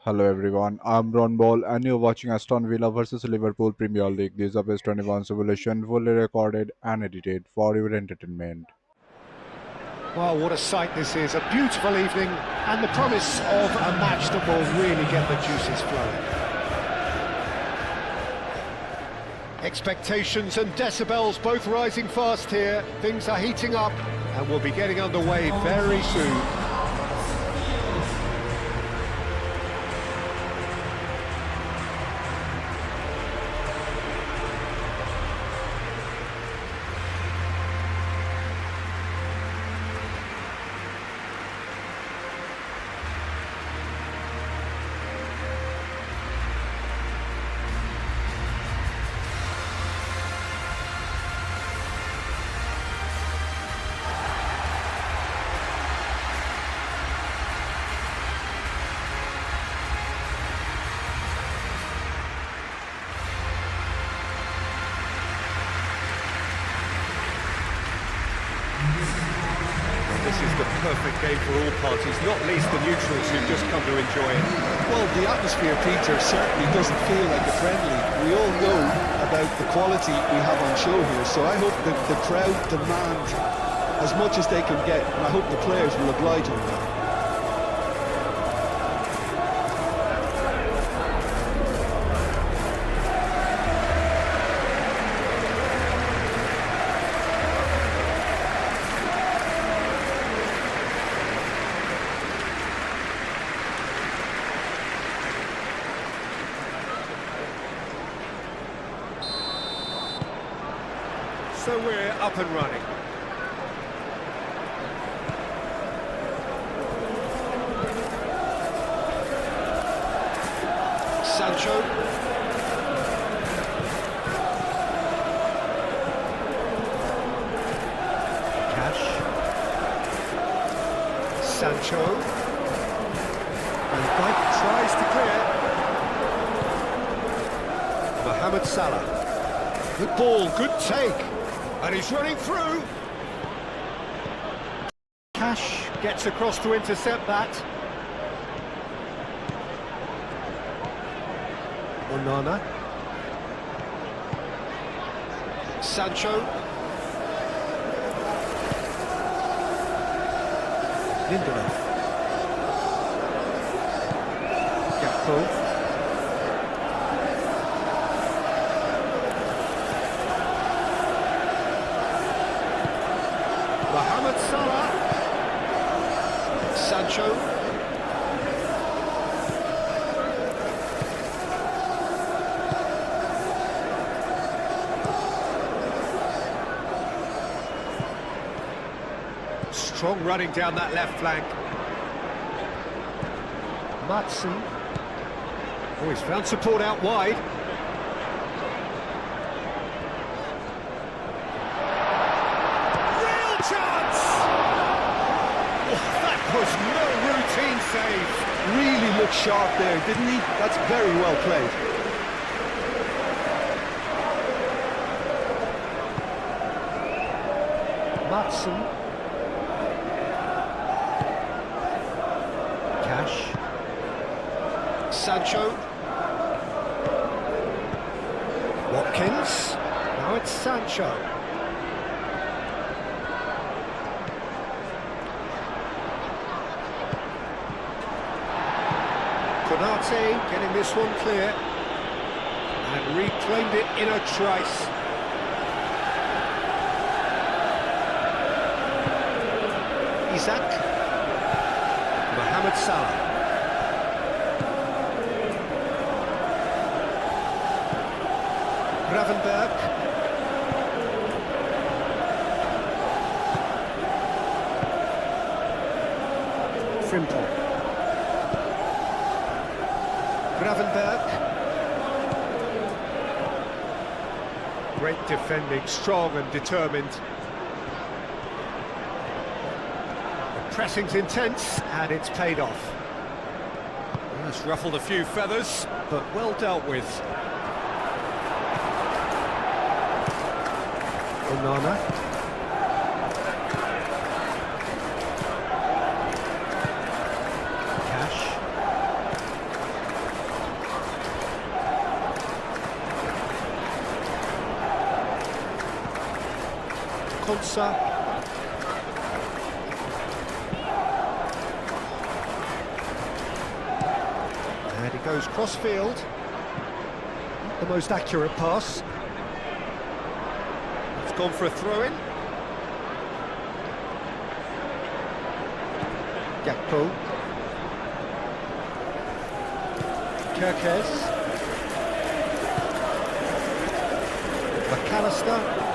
Hello everyone, I'm Ron Ball and you're watching Aston Villa versus Liverpool Premier League. This is a PES 21 simulation fully recorded and edited for your entertainment. Well, what a sight this is. A beautiful evening and the promise of a match that will really get the juices flowing. Expectations and decibels both rising fast here. Things are heating up and we'll be getting underway very soon. This is the perfect game for all parties, not least the neutrals who've just come to enjoy it. Well, the atmosphere, Peter, certainly doesn't feel like a friendly. We all know about the quality we have on show here, so I hope that the crowd demand as much as they can get, and I hope the players will oblige them that. So we're up and running. Sancho. Cash. Sancho. And Mike tries to clear. Mohamed Salah. Good ball, good take. And he's running through. Cash gets across to intercept that. Onana. Sancho. Lindelof. Gakpo. Mohamed Salah. Sancho. Strong running down that left flank. Matson. Oh, he's found support out wide. Real chance! Oh, that was no routine save. Really looked sharp there, didn't he? That's very well played. Matson. Cash. Sancho. Watkins. Now it's Sancho. Konate getting this one clear. And reclaimed it in a trice. Isaac. Mohamed Salah. Gravenberg. Frimpong. Gravenberg. Great defending, strong and determined. The pressing's intense and it's paid off. It's ruffled a few feathers, but well dealt with. Onana. Cash. Konsa. And he goes cross-field. Not the most accurate pass. It's gone for a throw-in. Gakpo. Kirkes. McAllister.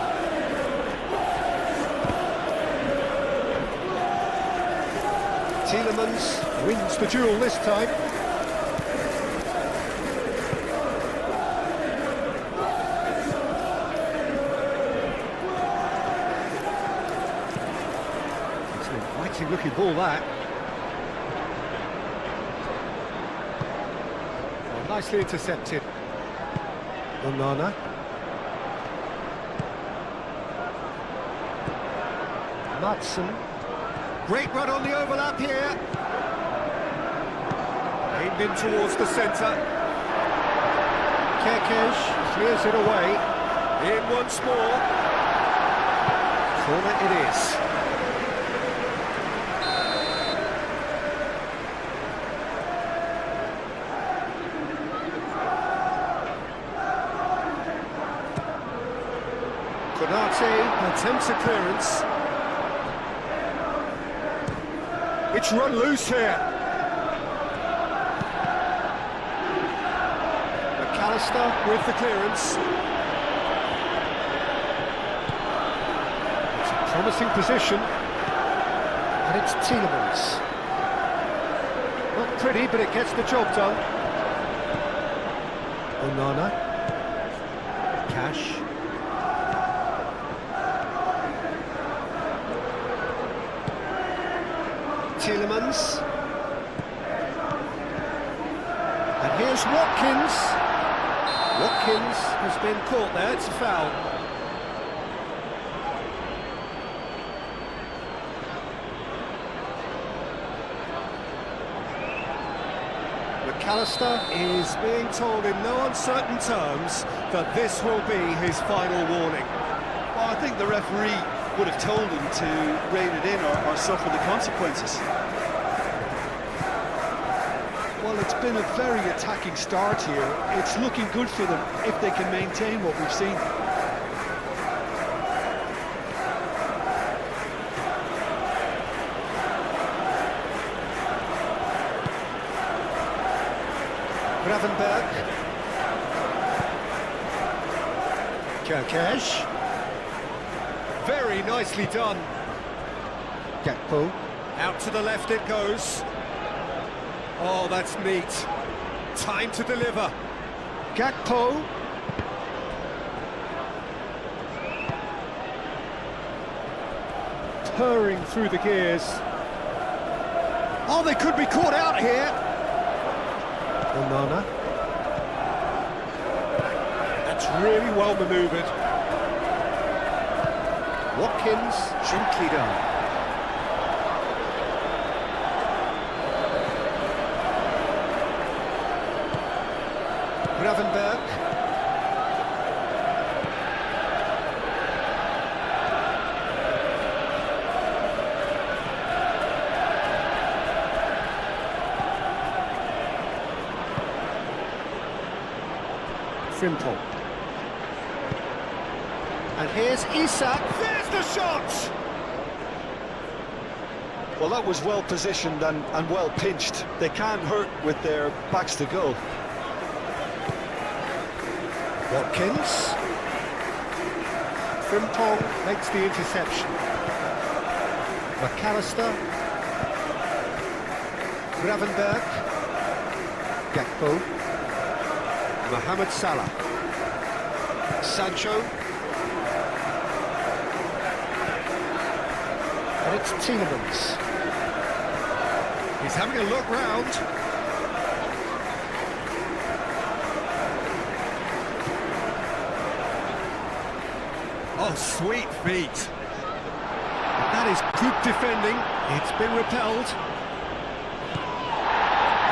Tielemans wins the duel this time. It's an inviting looking ball, that. Well, nicely intercepted. Onana. Madsen. Great run on the overlap here. Aimed in towards the centre. Kirkes clears it away. In once more. Corner it is. Konate attempts a clearance. It's run loose here. McAllister with the clearance. It's a promising position. And it's Tielemans. Not pretty, but it gets the job done. Onana. Cash. Tielemans. And here's Watkins. Watkins has been caught there, it's a foul. McAllister is being told in no uncertain terms that this will be his final warning. Well, I think the referee would have told him to rein it in or suffer the consequences. Well, it's been a very attacking start here. It's looking good for them if they can maintain what we've seen. Gravenberg. Kirkes. Very nicely done. Gakpo. Out to the left it goes. Oh, that's neat. Time to deliver. Gakpo. Purring through the gears. Oh, they could be caught out here. Onana. That's really well manoeuvred. Watkins, gently done. Gravenberg. Frimpong. And here's Isak. There's the shot! Well, that was well positioned and well pinched. They can't hurt with their backs to goal. Watkins. Frimpong makes the interception. McAllister. Gravenberg. Gakpo. Mohamed Salah. Sancho. And it's Tielemans. He's having a look round. Oh, sweet feet. That is good defending. It's been repelled.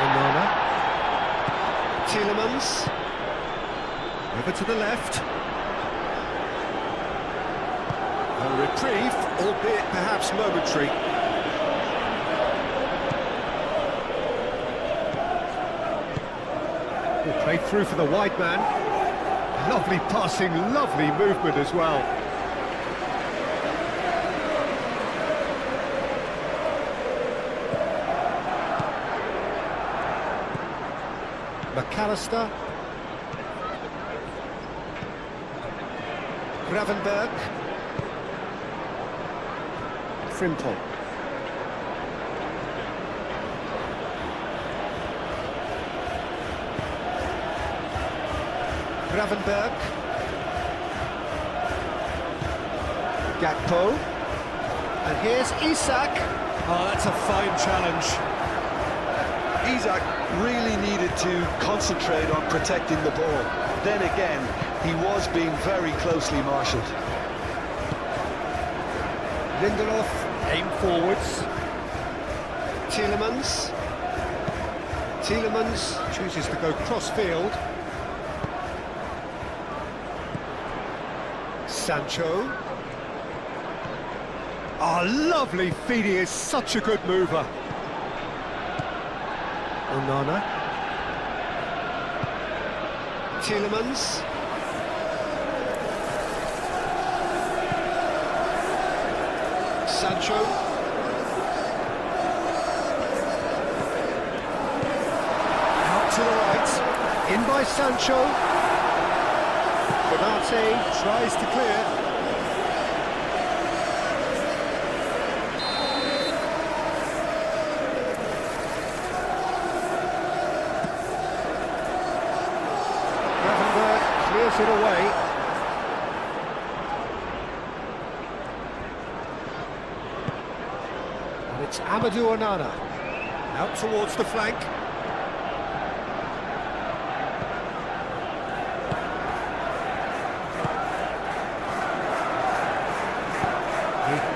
Onana. Tielemans. Over to the left. A reprieve, albeit perhaps momentary. Played through for the wide man. Lovely passing, lovely movement as well. McAllister. Gravenberg. Frimpong. Gravenberg. Gakpo. And here's Isak. Oh, that's a fine challenge. Isak really needed to concentrate on protecting the ball. Then again, he was being very closely marshalled. Lindelof, aim forwards. Tielemans. Tielemans chooses to go cross-field. Sancho. Oh, lovely feed, he is such a good mover. Onana. Tielemans. Sancho. Out to the right. In by Sancho. Konate tries to clear. Gravenberg clears it away. And it's Amadou Onana. Out towards the flank.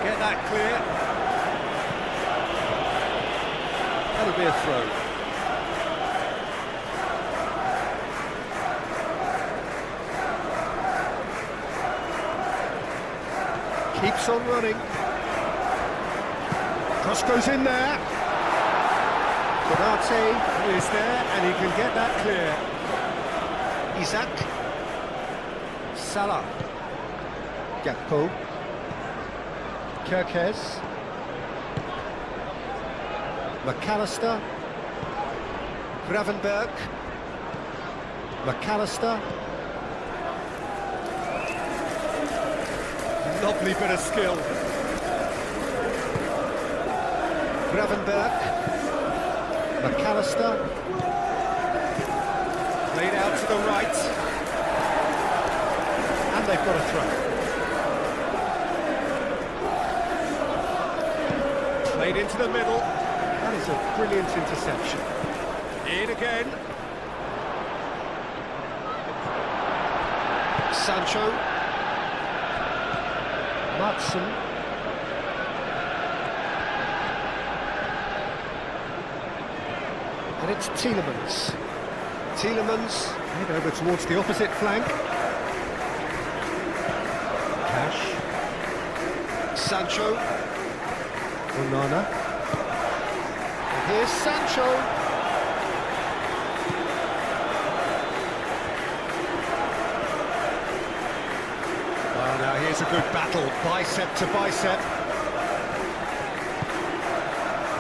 Get that clear. That'll be a throw. Keeps on running. Cross goes in there. Konate is there and he can get that clear. Isak. Salah. Gakpo. Kirkes. McAllister. Gravenberg. McAllister. Lovely bit of skill. Gravenberg. McAllister. Played out to the right. And they've got a throw. Played into the middle. That is a brilliant interception. In again. Sancho. Matson. And it's Tielemans. Tielemans head over towards the opposite flank. Cash. Sancho. Onana. And here's Sancho. Well, now here's a good battle, bicep to bicep.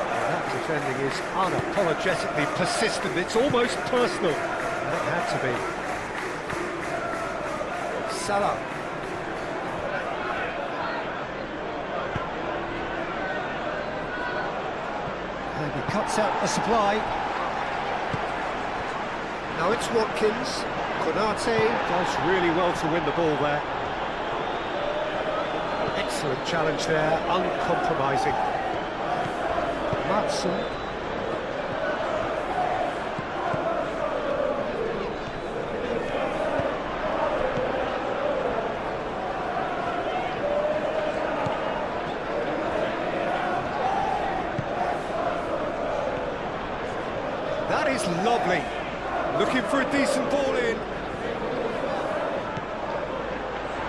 Well, that defending is unapologetically persistent. It's almost personal. And it had to be. Salah. And he cuts out the supply. Now it's Watkins. Konate does really well to win the ball there. Excellent challenge there, uncompromising. Matson. That is lovely. Looking for a decent ball in.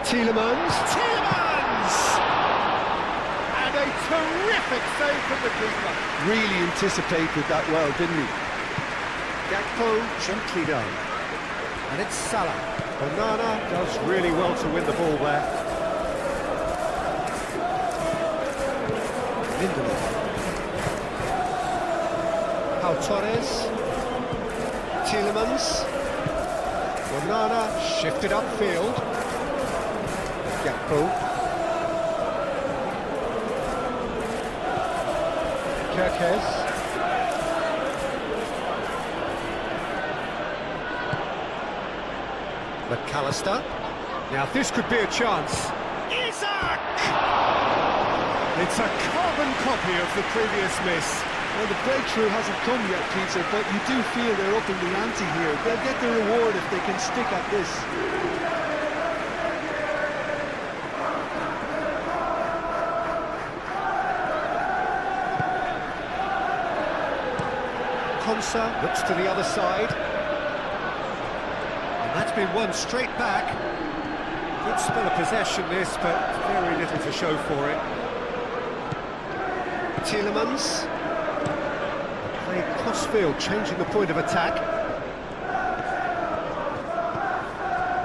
Tielemans. Tielemans! terrific save from the keeper. Really anticipated that well, didn't he? Gakpo gently done. And it's Salah. Onana does really well to win the ball there. Lindelof. Pau Torres. Tielemans. Onana shifted upfield. Gakpo. Kerkez. McAllister. Now this could be a chance. Isaac! It's a carbon copy of the previous miss. Well, the breakthrough hasn't come yet, Peter, but you do feel they're up in the ante here. They'll get the reward if they can stick at this. Konsa looks to the other side. And that's been won straight back. Good spell of possession this, but very little to show for it. Tielemans. Played crossfield, changing the point of attack.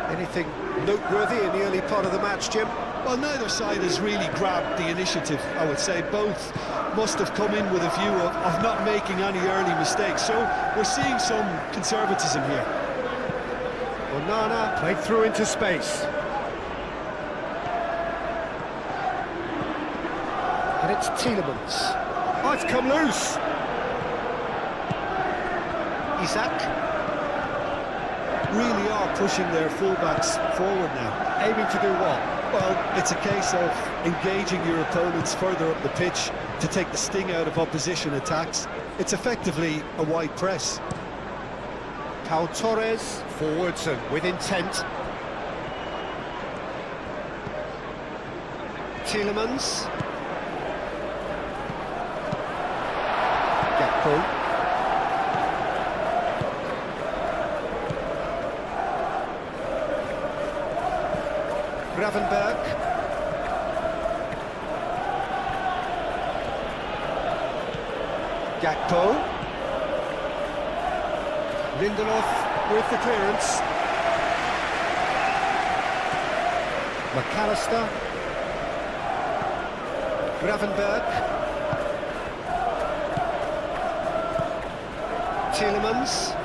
Anything noteworthy in the early part of the match, Jim? Well, neither side has really grabbed the initiative, I would say. Both must have come in with a view of not making any early mistakes. So we're seeing some conservatism here. Onana played through into space. And it's Tielemans. Oh, it's come loose. Isaac. Really are pushing their fullbacks forward now. Aiming to do what? Well, it's a case of engaging your opponents further up the pitch to take the sting out of opposition attacks. It's effectively a wide press. Pau Torres, forwards and with intent. Tielemans. Gakpo. Gravenberg. Gakpo. Lindelof with the clearance. McAllister. Gravenberg. Tielemans.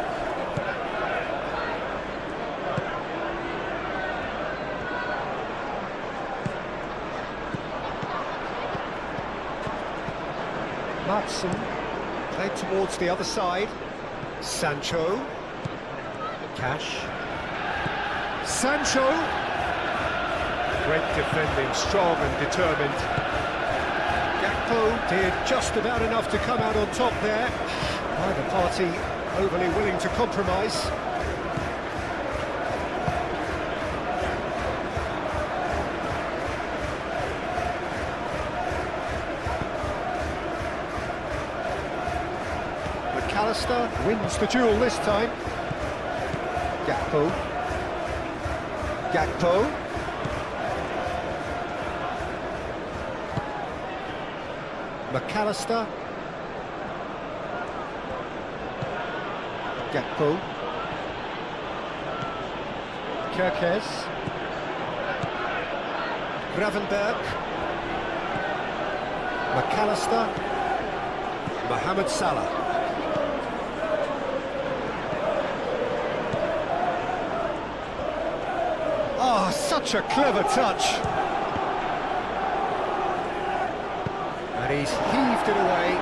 Matson played towards the other side. Sancho. Cash. Sancho. Great defending, strong and determined. Gakpo did just about enough to come out on top there. Neither party overly willing to compromise. McAllister wins the duel this time. Gakpo. Gakpo. McAllister. Gakpo. Kerkez. Gravenberg. McAllister. Mohamed Salah. Oh, such a clever touch. And he's heaved it away.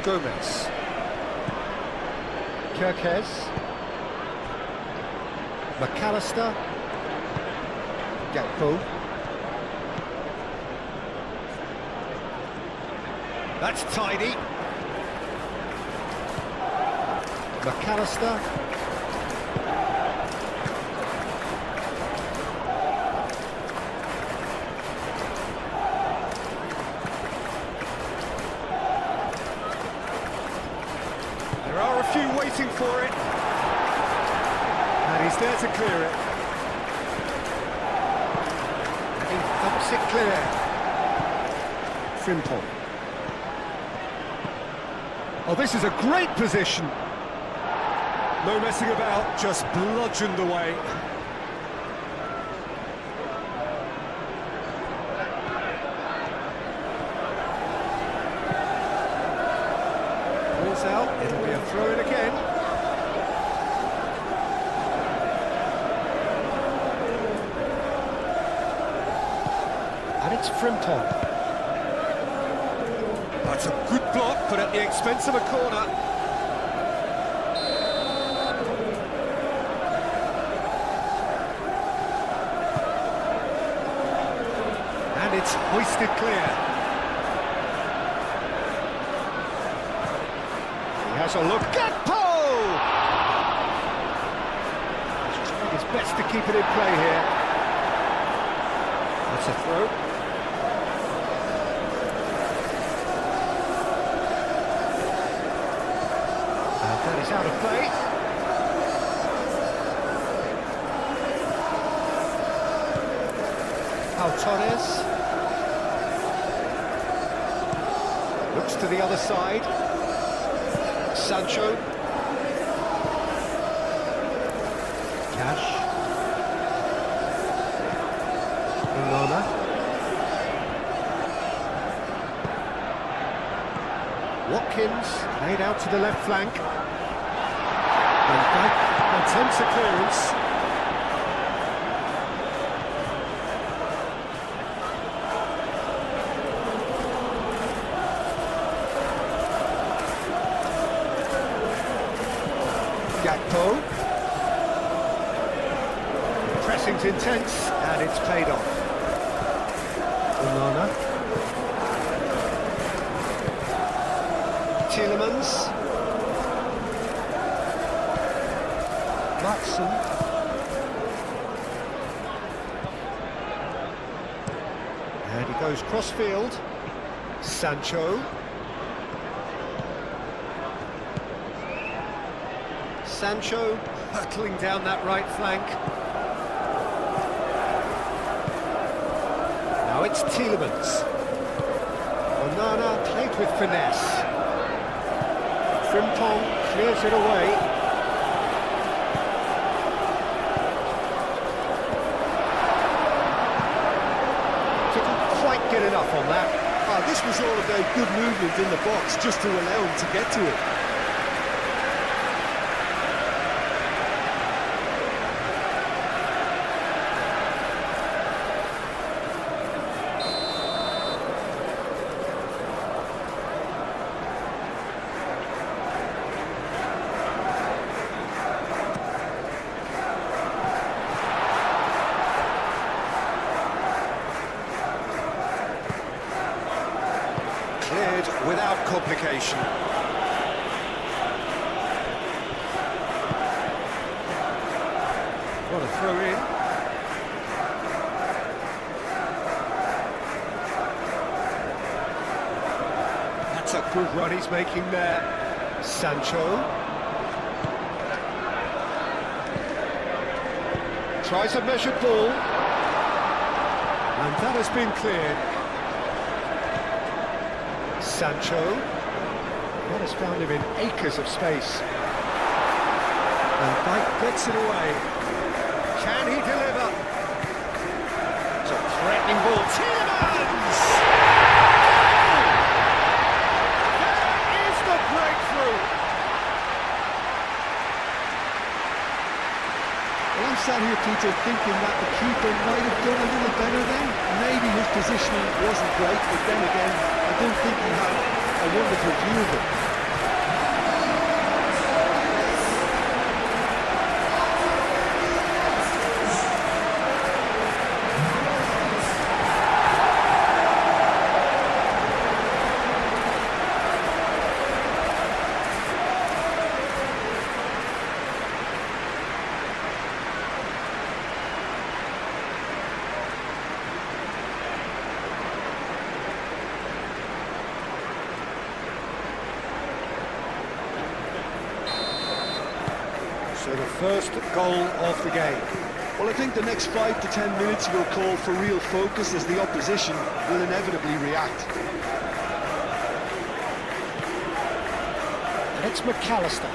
Gomez. Kerkez. McAllister. Gakpo. That's tidy. McAllister. There are a few waiting for it. And he's there to clear it. Keeps it clear. Frimpong. Oh, this is a great position. No messing about, just bludgeoned away. Ball's out, it'll be a throw-in again. And it's Frimpong. That's a good block, but at the expense of a corner. And it's hoisted clear. He has a look. Gakpo! He's trying his best to keep it in play here. That's a throw. That is out of play. Torres looks to the other side. Sancho. Cash. Onana. Watkins laid out to the left flank. And that attempts a clearance. Gakpo. Pressing's intense, and it's paid off. Onana. Tielemans. Watson. And he goes cross-field. Sancho. Sancho hurtling down that right flank. Now it's Tielemans. Onana played with finesse. Frimpong clears it away. Get enough on that. This was all about good movement in the box just to allow him to get to it. Cleared without complication. What a throw in. That's a good run he's making there. Sancho. Tries a measured ball. And that has been cleared. Sancho. That has found him in acres of space. And Dyke gets it away. Can he deliver? It's a threatening ball. Tielemans! There is the breakthrough! Well, I'm sat here, Peter, thinking that the keeper might have done a little better then. Maybe his positioning wasn't great, but then again, I don't think he had a wonderful view of it. So the first goal of the game. Well, I think the next 5 to 10 minutes will call for real focus as the opposition will inevitably react. And it's McAllister.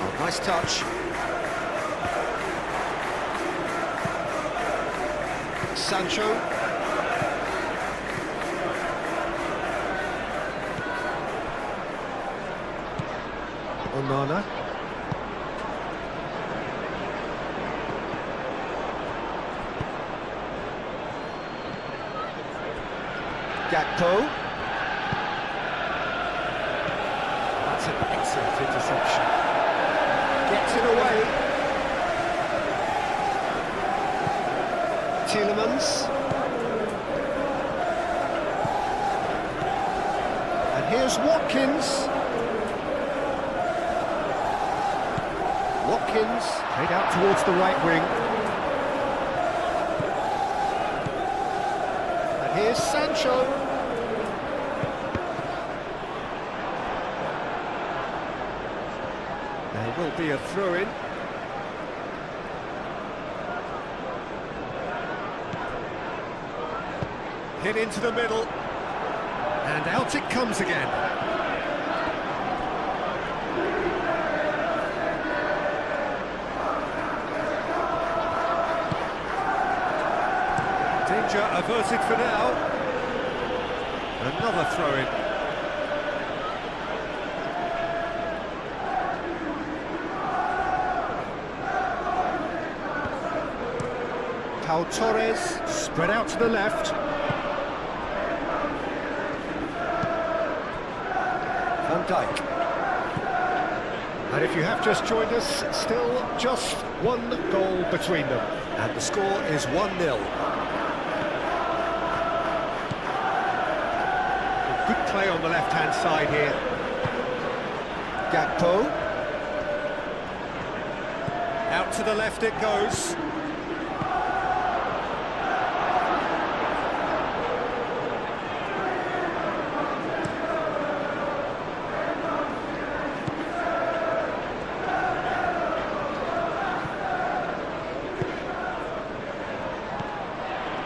Oh, nice touch. Sancho. Onana. Gakpo. That's an excellent interception. Gets it away. Tielemans. And here's Watkins. Watkins, played out towards the right wing. And here's Sancho. There will be a throw-in. Hit into the middle. And out it comes again. Danger averted for now. Another throw-in. Pau Torres, spread out to the left. Van Dijk. And if you have just joined us, still just one goal between them. And the score is 1-0. Good play on the left-hand side here. Gakpo. Out to the left it goes.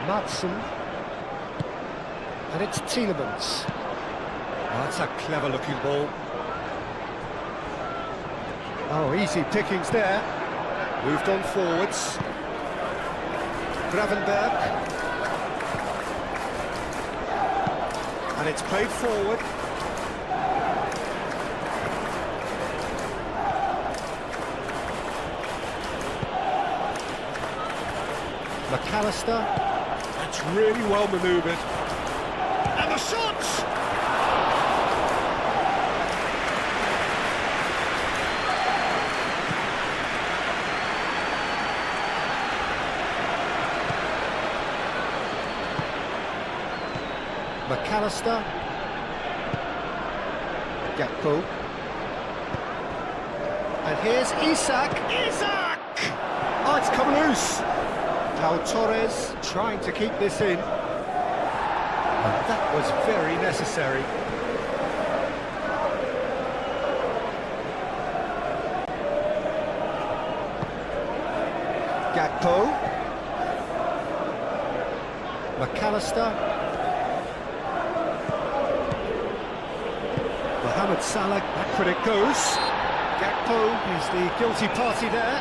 Madsen. And it's Tielemans. Oh, that's a clever-looking ball. Oh, easy pickings there. Moved on forwards. Gravenberg. And it's played forward. McAllister. That's really well manoeuvred. And the shot! McAllister. Gakpo. And here's Isak. Isak! Oh, it's come loose. Pau Torres trying to keep this in. And that was very necessary. Gakpo. McAllister. Mohamed Salah, back when it goes. Gakpo is the guilty party there.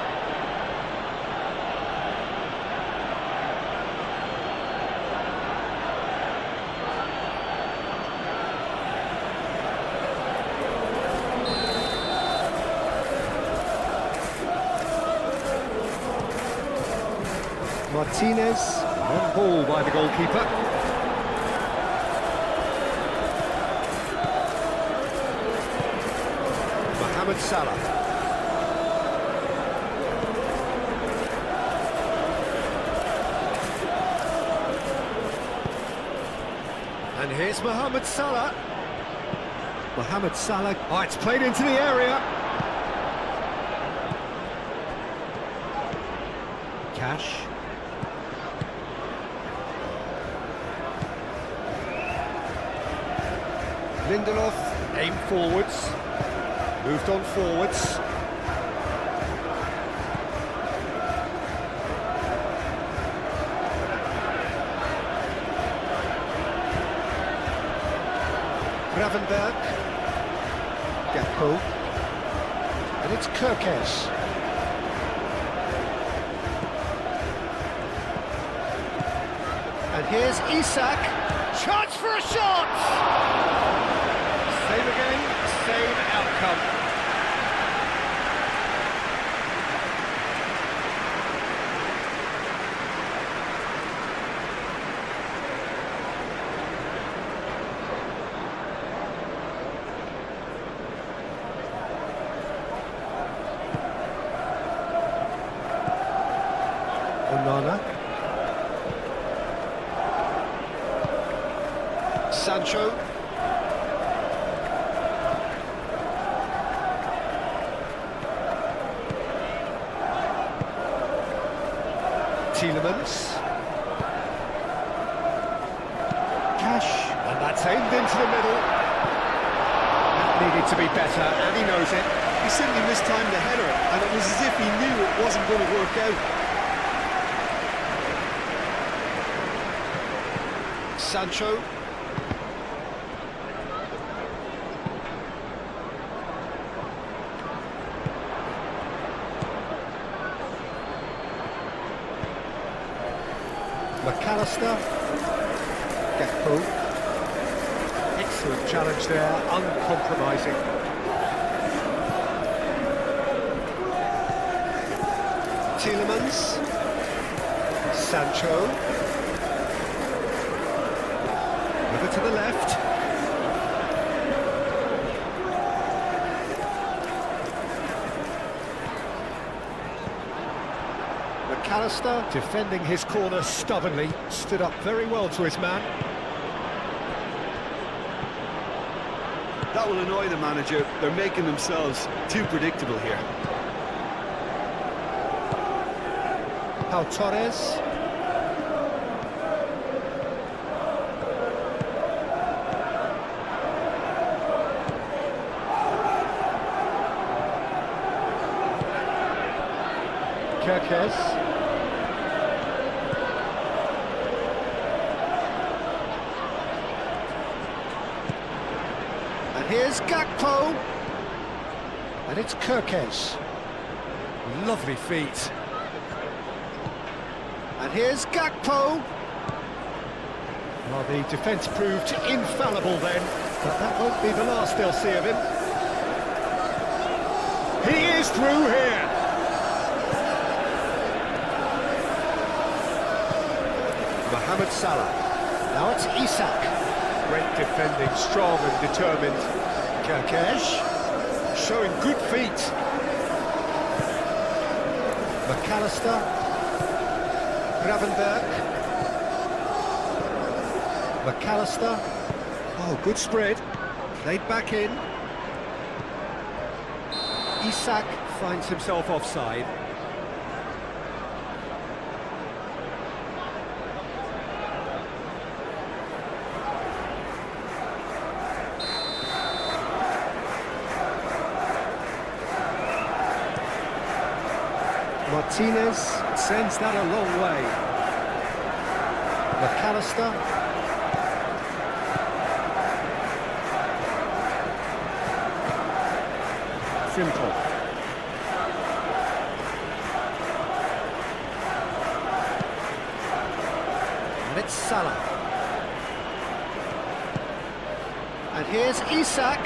Martinez, on ball by the goalkeeper. Mohamed Salah. And here's Mohamed Salah. Mohamed Salah. Oh, it's played into the area. Cash. Lindelof, aimed forwards, moved on forwards. Gravenberg, Gakpo, and it's Kirkes. And here's Isak, chance for a shot! Same again, same outcome. Onana. Sancho. Tielemans. Cash. And that's aimed into the middle. That needed to be better, and he knows it. He simply mistimed the header, and it was as if he knew it wasn't going to work out. Sancho. McAllister. Gakpo. Excellent challenge there, uncompromising. Tielemans. Sancho. Over to the left. McAllister, defending his corner stubbornly, stood up very well to his man. That will annoy the manager. They're making themselves too predictable here. Pau Torres. Kirkes. And here's Gakpo. And it's Kirkes. Lovely feet. And here's Gakpo. Well, the defence proved infallible then, but that won't be the last they'll see of him. He is through here. Mohamed Salah. Now it's Isak. Great defending, strong and determined. Kirkes, showing good feet. McAllister. Gravenberg. McAllister. Oh, good spread. Played back in. Isak finds himself offside. Martinez sends that a long way. McAllister. Frimpong. And it's Salah. And here's Isak.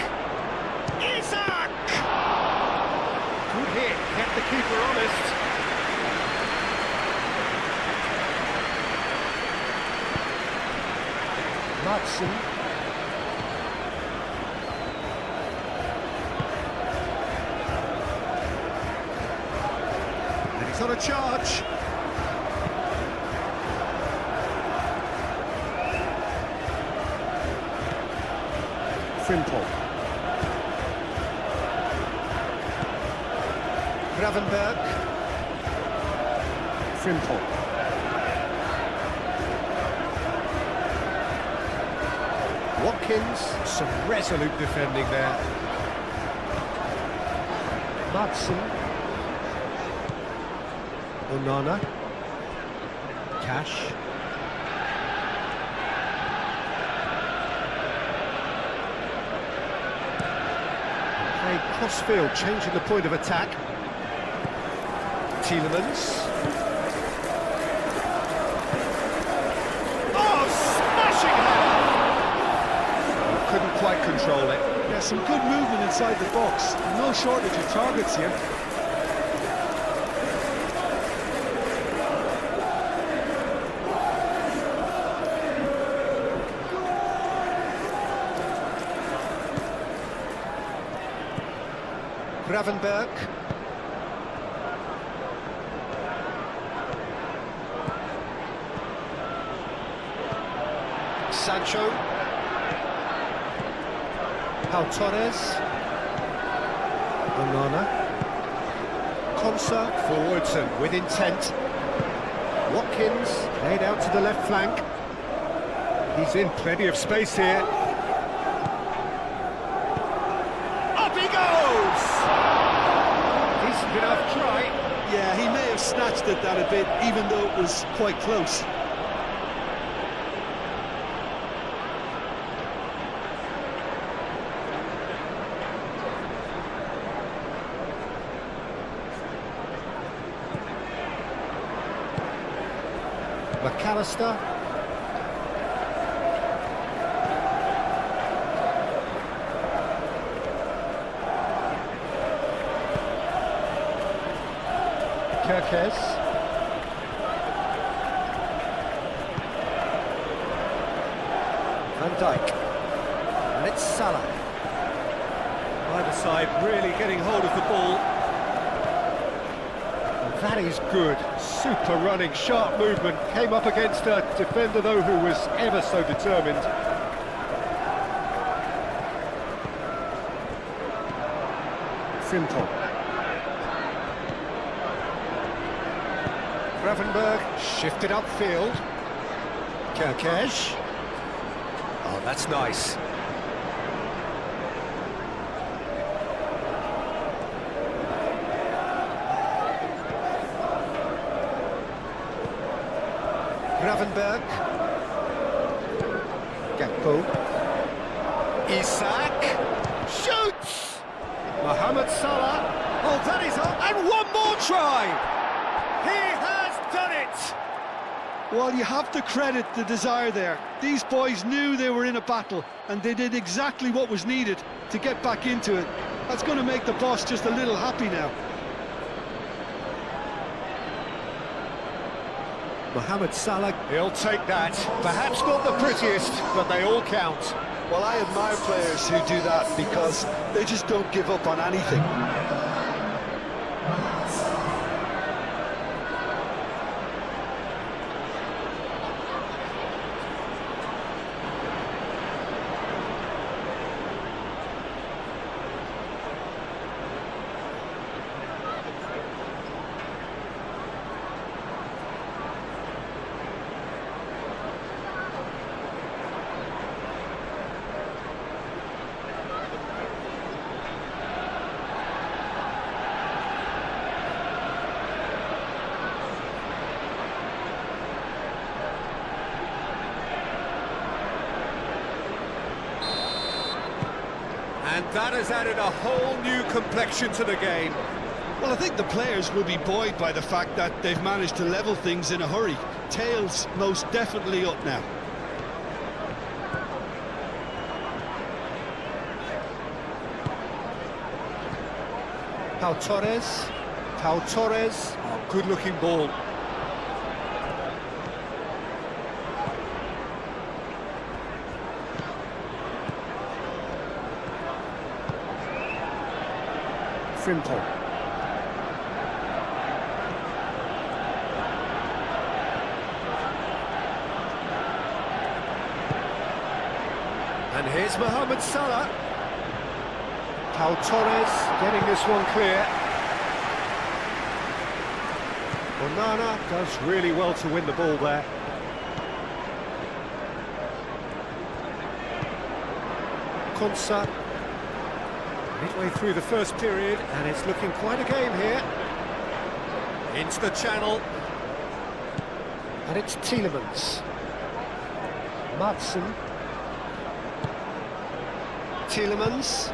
Isak! Good hit, kept the keeper honest. Matson. And he's on a charge. Frimpong. Gravenberg. Frimpong. What Watkins, some resolute defending there. Madsen. Onana. Cash. Played cross-field, changing the point of attack. Tielemans. Oh, smashing header! Couldn't quite control it. Yeah, some good movement inside the box. No shortage of targets here. Gravenberg. Sancho. Pau Torres. Onana. Konsa forwards and with intent. Watkins played out to the left flank. He's in plenty of space here. Up he goes! Decent enough try. Yeah, he may have snatched at that a bit, even though it was quite close. McAllister. Kerkez. Van Dijk. And it's Salah. Either side really getting hold of the ball. That is good. Super running, sharp movement. Came up against a defender, though, who was ever so determined. Frimpong. Gravenberg shifted upfield. Kerkez. Oh, that's nice. Gravenberg. Gakpo. Isak. Shoots! Mohamed Salah. Oh, that is up. And one more try! He has done it! Well, you have to credit the desire there. These boys knew they were in a battle, and they did exactly what was needed to get back into it. That's going to make the boss just a little happy now. Mohamed Salah, he'll take that. Perhaps not the prettiest, but they all count. Well, I admire players who do that because they just don't give up on anything. And that has added a whole new complexion to the game. Well, I think the players will be buoyed by the fact that they've managed to level things in a hurry. Tails most definitely up now. Pau Torres. Pau Torres. Oh, good-looking ball. Frimpong. And here's Mohamed Salah. Pau Torres getting this one clear. Onana does really well to win the ball there. Konsa. Midway through the first period, and it's looking quite a game here. Into the channel. And it's Tielemans. Madsen. Tielemans.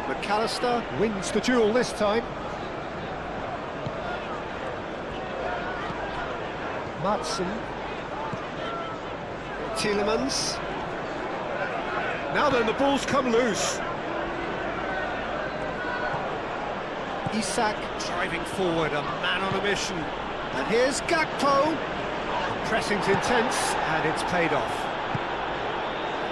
McAllister wins the duel this time. Madsen. Tielemans. Now then, the ball's come loose. Isak driving forward, a man on a mission. And here's Gakpo. Pressing's intense, and it's paid off.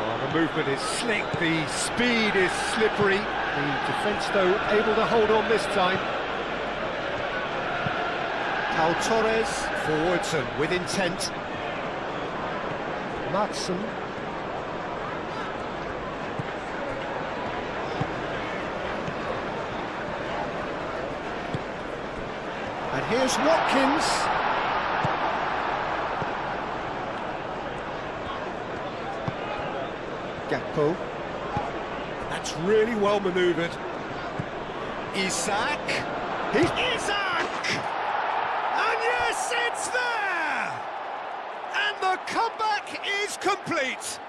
Oh, the movement is slick, the speed is slippery. The defence, though, able to hold on this time. Pau Torres, forwards and with intent. Madsen. And here's Watkins. Gakpo. That's really well manoeuvred. Isak. He's Isak! And yes, it's there! And the comeback is complete.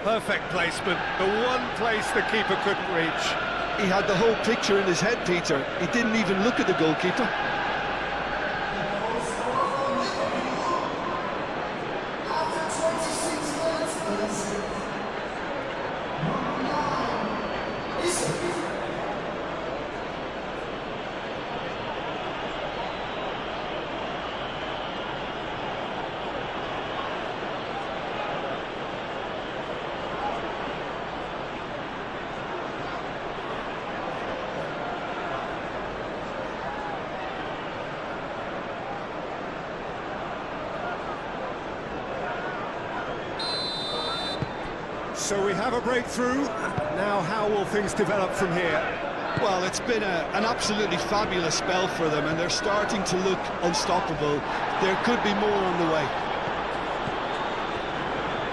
Perfect placement, the one place the keeper couldn't reach. He had the whole picture in his head, Peter. He didn't even look at the goalkeeper. So we have a breakthrough. Now how will things develop from here? Well, it's been an absolutely fabulous spell for them, and they're starting to look unstoppable. There could be more on the way.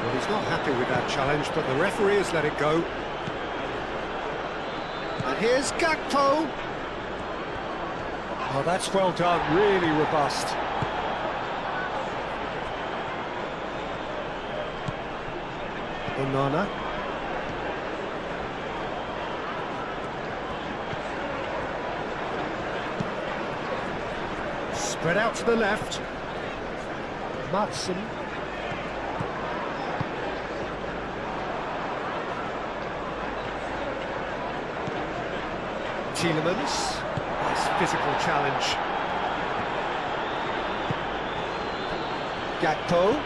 Well, he's not happy with that challenge, but the referee has let it go. And here's Gakpo. Oh, that's well done, really robust. Onana. Spread out to the left. Madsen. Tielemans. Nice physical challenge. Gakpo.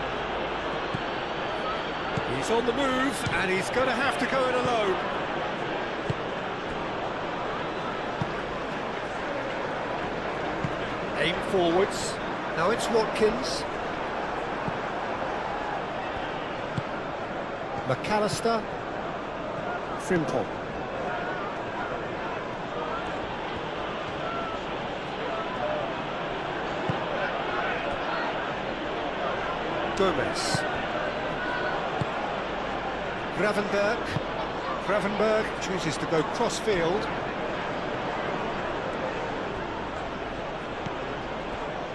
He's on the move, and he's going to have to go it alone. Aim forwards. Now it's Watkins. McAllister. Frimpong. Gomez. Gravenberg chooses to go cross-field.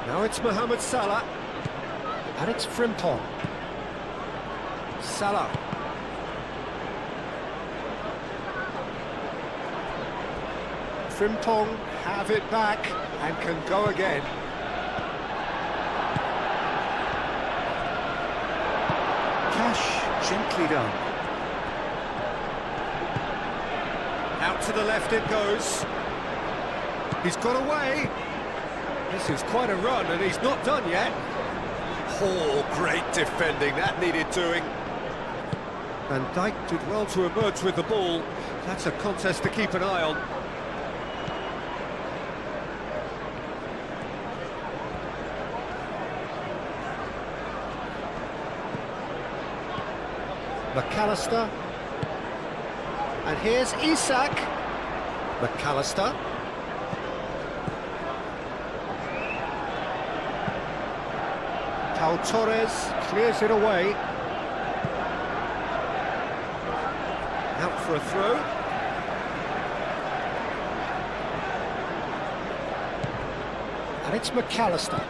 Now it's Mohamed Salah. And it's Frimpong. Salah. Frimpong have it back and can go again. Cash gently done. Out to the left it goes. He's got away. This is quite a run, and he's not done yet. Oh, great defending. That needed doing. Van Dijk did well to emerge with the ball. That's a contest to keep an eye on. McAllister. And here's Isak. McAllister. Pau Torres clears it away. Out for a throw. And it's McAllister.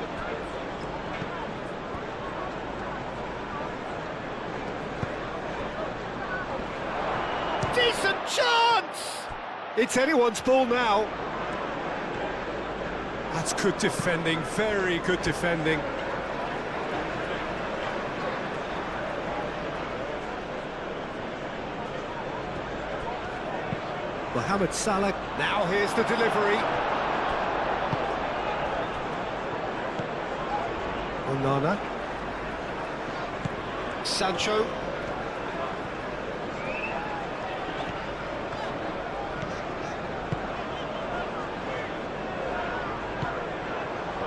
Decent chance! It's anyone's ball now. That's good defending, very good defending. Mohamed Salah, now here's the delivery. Onana. Sancho.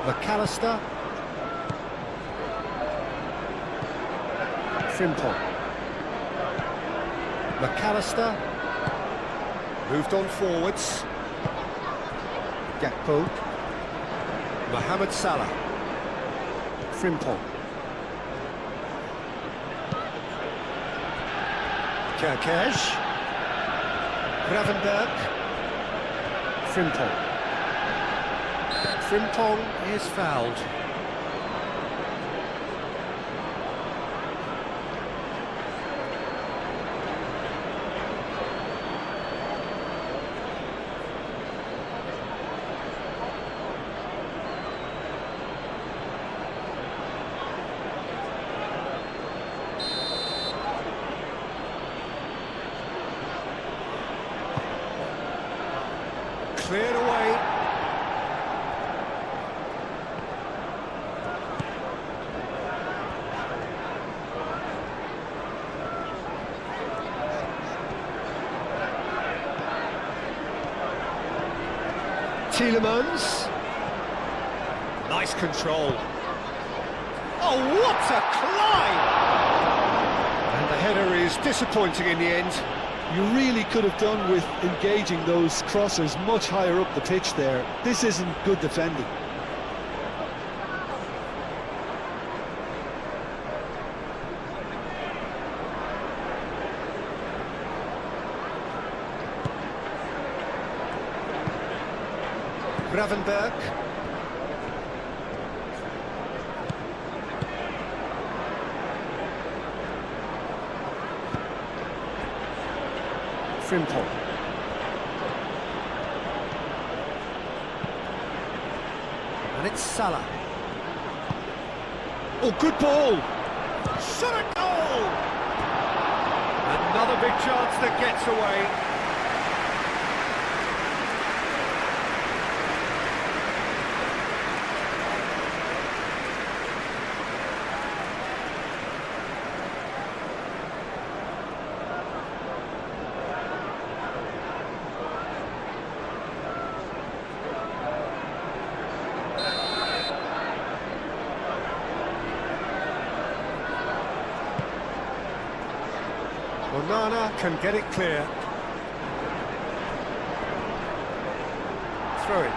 McAllister. Frimpong. McAllister. Moved on forwards. Gakpo. Mohamed Salah. Frimpong. Kerkez. Gravenberg. Frimpong. Frimpong is fouled. Cleared away. Tielemans. Nice control. Oh, what a climb! And the header is disappointing in the end. You really could have done with engaging those crossers much higher up the pitch there. This isn't good defending. Gravenberg. Frimpong. And it's Salah. Oh, good ball! Shot a goal! Another big chance that gets away. Onana can get it clear. Throw it.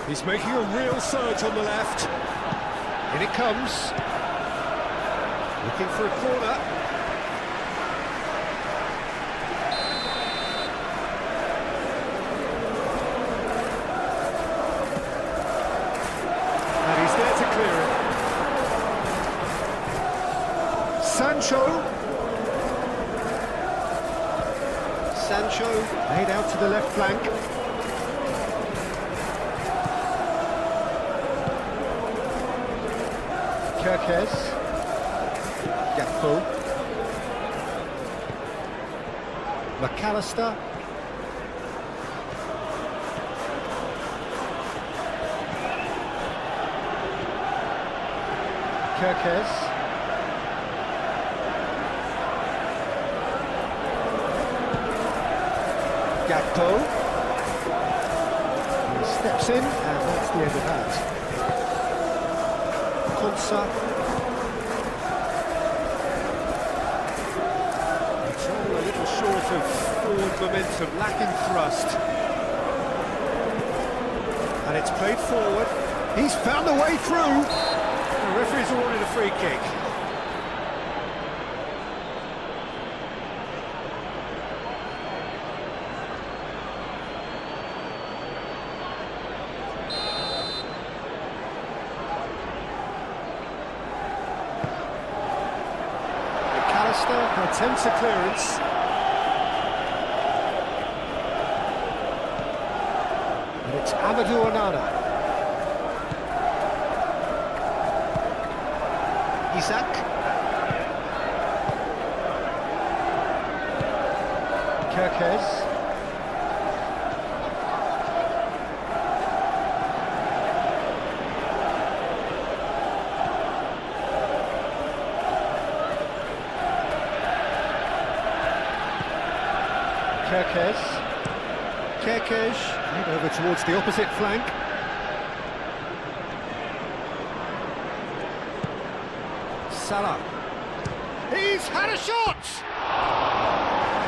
He's making a real surge on the left. In it comes. Looking for a corner. Sancho laid out to the left flank. Kerkez. Gakpo. McAllister. Kerkez. Gakpo. Steps in, and that's the end of that. Konsa. It's all a little short of forward momentum, lacking thrust. And it's played forward. He's found a way through. The referee's awarded a free kick. Attempts a clearance. And it's Amadou Onana. Isak. Kerkez. Kerkez, over towards the opposite flank. Salah. He's had a shot!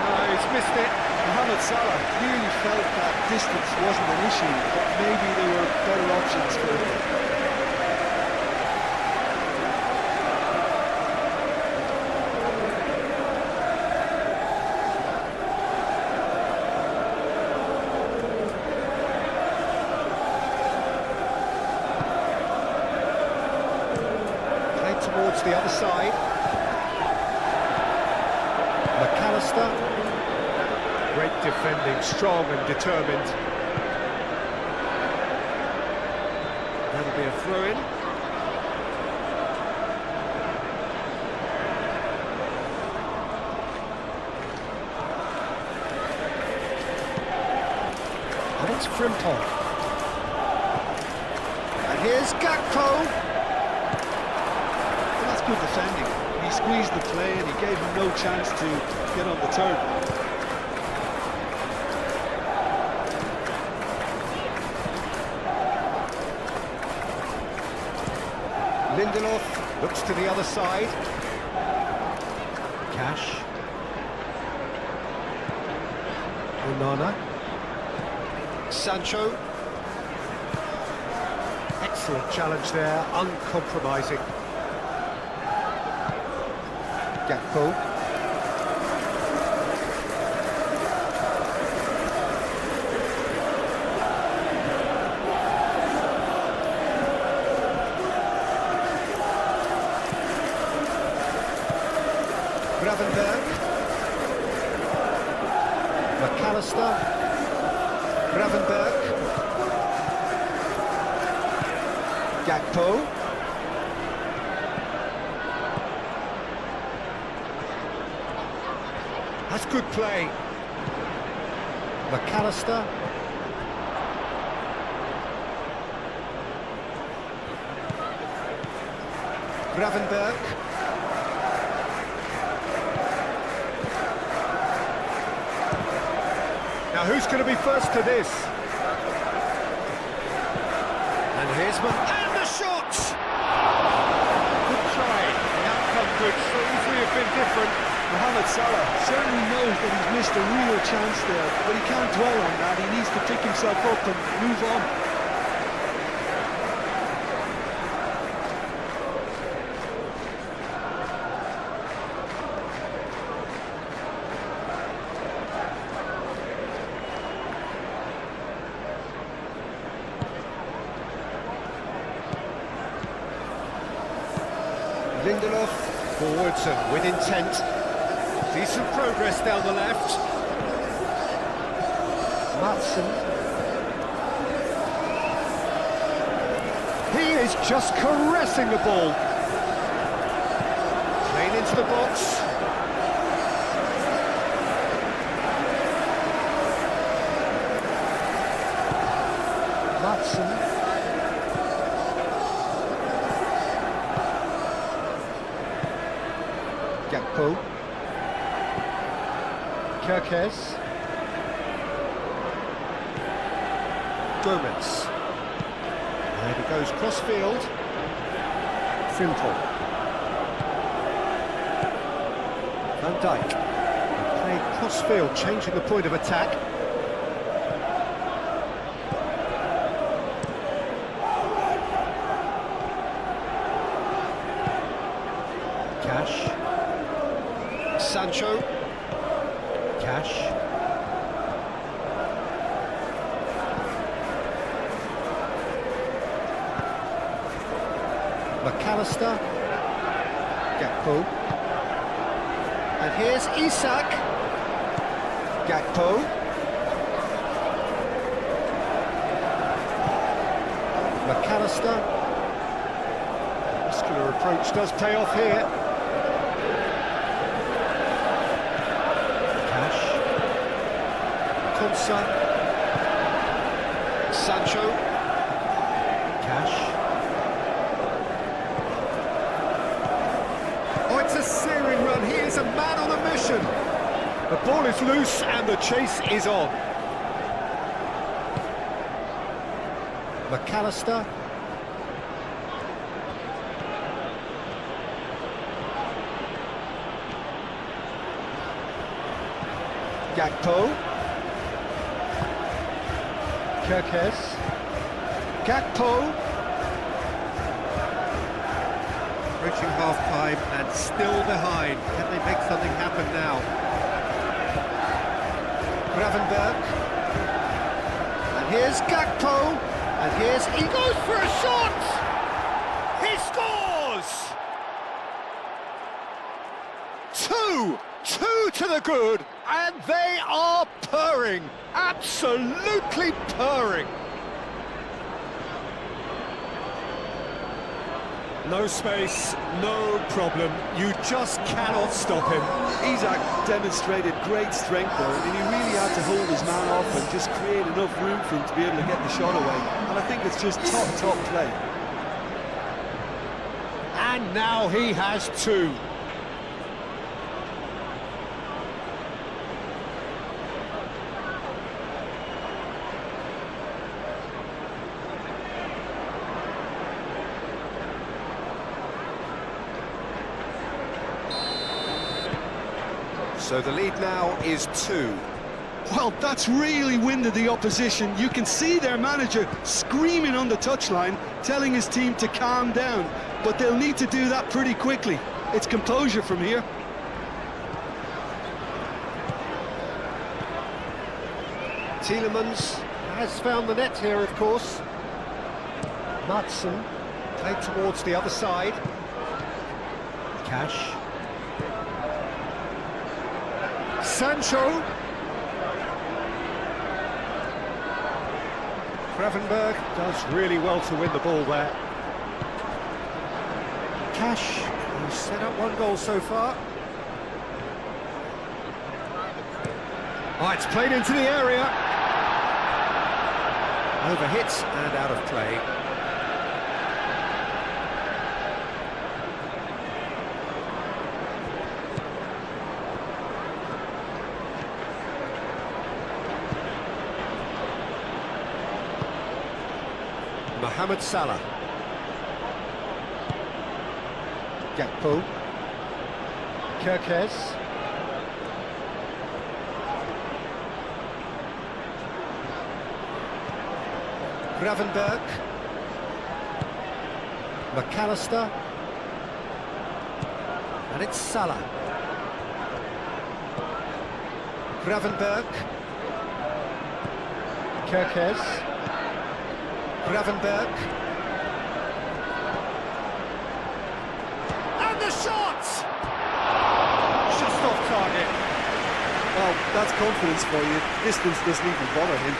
No, he's missed it. Mohamed Salah clearly felt that distance wasn't an issue, but maybe there were better options for him. Towards the other side. McAllister. Great defending, strong and determined. That'll be a throw-in. And it's Frimpong. And here's Gakpo. Good defending. He squeezed the play and he gave him no chance to get on the turn. Lindelof looks to the other side. Cash. Onana. Sancho. Excellent challenge there, uncompromising. Gakpo. Gravenberg. McAllister. Gravenberg. Gakpo. That's good play. McAllister. Gravenberg. Now who's going to be first to this? And here's and the shot! Good try. The outcome could so easily have been different. Mohamed Salah certainly knows that he's missed a real chance there, but he can't dwell on that. He needs to pick himself up and move on. Lindelof forwards and with intent. Decent progress down the left. Matson. He is just caressing the ball. Playing into the box. Matson. Gakpo. Kerkez. Gomez. There he goes, cross-field. Frimpong. Van Dijk. Playing cross-field, changing the point of attack. Cash. Sancho. Cash. McAllister. Gakpo. And here's Isak. Gakpo. McAllister. Muscular approach does pay off here. Cash. Konsa. Sancho. Cash. Oh, it's a searing run. He is a man on a mission. The ball is loose and the chase is on. McAllister. Gakpo. Kirkes. Gakpo. Reaching half-time and still behind. Can they make something happen now? Gravenberg. And here's Gakpo. And here's... he goes for a shot! He scores! Two to the good, and they are purring. Absolutely purring. No space, no problem. You just cannot stop him. Isak demonstrated great strength there, and he really had to hold his man off and just create enough room for him to be able to get the shot away. And I think it's just top play. And now he has two. So the lead now is 2. Well, that's really winded the opposition. You can see their manager screaming on the touchline, telling his team to calm down. But they'll need to do that pretty quickly. It's composure from here. Tielemans has found the net here, of course. Madsen played towards the other side. Cash. Sancho. Gravenberg does really well to win the ball there. Cash, who's set up one goal so far. Oh, it's played into the area. Overhits and out of play. Mohamed Salah. Gakpo. Kirkes. Gravenberg. McAllister. And it's Salah. Gravenberg. Kirkes. Gravenberg. And the shot! Just off target. Well, that's confidence for you. Distance doesn't even bother him.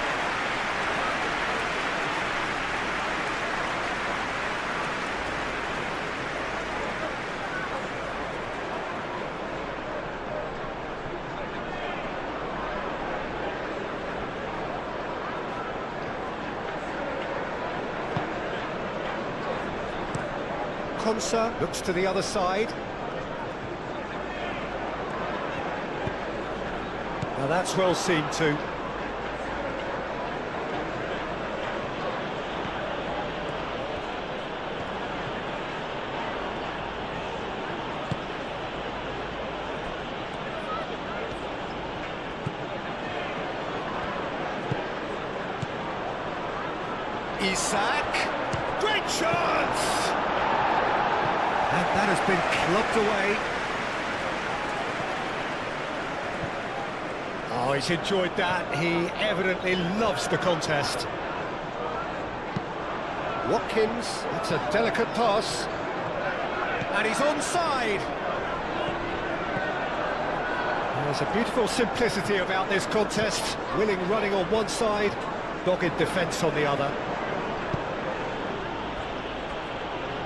Konsa looks to the other side. Now that's well seen too. Isak, great chance! And that has been clubbed away. Oh, he's enjoyed that. He evidently loves the contest. Watkins, that's a delicate pass. And he's onside. There's a beautiful simplicity about this contest. Willing running on one side, dogged defence on the other.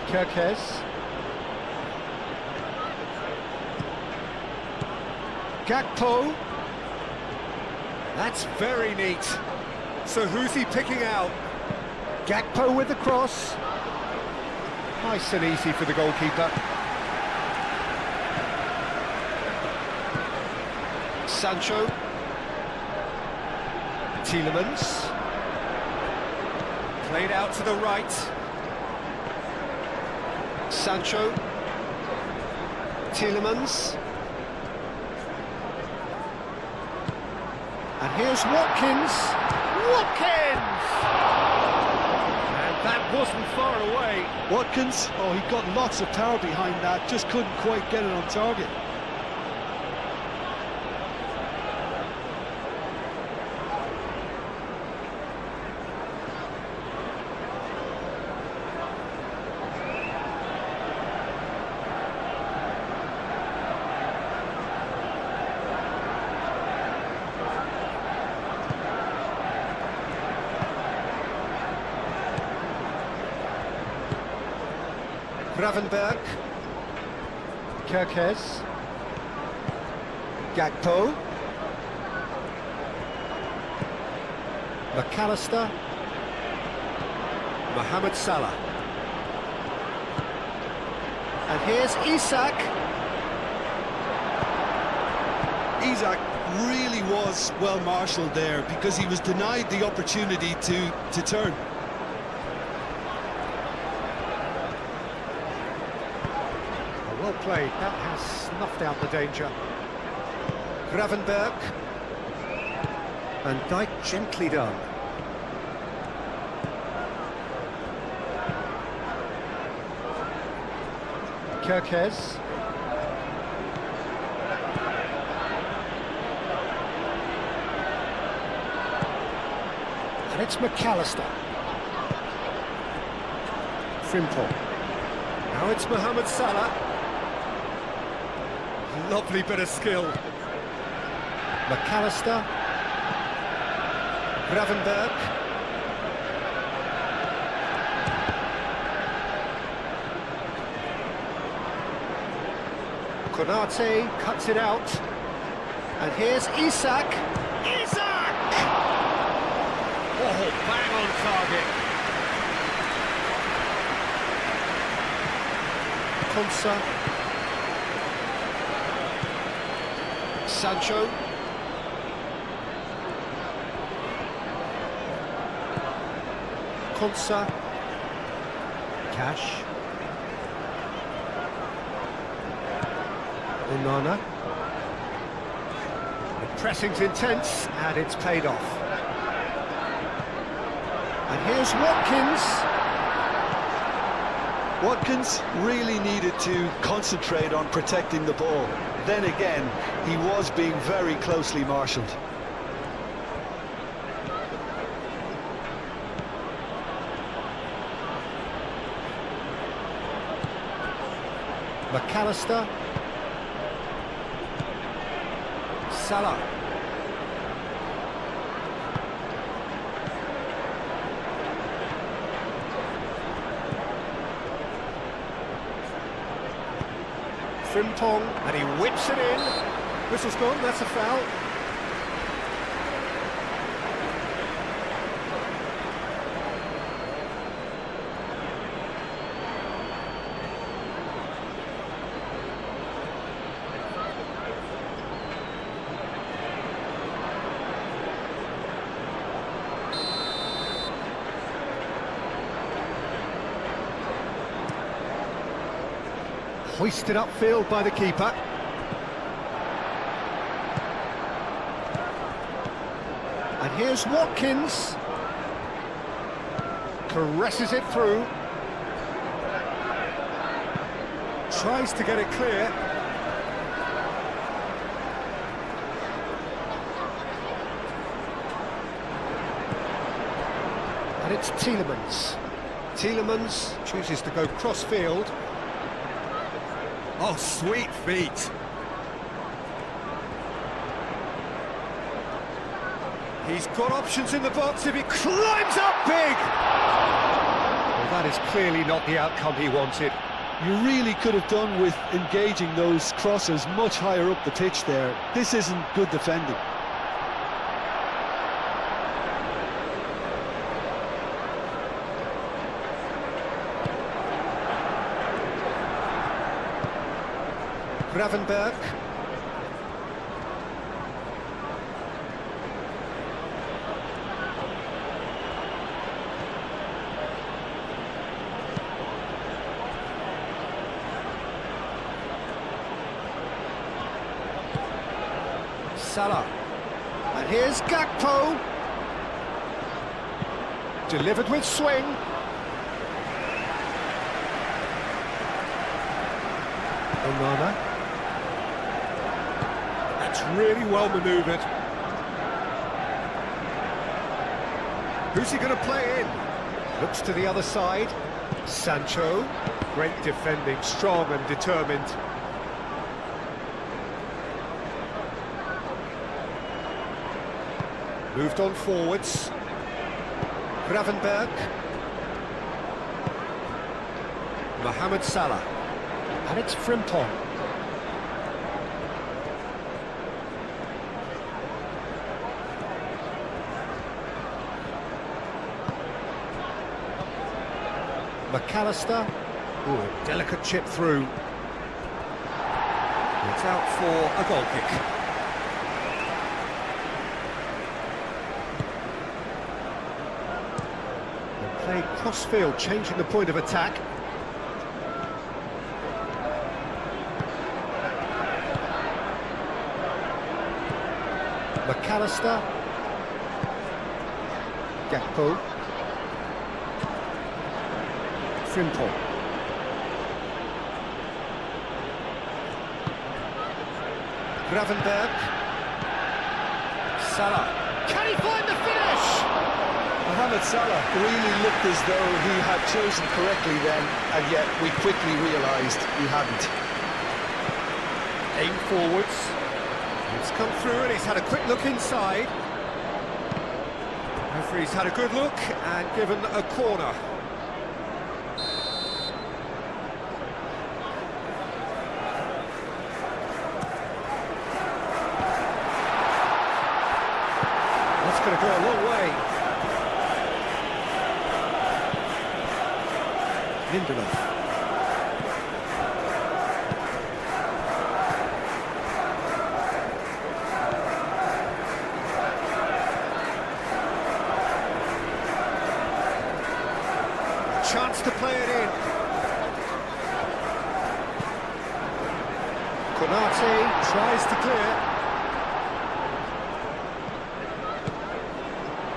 Kirkes. Gakpo. That's very neat. So who's he picking out? Gakpo with the cross. Nice and easy for the goalkeeper. Sancho. Tielemans. Played out to the right. Sancho. Tielemans. And here's Watkins. Watkins! And that wasn't far away. Watkins, oh, he got lots of power behind that, just couldn't quite get it on target. Gravenberg. Kirkes. Gakpo. McAllister. Mohamed Salah. And here's Isak. Isak really was well marshalled there because he was denied the opportunity to turn. Well played, that has snuffed out the danger. Gravenberg. And Dijk gently done. Kirkes. And it's McAllister. Frimpong. Now it's Mohamed Salah. Lovely bit of skill. McAllister. Gravenberg. Konate cuts it out. And here's Isak. Isak! Oh, bang on target. Konsa. Sancho. Konsa. Cash. Onana. The pressing's intense and it's paid off. And here's Watkins. Watkins really needed to concentrate on protecting the ball. Then again, he was being very closely marshalled. McAllister. Salah. Frimpong, and he whips it in. Whistle's gone, that's a foul. Hoisted upfield by the keeper. And here's Watkins. Caresses it through. Tries to get it clear. And it's Tielemans. Tielemans chooses to go cross-field. Oh, sweet feet. He's got options in the box if he climbs up big! Well, that is clearly not the outcome he wanted. You really could have done with engaging those crosses much higher up the pitch there. This isn't good defending. Gravenberg. Salah. And here's Gakpo. Delivered with swing. Onana. That's really well manoeuvred. Who's he going to play in? Looks to the other side. Sancho. Great defending, strong and determined. Moved on forwards. Gravenberg. Mohamed Salah. And it's Frimpong. McAllister. Ooh, delicate chip through. It's out for a goal kick. They play cross-field, changing the point of attack. McAllister. Gakpo. Frimpong. Gravenberg. Salah. Can he find the finish? Mohamed Salah really looked as though he had chosen correctly then, and yet we quickly realised he hadn't. Aim forwards. It's come through and he's had a quick look inside. Referee's had a good look and given a corner. That's going to go a long way. Lindelof. Chance to play it in. Konate tries to clear.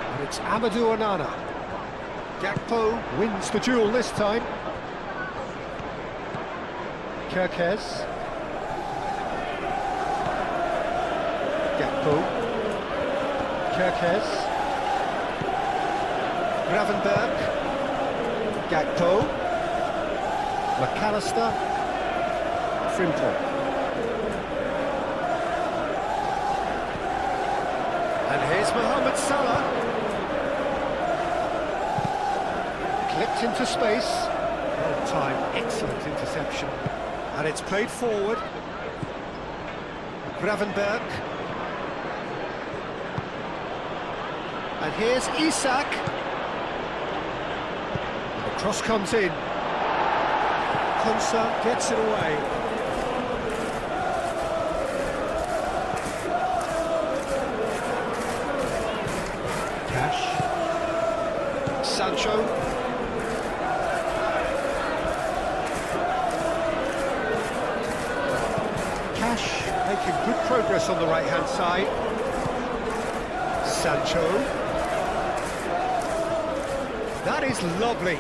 And it's Amadou Onana. Gakpo wins the duel this time. Kerkez. Gakpo. Kerkez. Gravenberg. Gakpo. McAllister. Frimpong. And here's Mohamed Salah. Clipped into space. Well timed, excellent interception. And it's played forward. Gravenberg. And here's Isak. The cross comes in. Konsa gets it away. Cash. Sancho. Cash making good progress on the right-hand side. Sancho. That is lovely.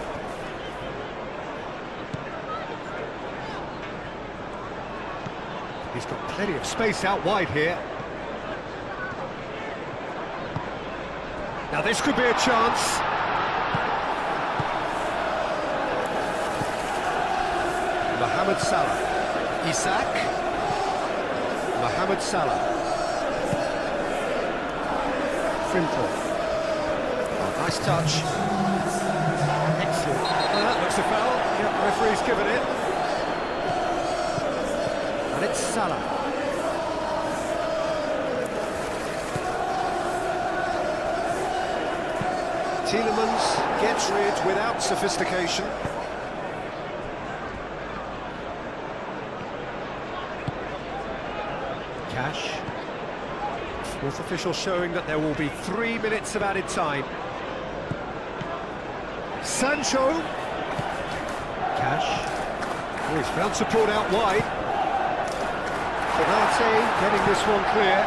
He's got plenty of space out wide here. Now this could be a chance. Mohamed Salah. Isak. Mohamed Salah. Simple. Oh, nice touch. Excellent. Well, that looks a foul. Yeah, referee's given it. And it's Salah. Tielemans gets rid without sophistication. Cash. Fourth official showing that there will be 3 minutes of added time. Sancho. Cash. Oh, he's found support out wide. Konate getting this one clear.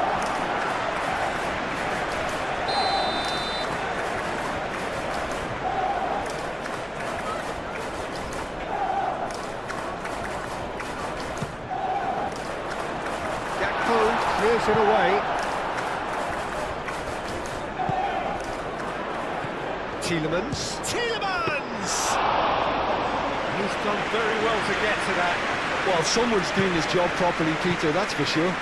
Clears it away. Tielemans. He's done very well to get to that. Well, someone's doing his job properly, Peter, that's for sure.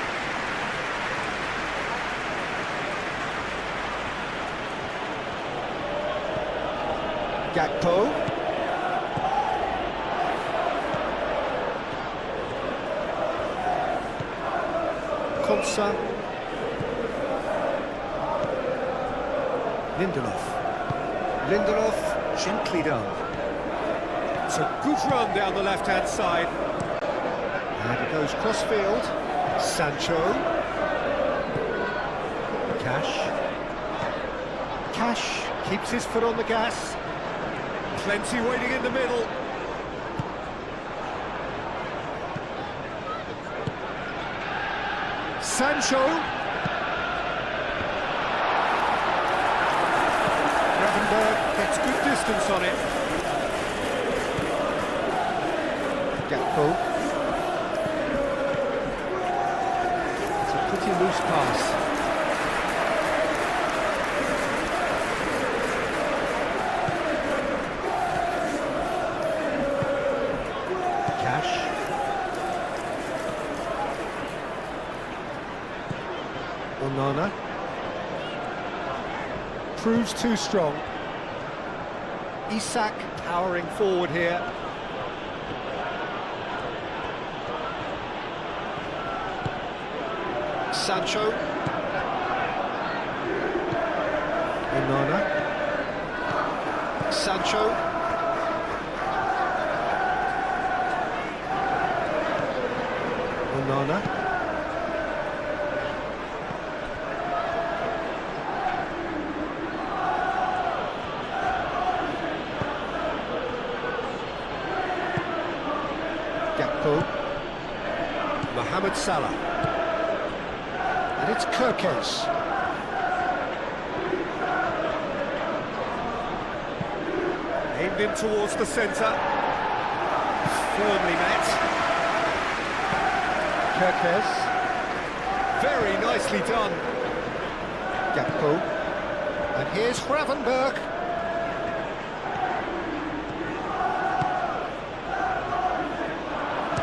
Gakpo. Konsa. Lindelof, gently done. It's a good run down the left-hand side. And it goes cross-field. Sancho. Cash keeps his foot on the gas. Plenty waiting in the middle. Sancho. Gravenberg gets good distance on it. Gakpo. It's a pretty loose pass. Cash. Onana. Proves too strong. Isak powering forward here. Sancho. Onana. Sancho. Onana. Gakpo. Mohamed Salah. And it's Kirkes. Aimed in towards the centre. Firmly met. Kirkes. Very nicely done. Gakpo. And here's Gravenberg.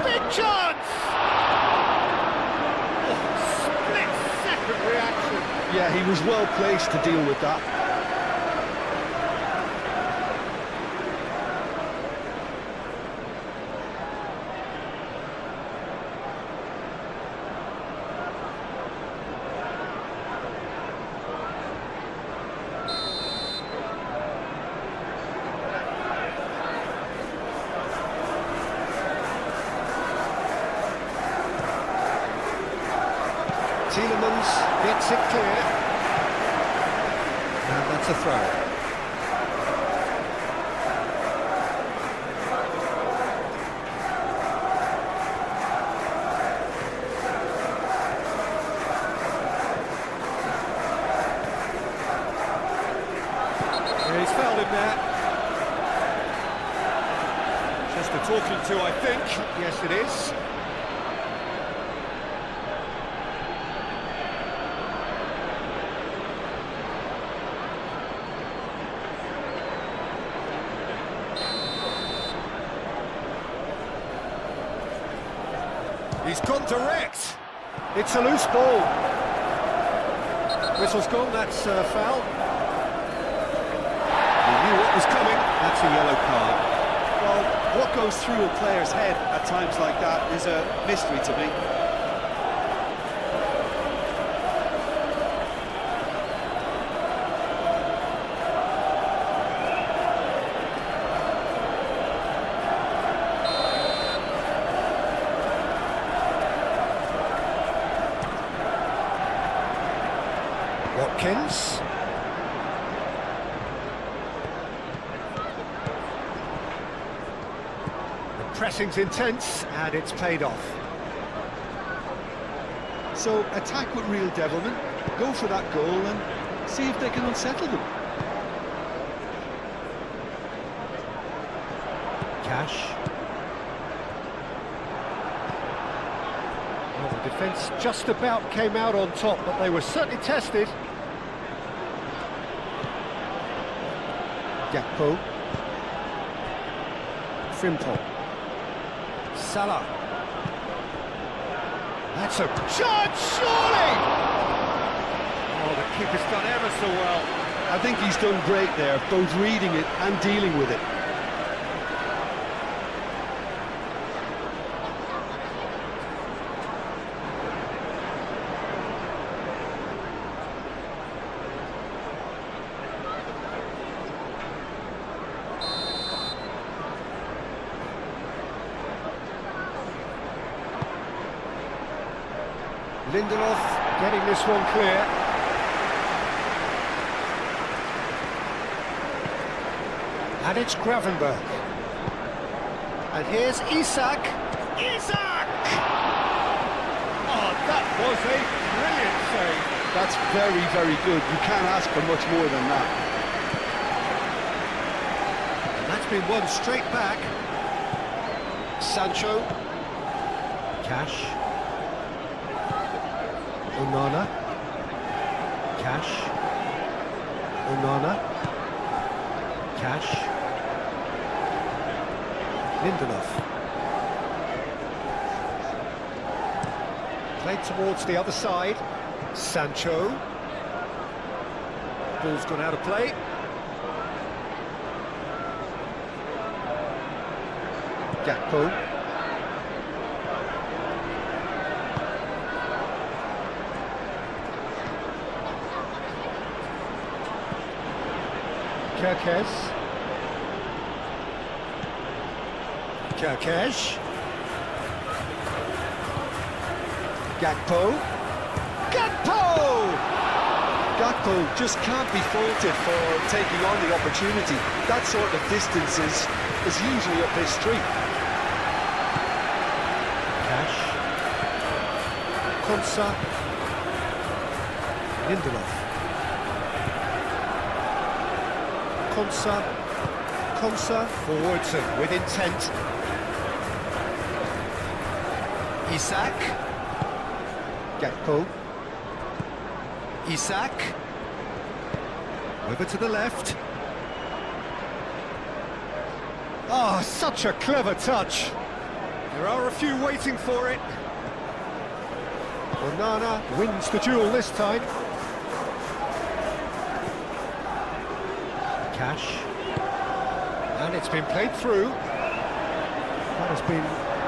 Big chance! Oh, split-second reaction. Yeah, he was well placed to deal with that. Tielemans gets it clear. And that's a throw. Yeah, he's fouled him there. talking to, I think. Yes, it is. He's gone direct. It's a loose ball. Whistle's gone, that's a foul. He knew what was coming. That's a yellow card. Well, what goes through a player's head at times like that is a mystery to me. Watkins. The pressing's intense, and it's paid off. So attack with real devilment, go for that goal and see if they can unsettle them. Cash. Well, the defence just about came out on top, but they were certainly tested. Gakpo. Frimpong. Salah. That's a chance, surely! Oh, the keeper's done ever so well. I think he's done great there, both reading it and dealing with it. Lindelof getting this one clear. And it's Gravenberch. And here's Isak. Isak! Oh, that was a brilliant save. That's very, very good. You can't ask for much more than that. And that's been won straight back. Sancho. Cash. Onana. Cash. Onana. Cash. Lindelof. Played towards the other side. Sancho. Ball's gone out of play. Gakpo. Kerkez. Gakpo. Gakpo just can't be faulted for taking on the opportunity. That sort of distance is usually up his street. Cash. Konsa. Lindelof. Konsa forwards with intent. Isak. Gakpo. Isak. Over to the left. Oh, such a clever touch. There are a few waiting for it. Onana wins the duel this time. Cash. And it's been played through. That has been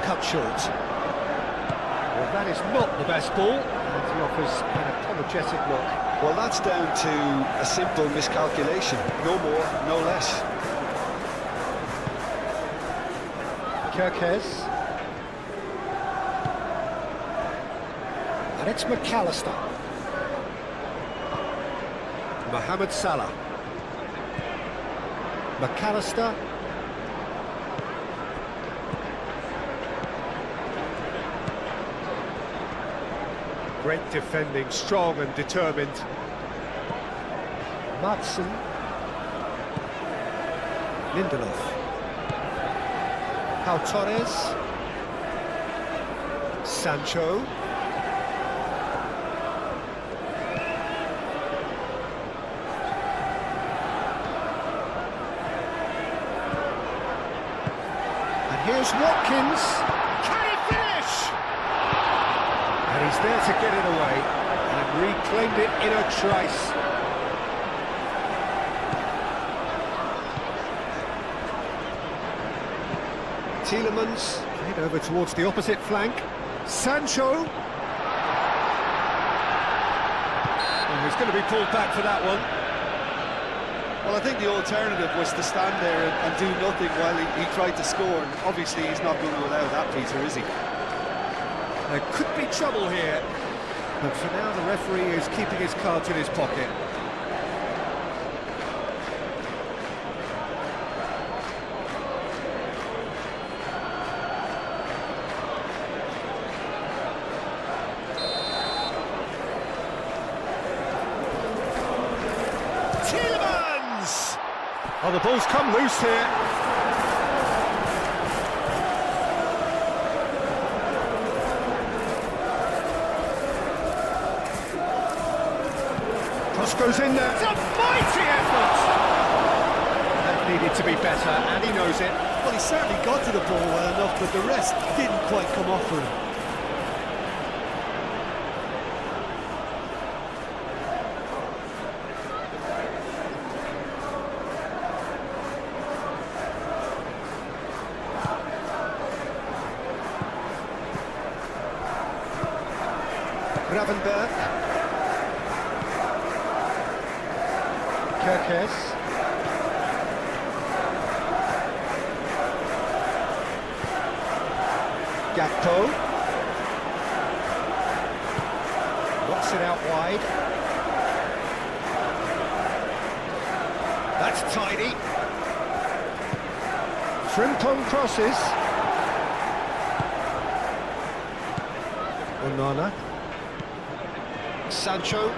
cut short. Well, that is not the best ball, and he offers an apologetic look. Well, that's down to a simple miscalculation. No more, no less. Kerkez. And it's McAllister. Mohamed Salah. McAllister. Great defending, strong and determined. Madsen. Lindelof. Pau Torres. Sancho. And here's Watkins. Can he finish? And he's there to get it away and reclaimed it in a trice. Tielemans played over towards the opposite flank. Sancho. Oh, he's going to be pulled back for that one. Well, I think the alternative was to stand there and do nothing while he tried to score. And obviously, he's not going to allow that, Peter, is he? There could be trouble here, but for now the referee is keeping his cards in his pocket. Tielemans! Oh, the ball's come loose here. Cross goes in there. It's a mighty effort! That needed to be better, and he knows it. Well, he certainly got to the ball well enough, but the rest didn't quite come off for him. Gravenberg. Kerkez. Gakpo. Knocks it out wide. That's tidy. Frimpong crosses. Onana. Sancho.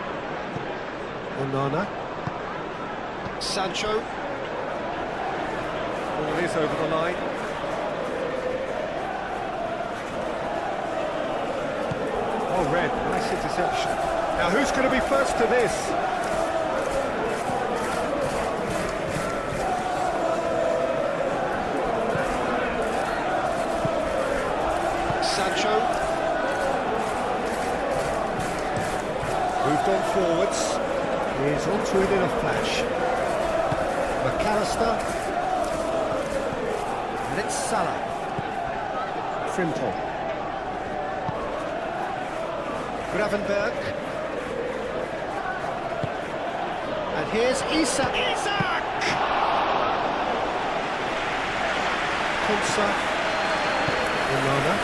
Onana. Sancho. Ball is over the line. Oh, red. Nice interception. Now, who's going to be first to this? Sancho. Moved on forwards. He's onto it in a flash. McAllister. And it's Salah. Frimpong. Gravenberg. And here's Isak. Konsa. Onana.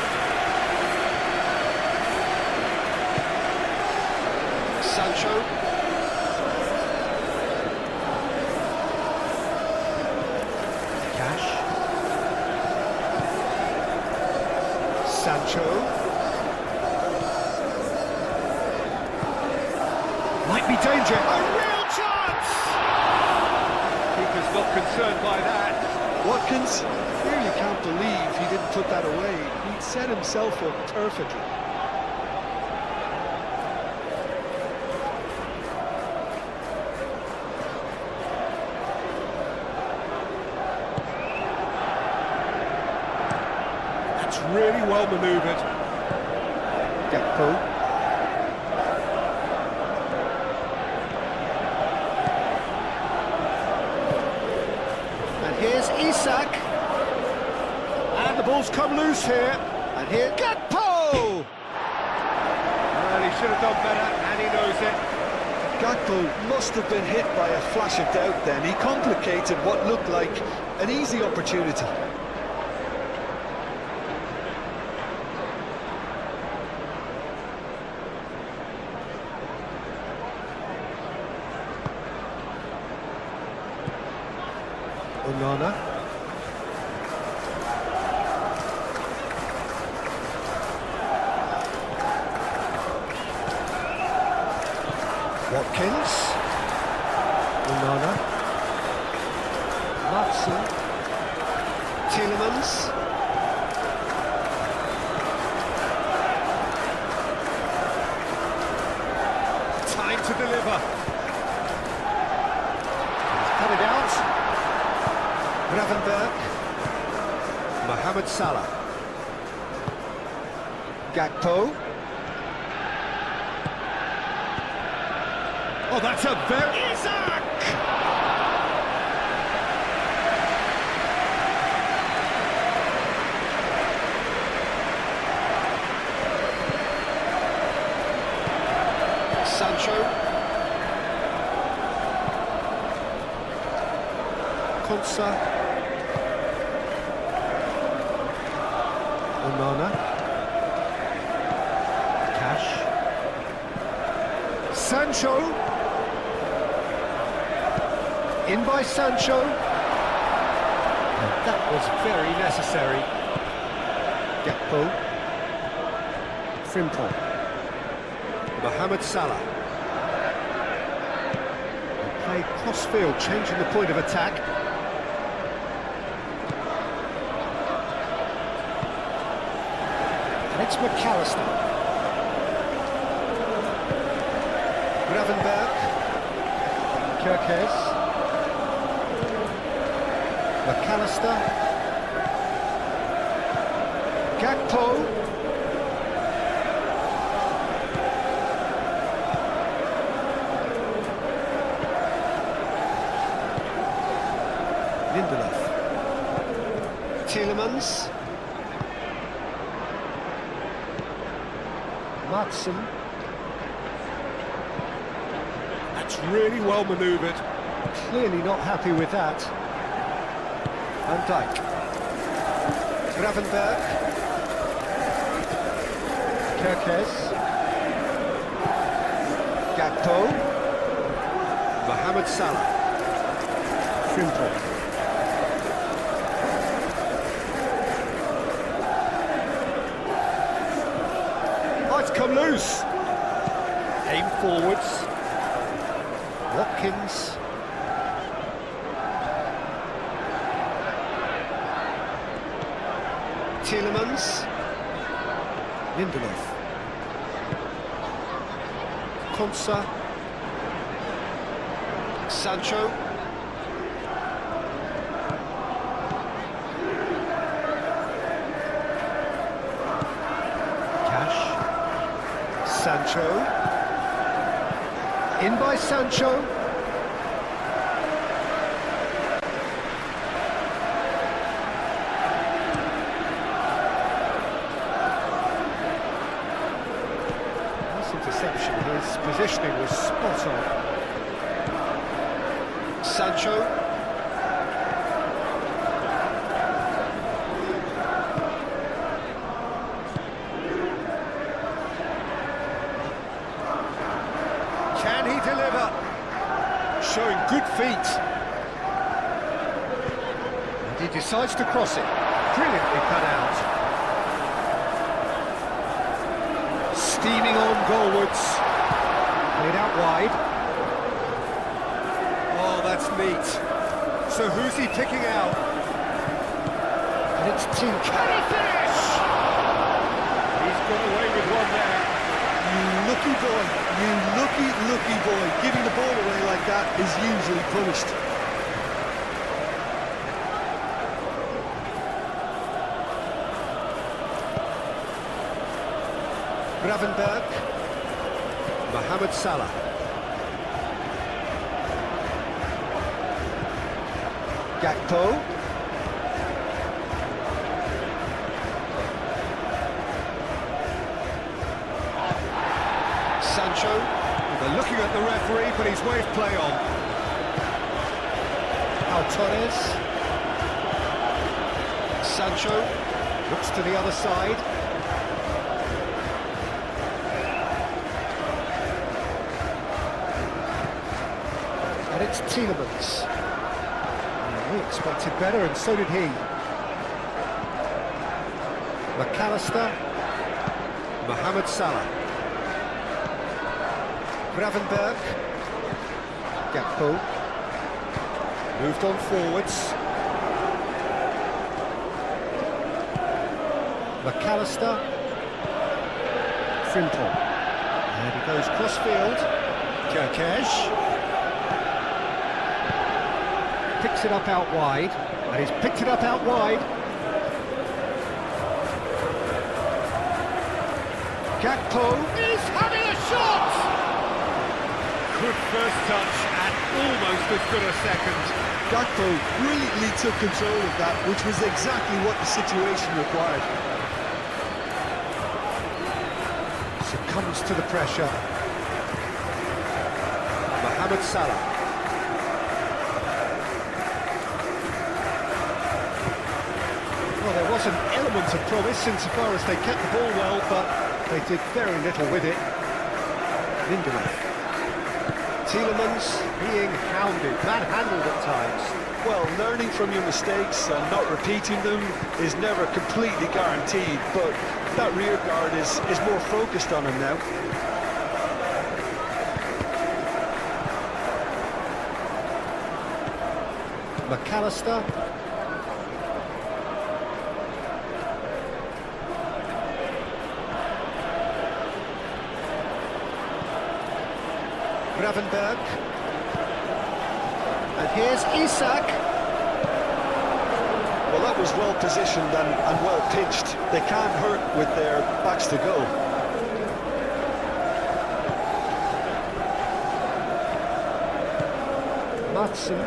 Sancho. Cash. Sancho. Might be danger. A real chance! Keeper's not concerned by that. Watkins, really can't believe he didn't put that away. He'd set himself up perfectly. Really well manoeuvred. Gakpo. And here's Isak. And the ball's come loose here. And here, Gakpo! Well, he should have done better, and he knows it. Gakpo must have been hit by a flash of doubt then. He complicated what looked like an easy opportunity. Onana. Watkins. Onana. Matson. Tielemans. to deliver. He's cut it out. Gravenberg. Mohamed Salah. Gakpo. Oh, that's a very... Isaac! Sancho. Konsa. Onana. Cash. Sancho. In by Sancho. And that was very necessary. Gakpo. Frimpong. Mohamed Salah. They play cross-field, changing the point of attack. And it's McAllister. Gravenberg. Kirkes. McAllister. Gakpo. Lindelof. Tielemans. Matson. That's really well manoeuvred. Clearly not happy with that. Van Dijk. Gravenberg. Kirkes. Gakpo. Mohamed Salah. Frimpong. It's come loose. Aim forwards. Watkins. Tielemans. Lindelof. Konsa. Sancho. Sancho. In by Sancho. Nice interception. His positioning was spot on. Sancho. Can he deliver? Showing good feet. And he decides to cross it. Brilliantly cut out. Steaming on goalwards. Played out wide. Oh, that's neat. So who's he picking out? And it's Team. Can he finish? He's got away with one there. You lucky boy, you lucky boy. Giving the ball away like that is usually punished. Gravenberg. Mohamed Salah. Gakpo. Sancho. They're looking at the referee, but he's waved play on. Torres. Sancho looks to the other side. And it's Tielemans. We expected better, and so did he. McAllister. Mohamed Salah. Gravenberg. Gakpo. Moved on forwards. McAllister. Frimpong. And he goes cross-field. Kirkesh picks it up out wide, and he's picked it up out wide. Gakpo is having a shot! Good first touch and almost as good a second. Gakpo brilliantly took control of that, which was exactly what the situation required. Succumbs to the pressure. Mohamed Salah. Well, there was an element of promise insofar as they kept the ball well, but they did very little with it. Lindelof. Tielemans being hounded, manhandled at times. Well, learning from your mistakes and not repeating them is never completely guaranteed, but that rear guard is more focused on him now. McAllister. Gravenberg. And here's Isak. Well, that was well positioned and well pitched. They can't hurt with their backs to goal. Matson.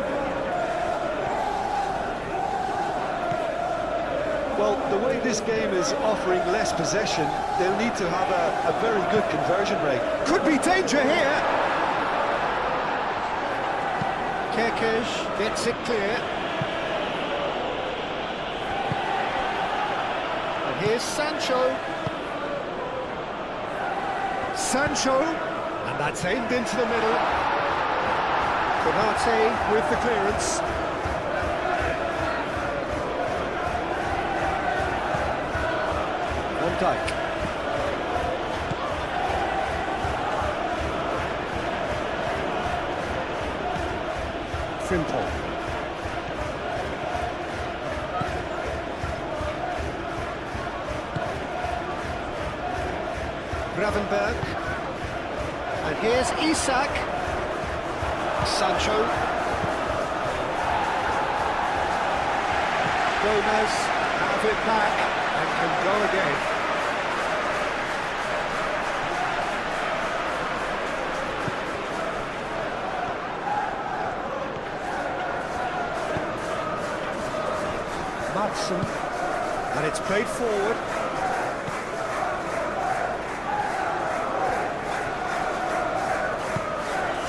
Well, the way this game is offering less possession, they'll need to have a very good conversion rate. Could be danger here. Kirkesh gets it clear. And here's Sancho. Sancho. And that's aimed into the middle. Konate with the clearance. Van Dijk. Frimpong. Gravenberg. And here's Isak. Sancho. Gomez have it back and can go again. Matson, and it's played forward.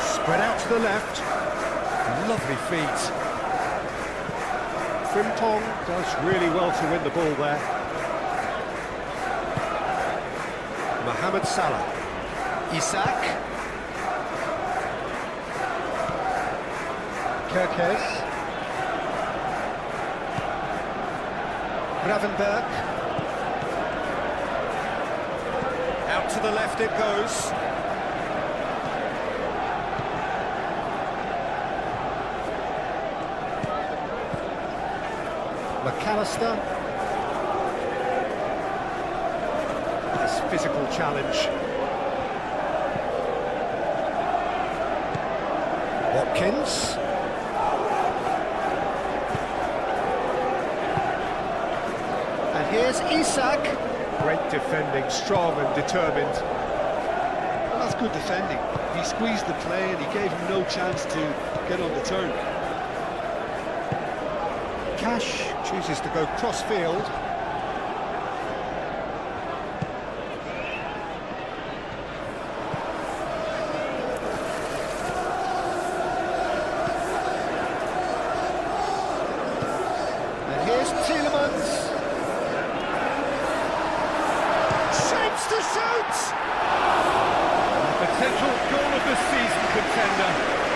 Spread out to the left. Lovely feet. Frimpong does really well to win the ball there. Mohamed Salah. Isak. Kirkesh. Gravenberg. Out to the left it goes. McAllister. This physical challenge. Watkins. And here's Isak. Great defending, strong and determined. Well, that's good defending. He squeezed the play and he gave him no chance to get on the turn. Cash chooses to go cross-field. And here's Tielemans. Shapes to shoot! Potential goal of the season contender,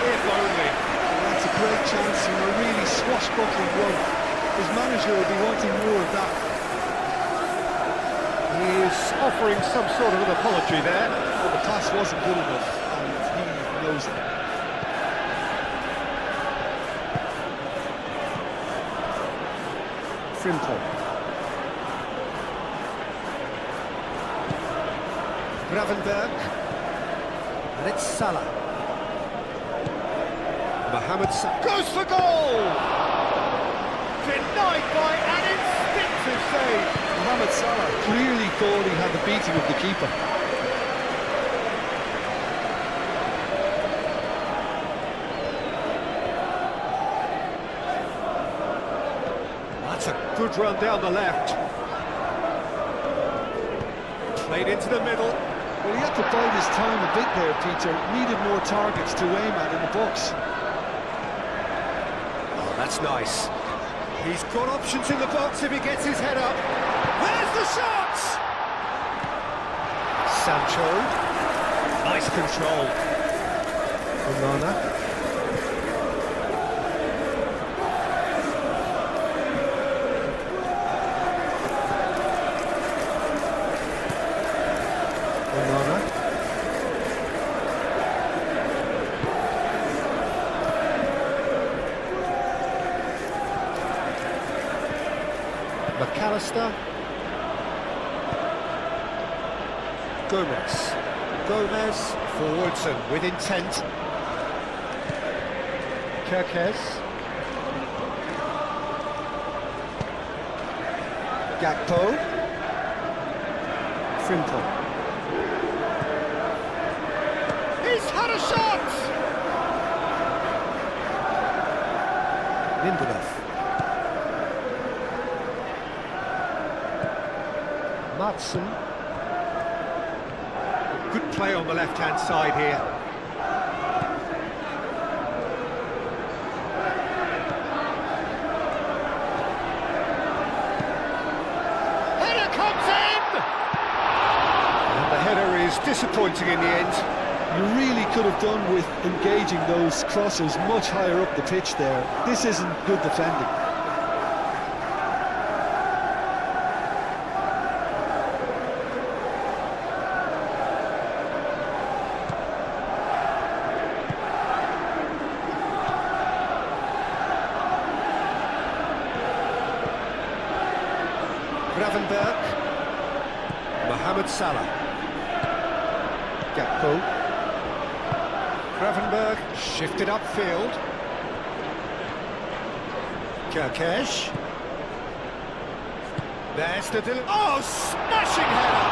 if only. That's a great chance and a really swashbuckling run. His manager will be wanting more of that. He is offering some sort of an apology there. Well, the pass wasn't good enough and he knows it. Frimpong. Gravenberg. And it's Salah. Mohamed Salah goes for goal! Denied by an instinctive save. Mohamed Salah clearly thought he had the beating of the keeper. That's a good run down the left. Played into the middle. Well, he had to bide his time a bit there, Peter. Needed more targets to aim at in the box. Oh, that's nice. He's got options in the box if he gets his head up. There's the shot! Sancho. Nice control. Onana. McAllister. Gomez forwards and with intent. Kirkes. Gakpo. Frimpong. He's had a shot! Lindelof. Madsen. Good play on the left-hand side here. Header comes in! And the header is disappointing in the end. You really could have done with engaging those crossers much higher up the pitch there. This isn't good defending. Gravenberch. Mohamed Salah. Gakpo. Gravenberch shifted upfield. Kirkes. There's the delivery. Oh, smashing header!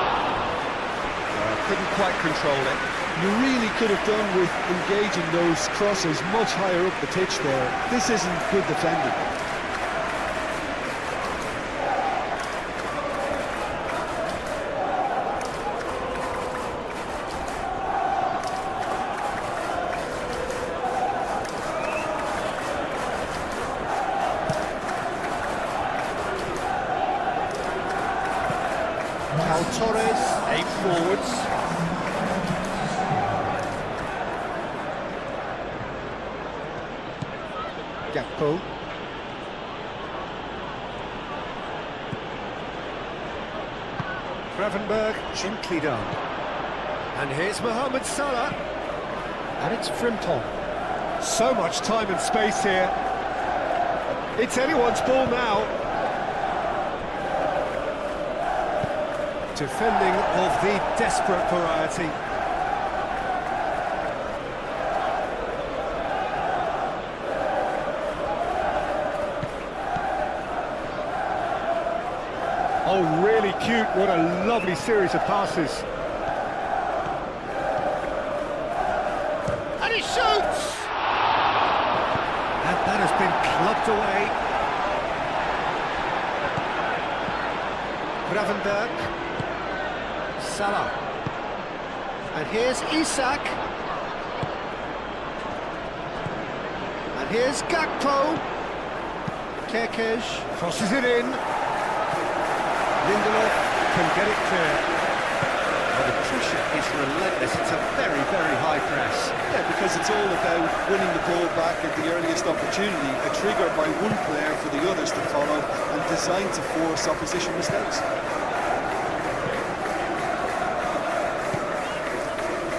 Couldn't quite control it. You really could have done with engaging those crossers much higher up the pitch there. This isn't good defending. Torres, 8 forwards. Gakpo. Gravenberch, gently done. And here's Mohamed Salah. And it's Frimpong. So much time and space here. It's anyone's ball now. Defending of the desperate variety. Oh, really cute. What a lovely series of passes. And he shoots! And that has been clubbed away. Gravenberch. Salah. And here's Isak. And here's Gakpo. Kirkes crosses it in. Lindelof can get it clear. Well, the pressure is relentless. It's a very, very high press. Yeah, because it's all about winning the ball back at the earliest opportunity, a trigger by one player for the others to follow, and designed to force opposition mistakes.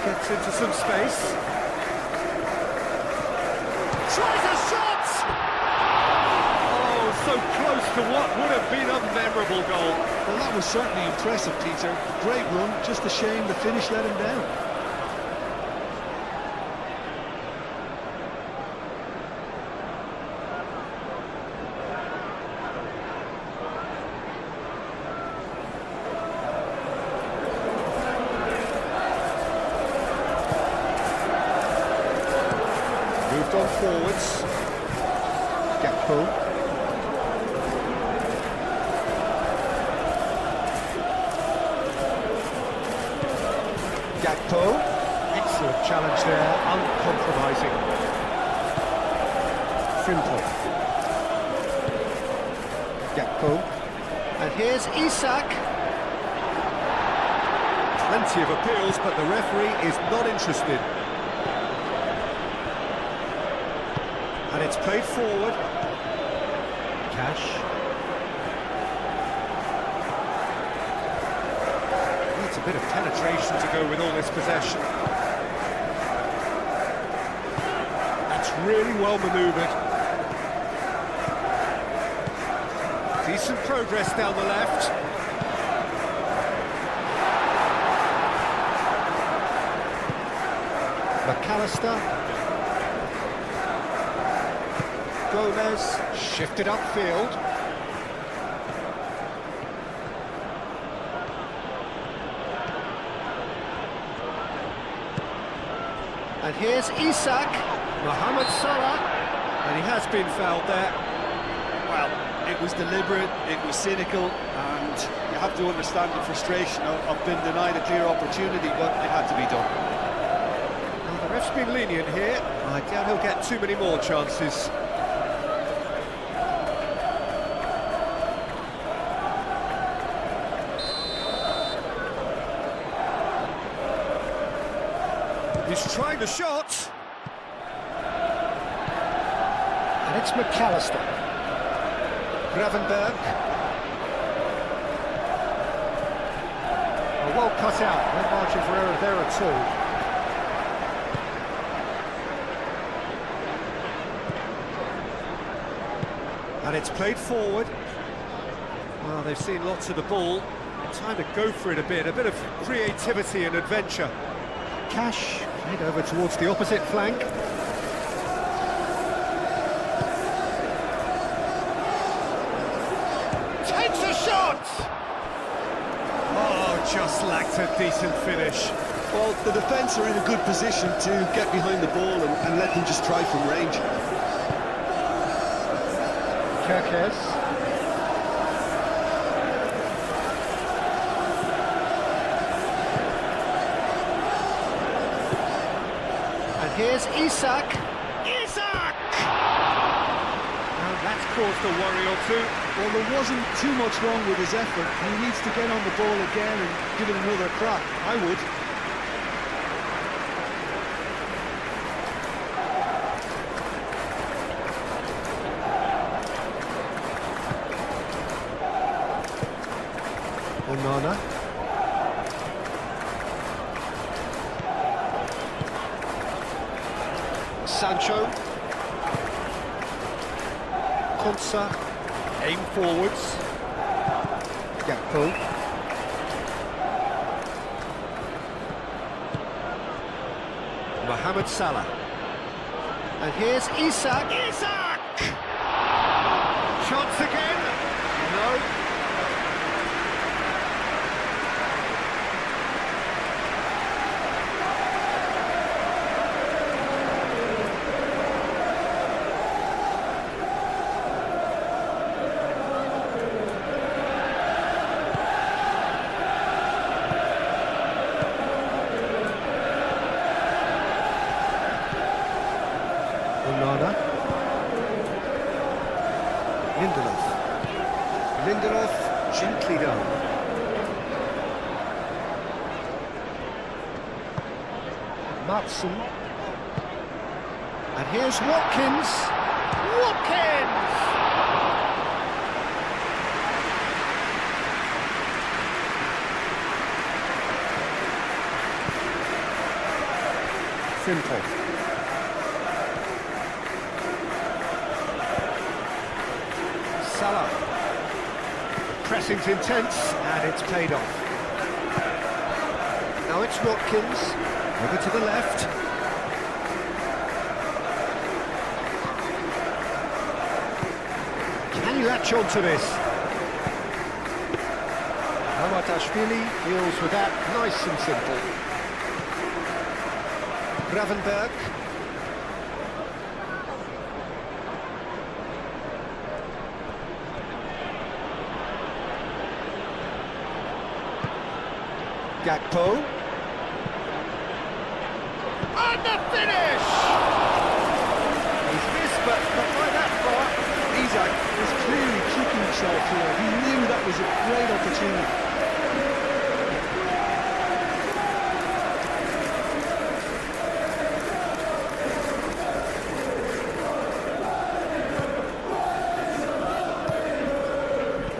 Gets into some space. Tries a shot! Oh, so close to what would have been a memorable goal. Well, that was certainly impressive, Peter. Great run, just a shame the finish let him down. moved on forwards. Gakpo. Gakpo. Excellent challenge there, uncompromising. Simple. Gakpo. And here's Isak. Plenty of appeals, but the referee is not interested. And it's played forward. Cash. Needs a bit of penetration to go with all this possession. That's really well manoeuvred. Decent progress down the left. McAllister. Gomez shifted upfield. And here's Isak. Mohamed Salah. And he has been fouled there. Well, it was deliberate, it was cynical, and you have to understand the frustration of being denied a clear opportunity, but it had to be done. Well, the ref's been lenient here. I doubt he'll get too many more chances. He's trying the shot. And it's McAllister. Gravenberg. Oh, well cut out. No margin for error there at all. And it's played forward. Well, they've seen lots of the ball. Time to go for it a bit of creativity and adventure. Cash, played over towards the opposite flank. Takes a shot! Oh, just lacked a decent finish. Well, the defence are in a good position to get behind the ball and let them just try from range. Kirkes. Here's Isak. Isak! Now that's caused a worry or two. Well, there wasn't too much wrong with his effort. He needs to get on the ball again and give it another crack. I would. Onana. Sancho. Konsa. Aim forwards. Gakpo. Mohamed Salah. And here's Isak. Isak! Chance again. No. Onana. Lindelof gently down. Matson. And here's Watkins. Watkins! Simple. Salah. Pressing's intense, and it's paid off. Now it's Watkins, over to the left. Can you latch on to this? Hamatashvili deals with that nice and simple. Gravenberg. Gakpo. And the finish! He's missed, but not by that far. Isaac was clearly kicking himself here. He knew that was a great opportunity.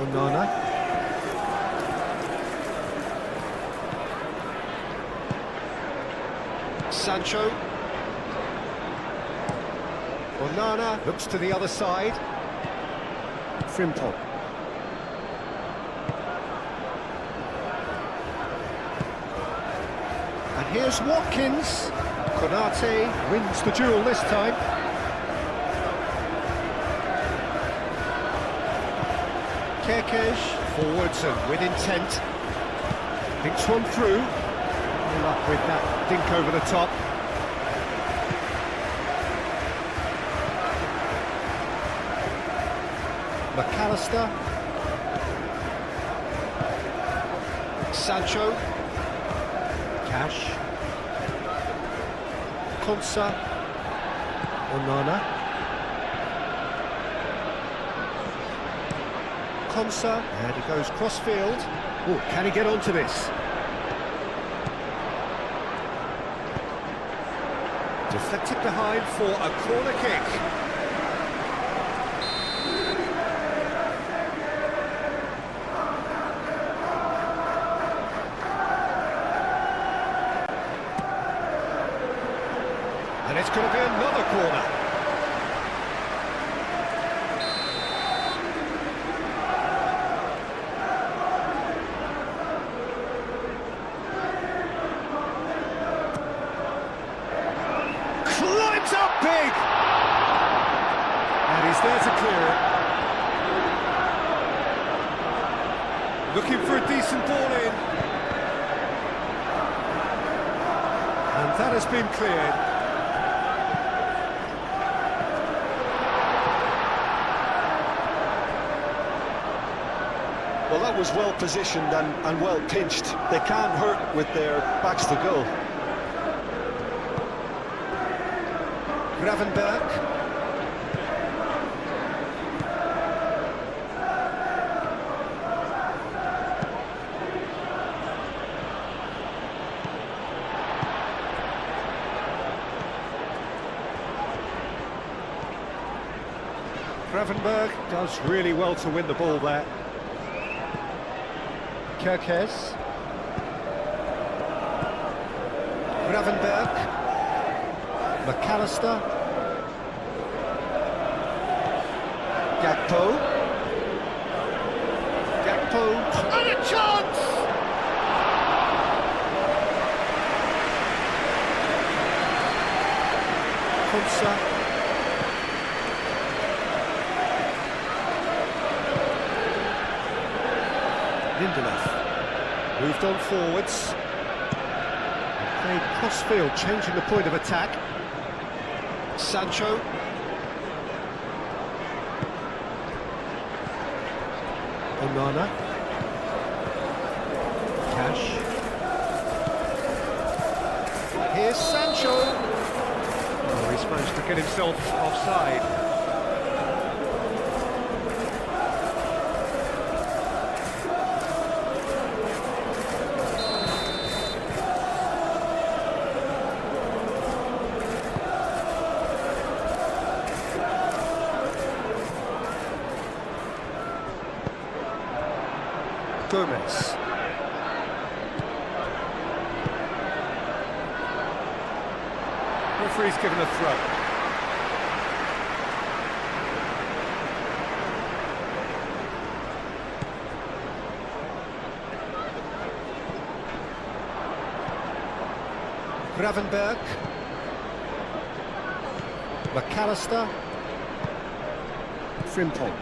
Onana. Sancho. Onana looks to the other side. Frimpong. And here's Watkins. Konate wins the duel this time. Kerkesh forwards and with intent. Thinks one through. All up with that dink over the top. McAllister. Sancho. Cash. Konsa. Onana. Konsa. And he goes cross-field. Oh, can he get onto this? Deflected behind for a corner kick. And it's going to be another corner. Climbs up big! And he's there to clear it. Looking for a decent ball in. And that has been cleared. Well, that was well positioned and well pinched. They can't hurt with their backs to goal. Gravenberg. Gravenberg does really well to win the ball there. Kerkez. Gravenberg. McAllister. Gakpo. Gakpo. And a chance! Konsa. Lindelof. Moved on forwards. Played cross-field, changing the point of attack. Sancho. Onana. Cash. Here's Sancho. Oh, he's managed to get himself offside. Gomez. Referee's given a throw. Gravenberg. McAllister. Frimpong.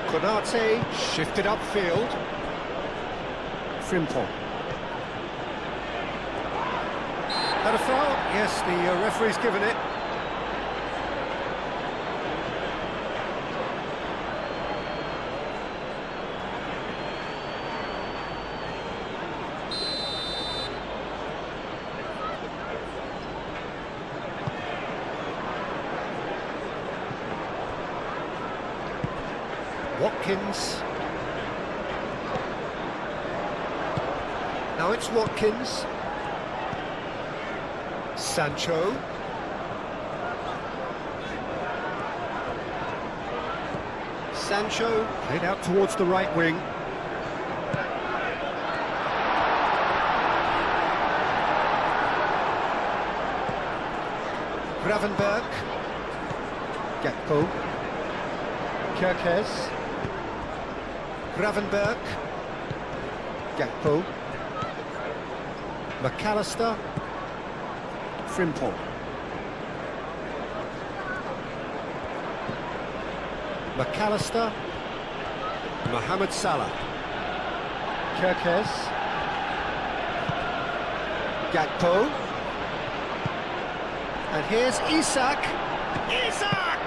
Konate shifted upfield. Frimpong. Had a foul? Yes, the referee's given it. Watkins. Now it's Watkins. Sancho. Sancho played out towards the right wing. Gravenberg. Gakpo. Kerkez. Gravenberg. Gakpo. McAllister. Frimpong. McAllister. Mohamed Salah. Kerkez. Gakpo. And here's Isak. Isak!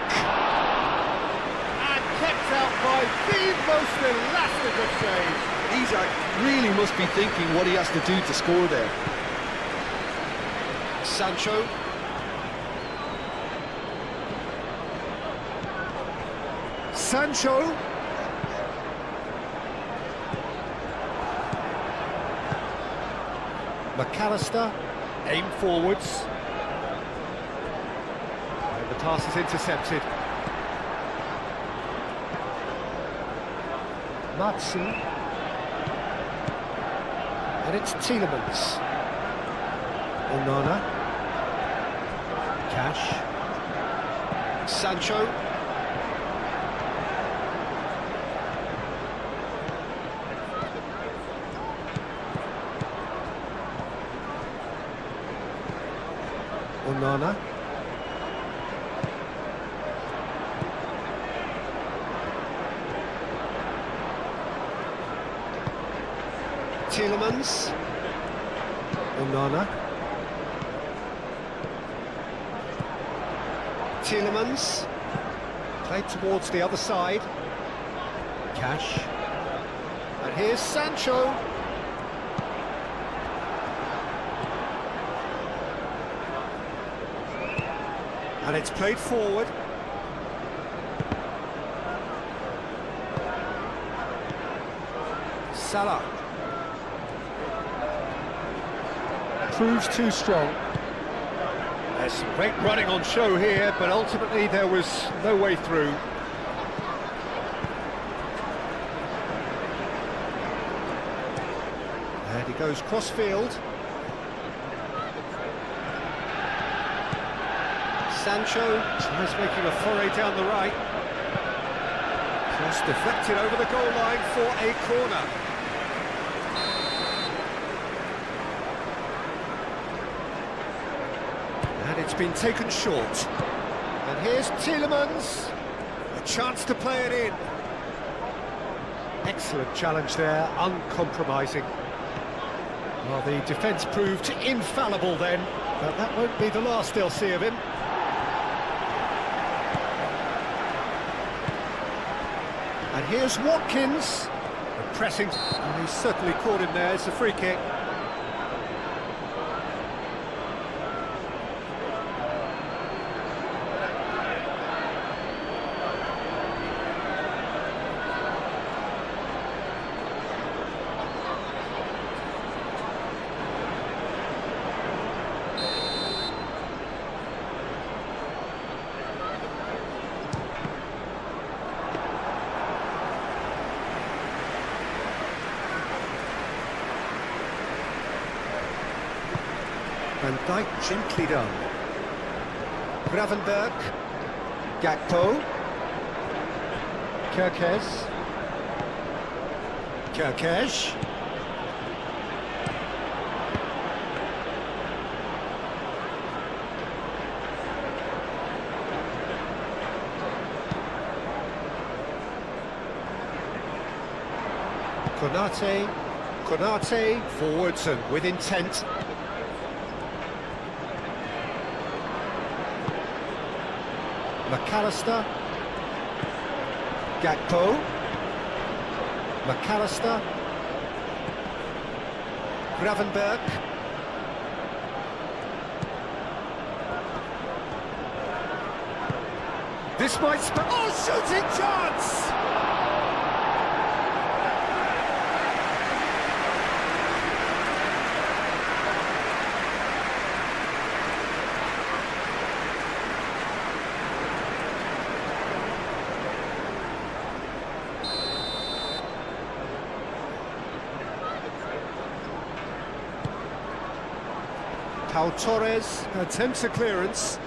And kept out by the most elastic of saves. Isak really must be thinking what he has to do to score there. Sancho. Sancho. McAllister. Aim forwards. And the pass is intercepted. Matsu. And it's Tielemans. Onana. Cash. Sancho. Onana. Tielemans. Onana. Tielemans. Played towards the other side. Cash. And here's Sancho. And it's played forward. Salah. Proves too strong. There's some great running on show here, but ultimately there was no way through. And he goes cross-field. Sancho tries making a foray down the right. Cross deflected over the goal line for a corner. And it's been taken short. And here's Tielemans. A chance to play it in. Excellent challenge there, uncompromising. Well, the defence proved infallible then, but that won't be the last they'll see of him. And here's Watkins, the pressing, and he's certainly caught him there. It's a free kick. Van Dijk gently done. Gravenberg. Gakpo. Kerkez. Kerkez. Konate. Konate. Forwards and with intent. McAllister. Gakpo. McAllister. Gravenberg. This might... Oh, shooting chance! Pau Torres attempts a clearance.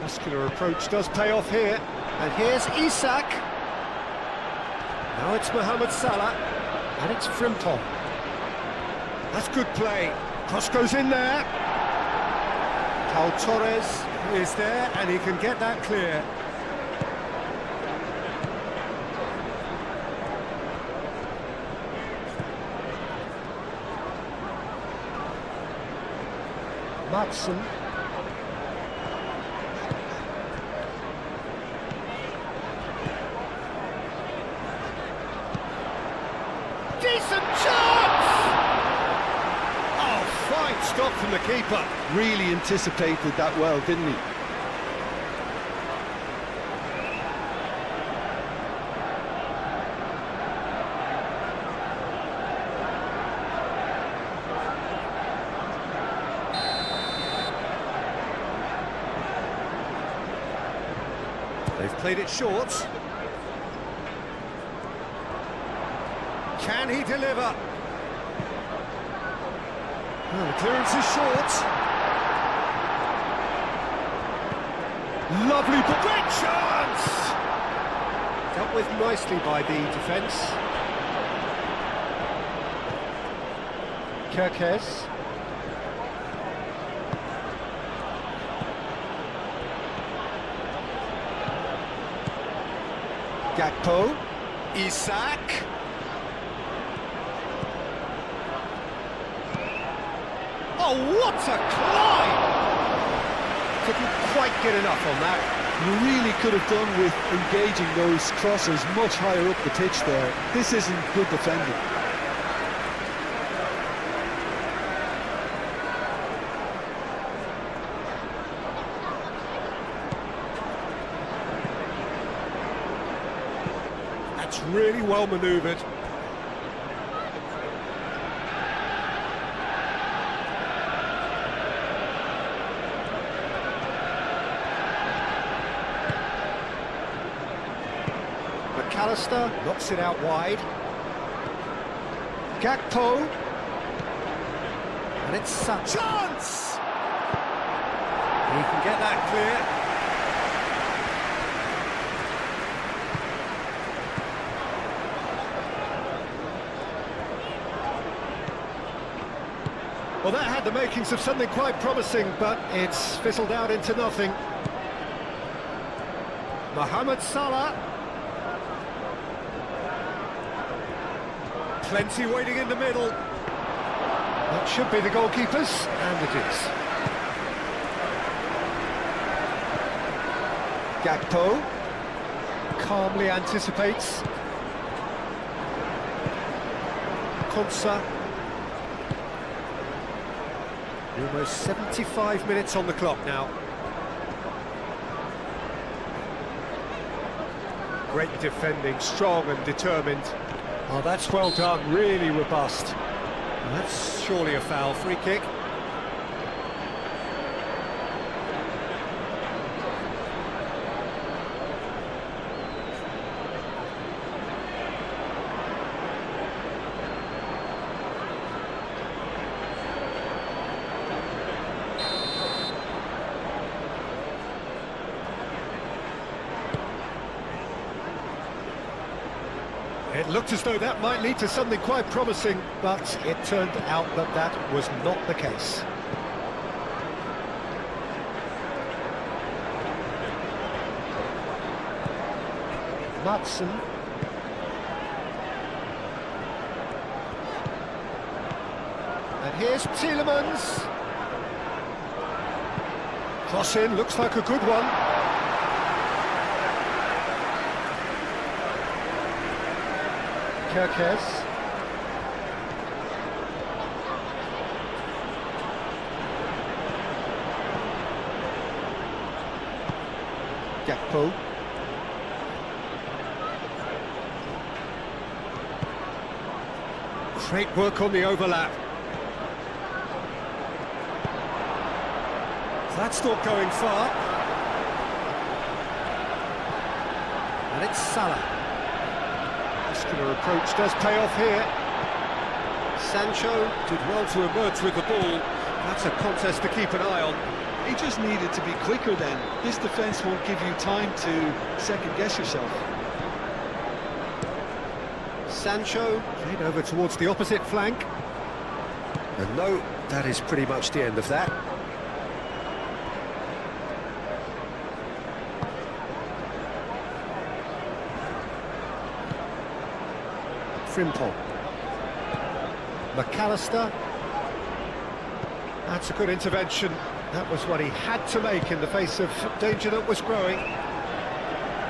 Muscular approach does pay off here. And here's Isak. Now it's Mohamed Salah. And it's Frimpong. That's good play. Cross goes in there. Pau Torres is there and he can get that clear. Matson. Decent chance! Oh, fine stop from the keeper. Really anticipated that well, didn't he? They've played it short. Can he deliver? Oh, the clearance is short. Lovely, but great chance! Dealt with nicely by the defence. Kirkes. Gakpo, Isak. Oh, what a climb! Couldn't quite get enough on that. You really could have done with engaging those crosses much higher up the pitch there. This isn't good defending. That's really well manoeuvred. McAllister knocks it out wide. Gakpo. And it's such chance! He can get that clear. Well, that had the makings of something quite promising, but it's fizzled out into nothing. Mohamed Salah. Plenty waiting in the middle. That should be the goalkeepers, and it is. Gakpo calmly anticipates. Konsa. Almost 75 minutes on the clock now. Great defending, strong and determined. Oh, that's well done, really robust. And that's surely a foul, free kick. It looked as though that might lead to something quite promising, but it turned out that that was not the case. Matson. And here's Tielemans. Cross in, looks like a good one. Kirkes. Gakpo. Great work on the overlap. That's not going far. And it's Salah. Muscular approach does pay off here. Sancho did well to emerge with the ball. That's a contest to keep an eye on. He just needed to be quicker then. This defence won't give you time to second-guess yourself. Sancho played over towards the opposite flank. And no, that is pretty much the end of that. Frimpong. McAllister. That's a good intervention. That was what he had to make in the face of danger that was growing.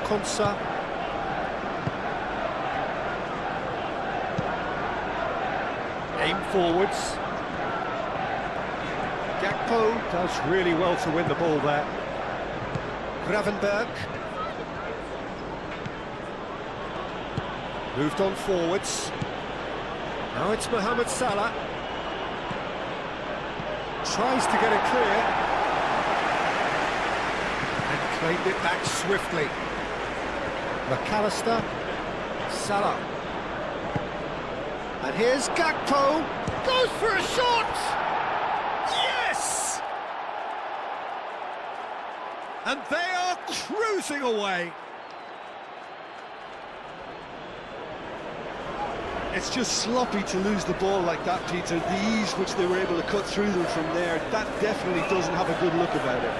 Konsa. Aim forwards. Gakpo does really well to win the ball there. Gravenberg. Moved on forwards. Now it's Mohamed Salah. Tries to get it clear. And claimed it back swiftly. McAllister. Salah. And here's Gakpo. Goes for a shot! Yes! And they are cruising away. It's just sloppy to lose the ball like that, Peter. The ease which they were able to cut through them from there, that definitely doesn't have a good look about it.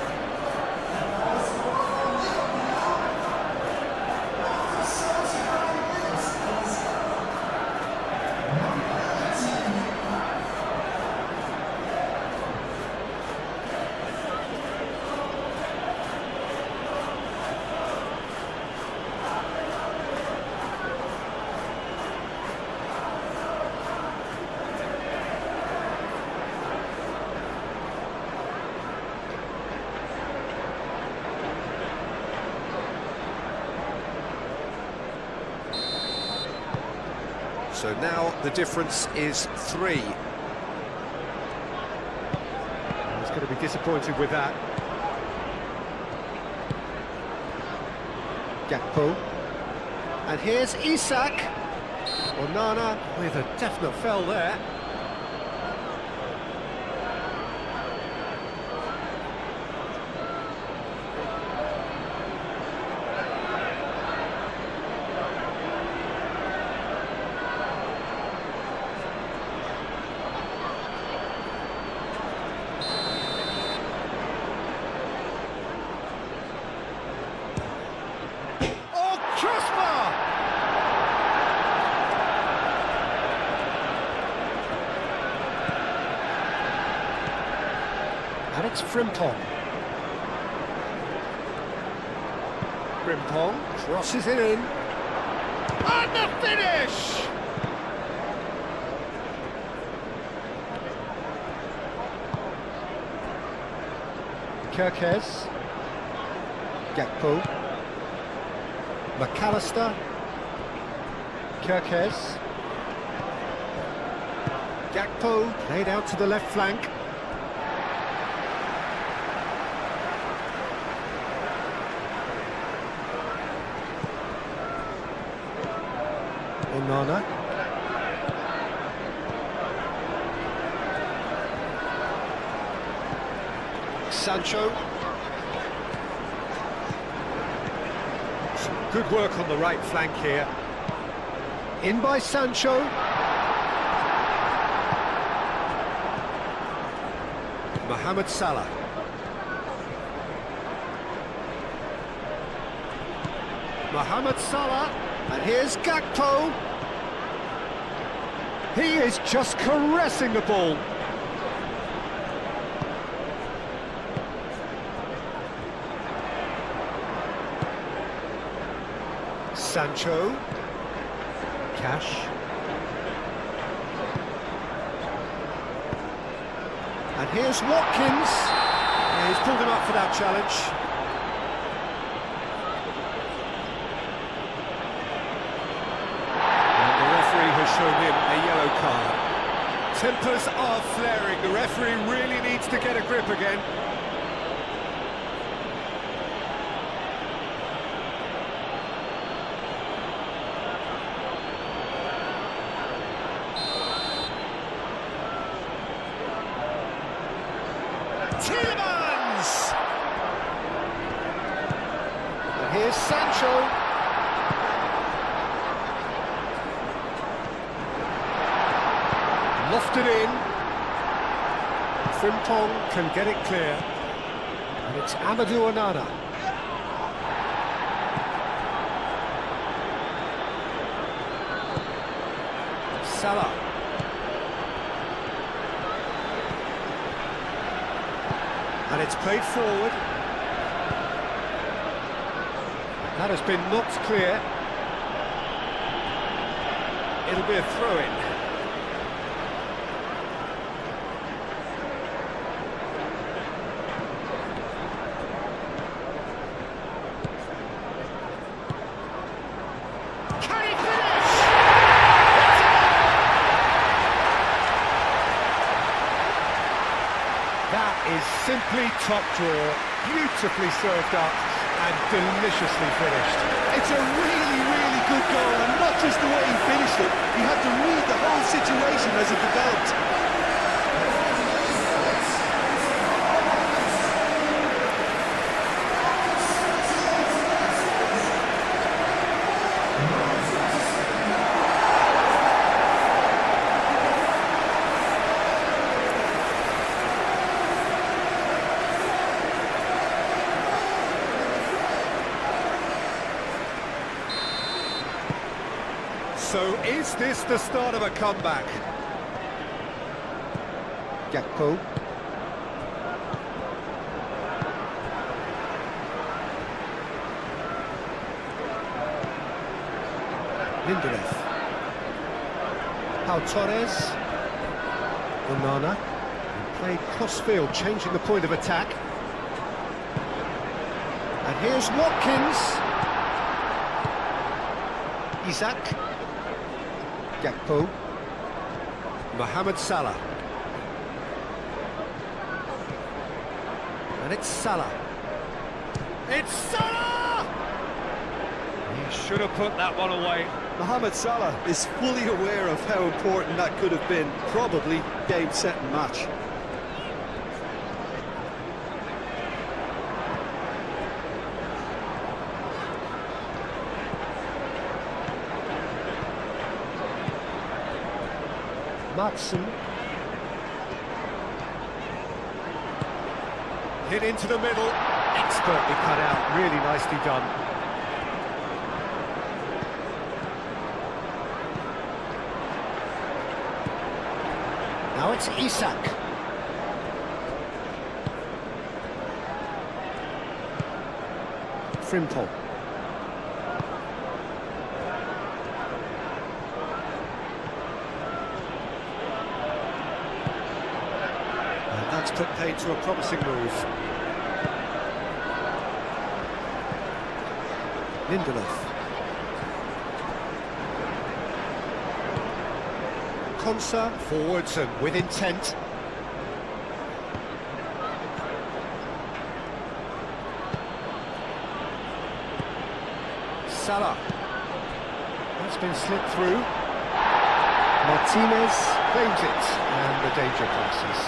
So now the difference is 3. He's going to be disappointed with that. Gakpo. And here's Isak. Onana with a definite fell there. And it's Frimpong. Frimpong crosses it in. And the finish! Kirkes. Gakpo. McAllister. Kirkes. Gakpo played out to the left flank. Onana. Sancho. Some good work on the right flank here. In by Sancho. Mohamed Salah. Mohamed Salah. And here's Gakpo. He is just caressing the ball. Sancho. Cash. And here's Watkins. Yeah, he's pulled him up for that challenge. Shown him a yellow card. Tempers are flaring. The referee really needs to get a grip again. Lofted in. Frimpong can get it clear. And it's Amadou Onana. Salah. And it's played forward. That has been knocked clear. It'll be a throw-in. Can he finish? That is simply top draw, beautifully served up and deliciously finished. It's a really, really good goal, and not just the way he finished it. He had to read the whole situation as it developed. So is this the start of a comeback? Gakpo. Lindelöf. Pau Torres. Onana. Played cross-field, changing the point of attack. And here's Watkins. Isak. Gakpo. Mohamed Salah. And it's Salah. It's Salah! He should have put that one away. Mohamed Salah is fully aware of how important that could have been. Probably game, set and match. Matson. Hit into the middle. Expertly cut out. Really nicely done. Now it's Isak. Frimpong. That's put paid to a promising move. Lindelöf. Konsa forwards and with intent. Salah. That's been slipped through. Martinez claims it, and the danger passes.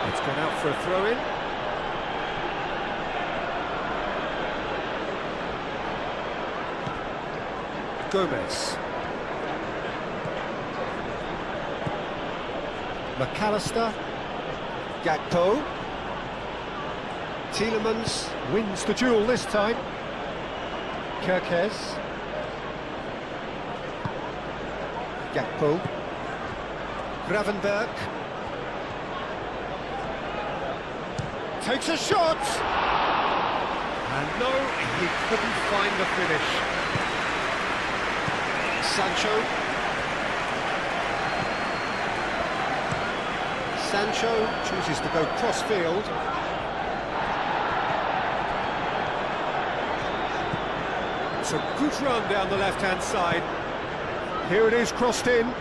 It's gone out for a throw-in. Gomez. McAllister. Gakpo. Tielemans wins the duel this time. Kerkez. Gakpo. Gravenberg. Takes a shot! And no, he couldn't find the finish. Sancho. Sancho chooses to go cross-field. It's a good run down the left-hand side. Here it is, crossed in.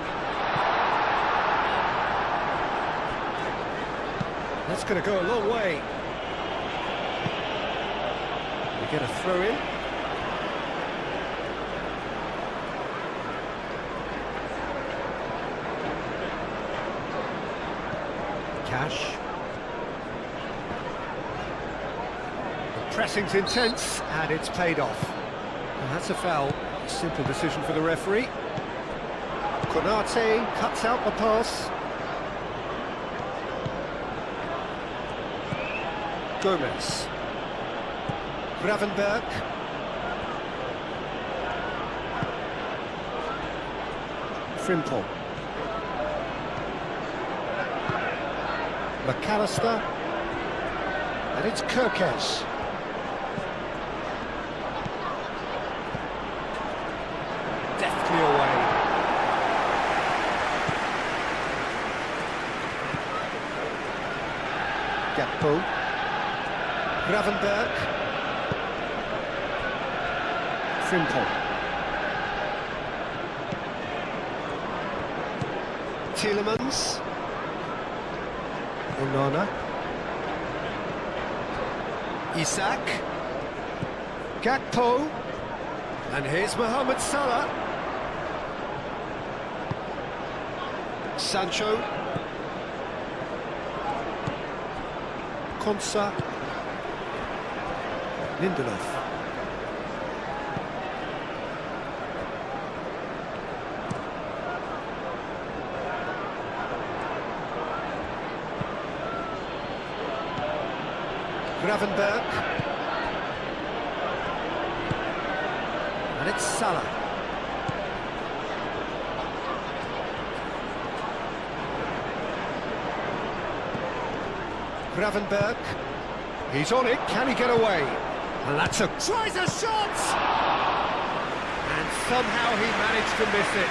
That's going to go a long way. We get a throw-in. Cash. The pressing's intense, and it's paid off. That's a foul. A simple decision for the referee. Konate cuts out the pass. Gomez. Gravenberg. Frimpong. McAllister. And it's Kirkes. Deftly away. Gakpo. Gravenberg. Frimpong. Tielemans. Onana. Isak. Gakpo. And here's Mohamed Salah. Sancho. Konsa. Lindelof. Gravenberg. And it's Salah. Gravenberg. He's on it. Can he get away? And that's a... Tries a shot! And somehow he managed to miss it.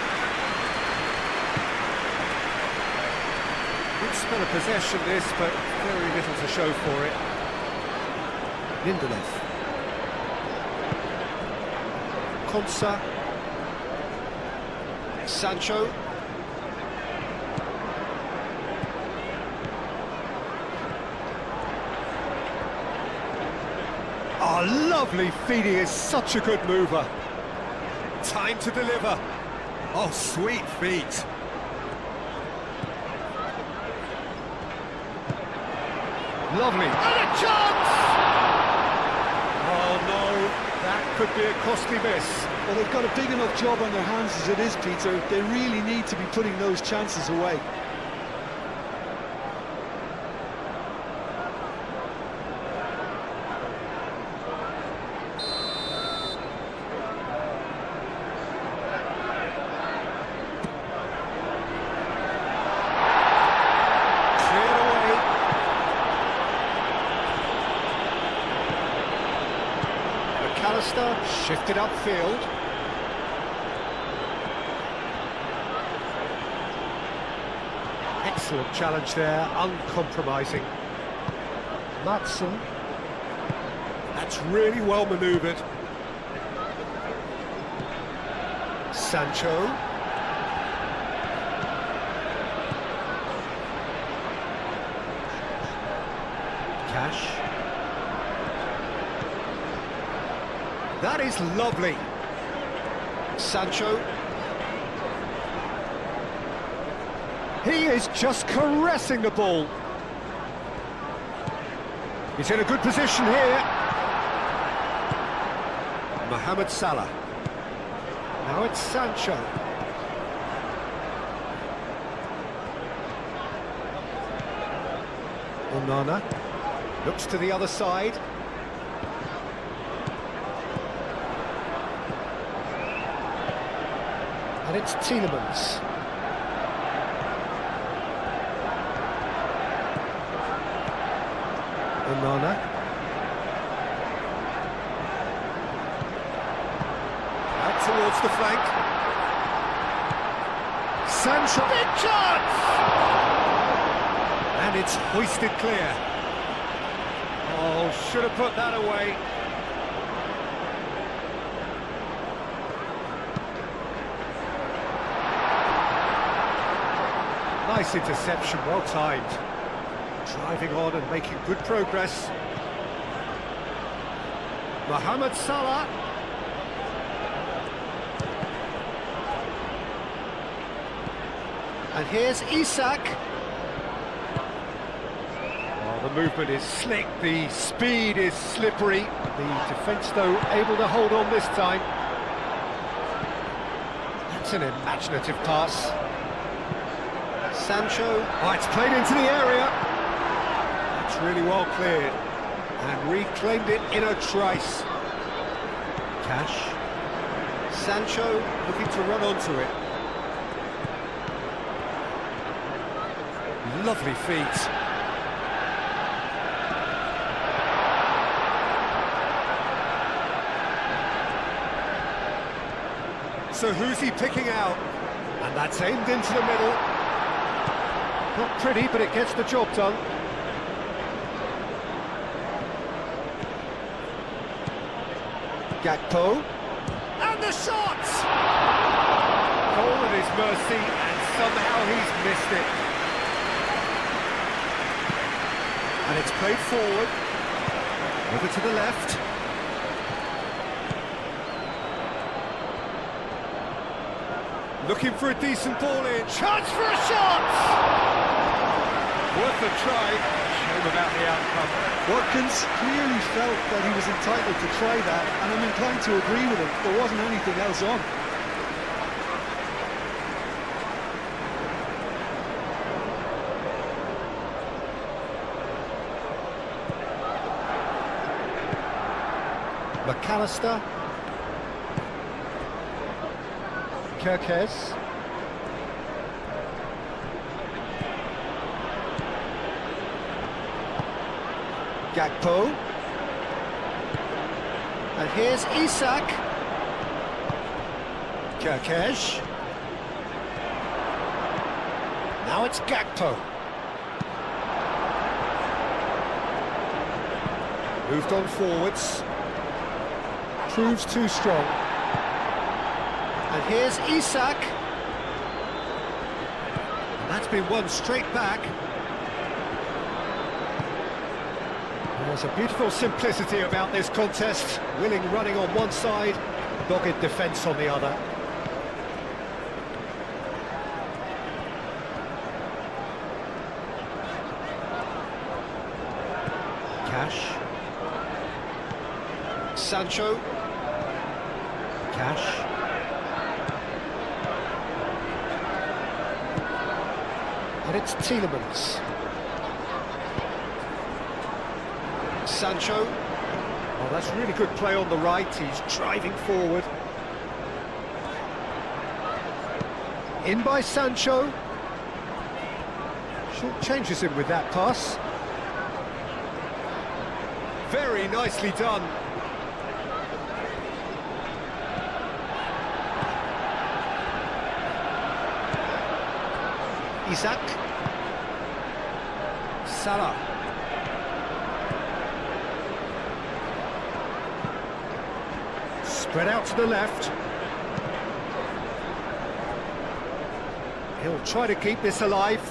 Good spell of possession this, but very little to show for it. Lindelof. Konsa. Sancho. Oh, lovely feed. He is such a good mover. Time to deliver. Oh, sweet feet. Lovely. And a chance! Oh, no. That could be a costly miss. Well, they've got a big enough job on their hands as it is, Peter. They really need to be putting those chances away. McAllister shifted upfield. Excellent challenge there, uncompromising. Matson. That's really well manoeuvred. Sancho. Cash. That is lovely. Sancho. He is just caressing the ball. He's in a good position here. Mohamed Salah. Now it's Sancho. Onana. Looks to the other side. And it's Tielemans. Onana. Out towards the flank. Sancho. Big chance! And it's hoisted clear. Oh, should have put that away. Nice interception, well timed. Driving on and making good progress. Mohamed Salah. And here's Isak. Oh, the movement is slick, the speed is slippery. The defence, though, able to hold on this time. That's an imaginative pass. Sancho. Oh, it's played into the area. It's really well cleared. And reclaimed it in a trice. Cash. Sancho looking to run onto it. Lovely feet. So who's he picking out? And that's aimed into the middle. Not pretty, but it gets the job done. Gakpo. And the shot! Goal at his mercy, and somehow he's missed it. And it's played forward. Over to the left. Looking for a decent ball in. Chance for a shot! Worth a try. Shame about the outcome. Watkins clearly felt that he was entitled to try that, and I'm inclined to agree with him. There wasn't anything else on. McAllister. Kirkes. Gakpo. And here's Isak. Kirkes. Now it's Gakpo. Moved on forwards. Proves too strong. And here's Isak. And that's been won straight back. There's a beautiful simplicity about this contest. Willing running on one side, dogged defence on the other. Cash. Sancho. Cash. And it's Tielemans. Sancho. Oh, that's really good play on the right. He's driving forward. In by Sancho. Short changes him with that pass. Very nicely done. Isak. Salah. Spread out to the left. He'll try to keep this alive.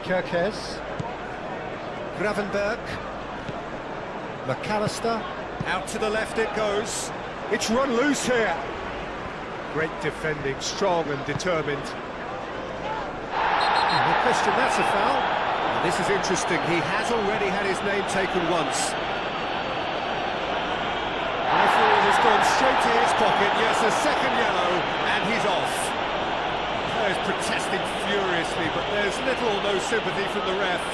Kirkes. Gravenberg. McAllister. Out to the left it goes. It's run loose here. Great defending, strong and determined. No question, that's a foul. Now, this is interesting. He has already had his name taken once. Referee has gone straight to his pocket. Yes, a second yellow, and he's off. Players protesting furiously, but there's little or no sympathy from the ref.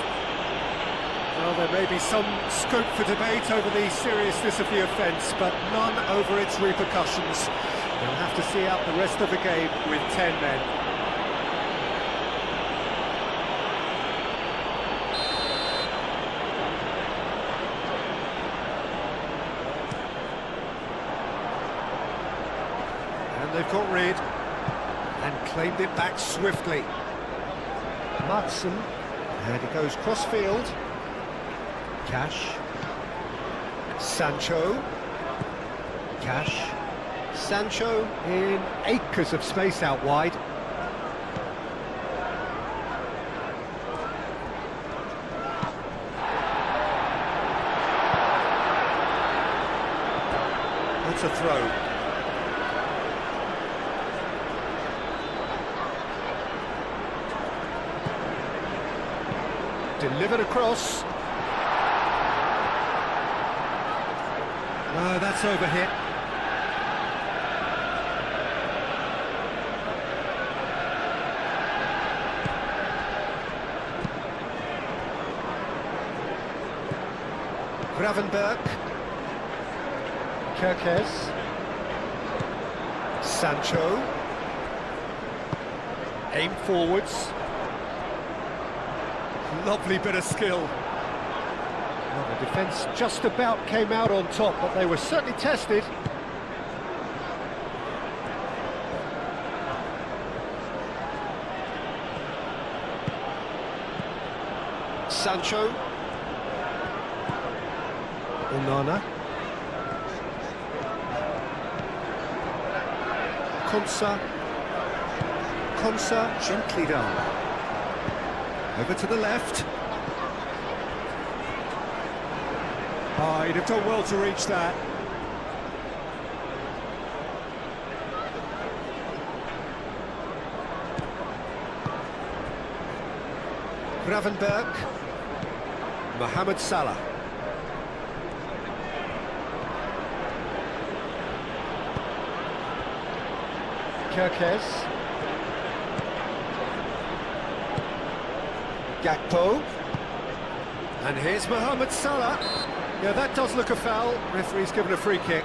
Well, there may be some scope for debate over the seriousness of the offence, but none over its repercussions. They'll have to see out the rest of the game with 10 men. And they've got rid and claimed it back swiftly. Matson, and it goes cross-field. Cash. Sancho. Cash. Sancho in acres of space out wide. That's a throw. Delivered across. No, that's overhit. Gravenberg. Kerkez. Sancho. Aim forwards. Lovely bit of skill. Well, the defence just about came out on top, but they were certainly tested. Sancho. Onana. Konsa gently down. Over to the left. Oh, he'd have done well to reach that. Gravenberg. Mohamed Salah. Kerkez. Gakpo. And here's Mohamed Salah. Yeah, that does look a foul. Referee's given a free kick.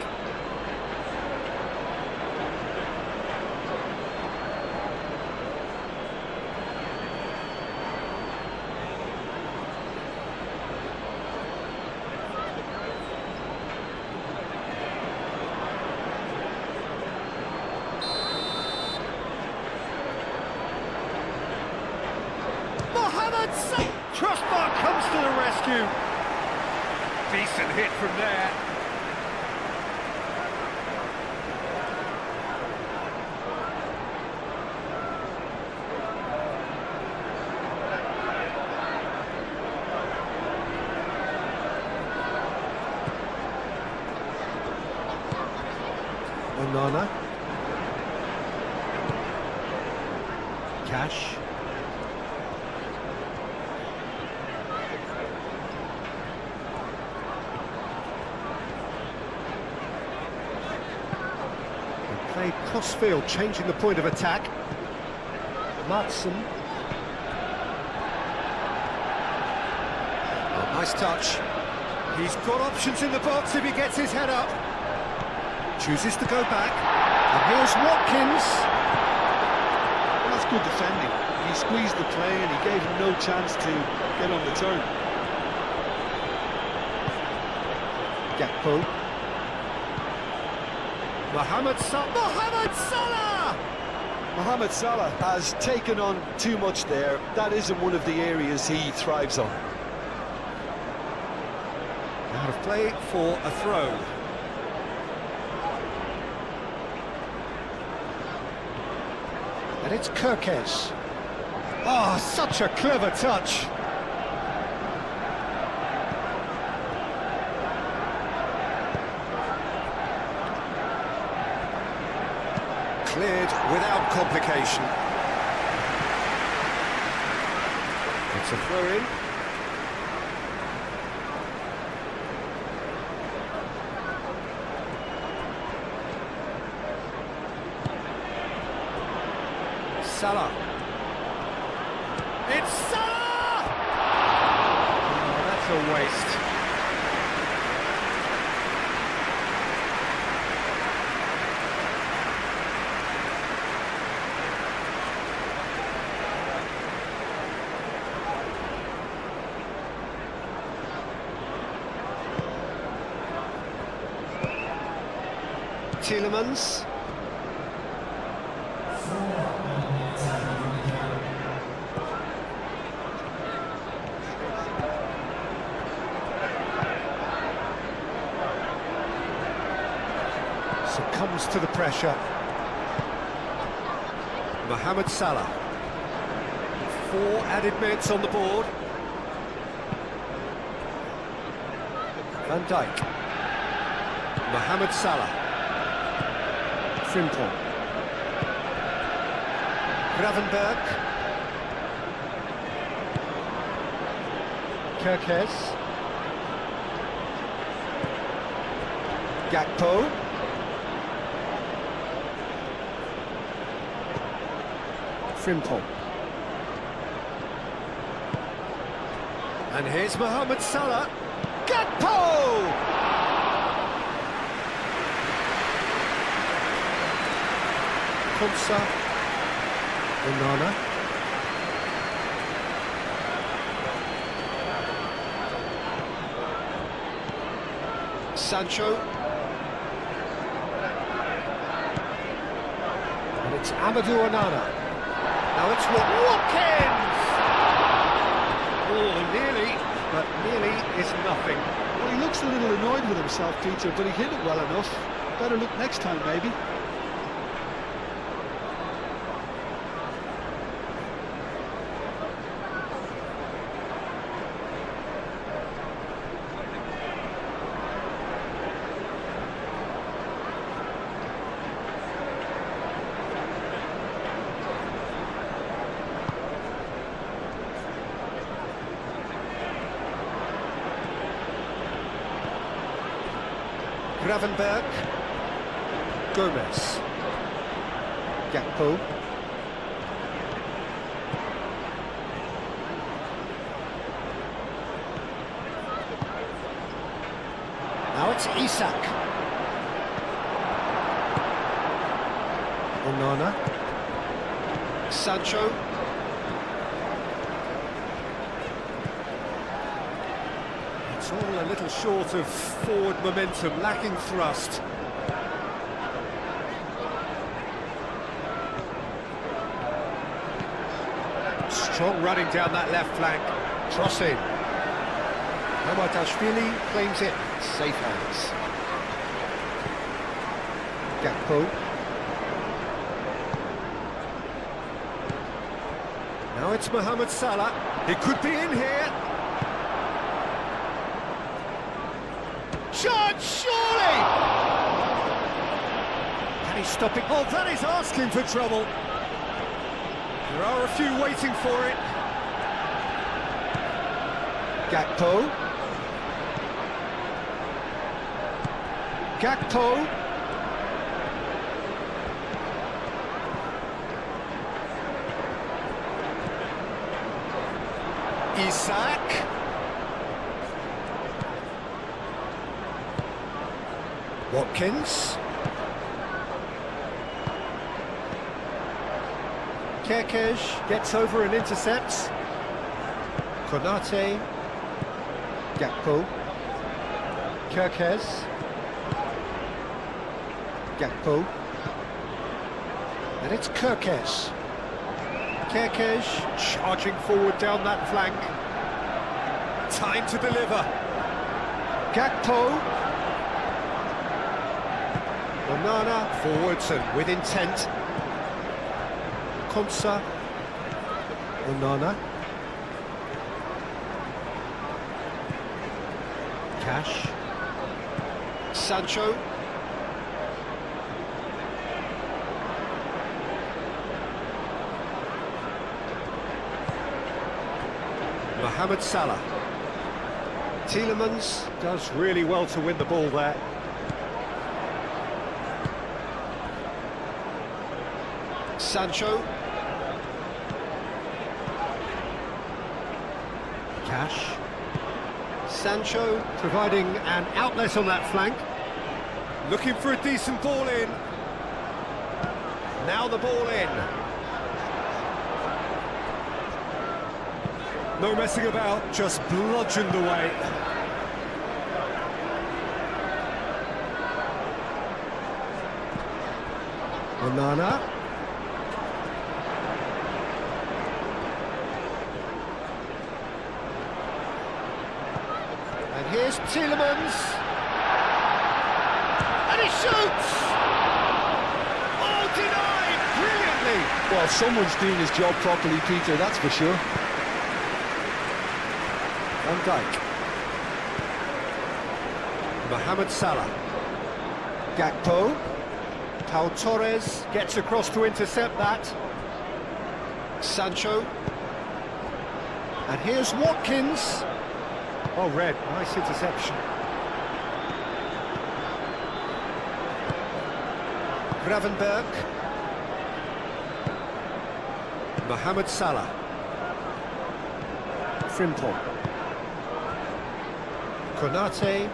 Crossbar comes to the rescue. Decent hit from there. Onana. Cash. Played crossfield, changing the point of attack. Matson. Oh, nice touch. He's got options in the box if he gets his head up. Chooses to go back. And here's Watkins. Well, that's good defending. He squeezed the play and he gave him no chance to get on the turn. Gakpo. Mohamed Salah! Mohamed Salah has taken on too much there. That isn't one of the areas he thrives on. Out of play for a throw. And it's Kerkez. Oh, such a clever touch. Cleared without complication. It's a throw-in. Salah. It's Salah! Oh, that's a waste. Tielemans. Succumbs to the pressure. Mohamed Salah. 4 added minutes on the board. Van Dijk. Mohamed Salah. Frimpong. Gravenberg. Kerkez. Gakpo. Frimpong. And here's Mohamed Salah. Gakpo! Konsa. Onana. Sancho. And it's Amadou Onana. Now it's Watkins! Oh, nearly, but nearly is nothing. Well, he looks a little annoyed with himself, Peter, but he hit it well enough. Better look next time, maybe. Gravenberg. Gomez. Gakpo. Now it's Isak. Onana. Sancho. It's all a little short of forward momentum, lacking thrust. Strong running down that left flank. Crossing. Mamardashvili claims it. Safe hands. Gakpo. Now it's Mohamed Salah. He could be in here. Chance, surely! Can he stop it? Oh, that is asking for trouble. There are a few waiting for it. Gakpo. Gakpo. Isak. Watkins. Kerkez gets over and intercepts. Konate. Gakpo. Kerkez. Gakpo. And it's Kerkez. Kerkez charging forward down that flank. Time to deliver. Gakpo. Onana forwards and with intent. Konsa. Onana. Cash. Sancho. Mohamed Salah. Tielemans does really well to win the ball there. Sancho. Cash. Sancho providing an outlet on that flank. Looking for a decent ball in. Now the ball in. No messing about, just bludgeoned away. Onana. And here's Tielemans. And he shoots! Oh, denied! Brilliantly! Well, someone's doing his job properly, Peter, that's for sure. Van Dijk. Mohamed Salah. Gakpo. Pau Torres gets across to intercept that. Sancho. And here's Watkins. Oh, red. Nice interception. Gravenberg. Mohamed Salah. Frimpong. Konate.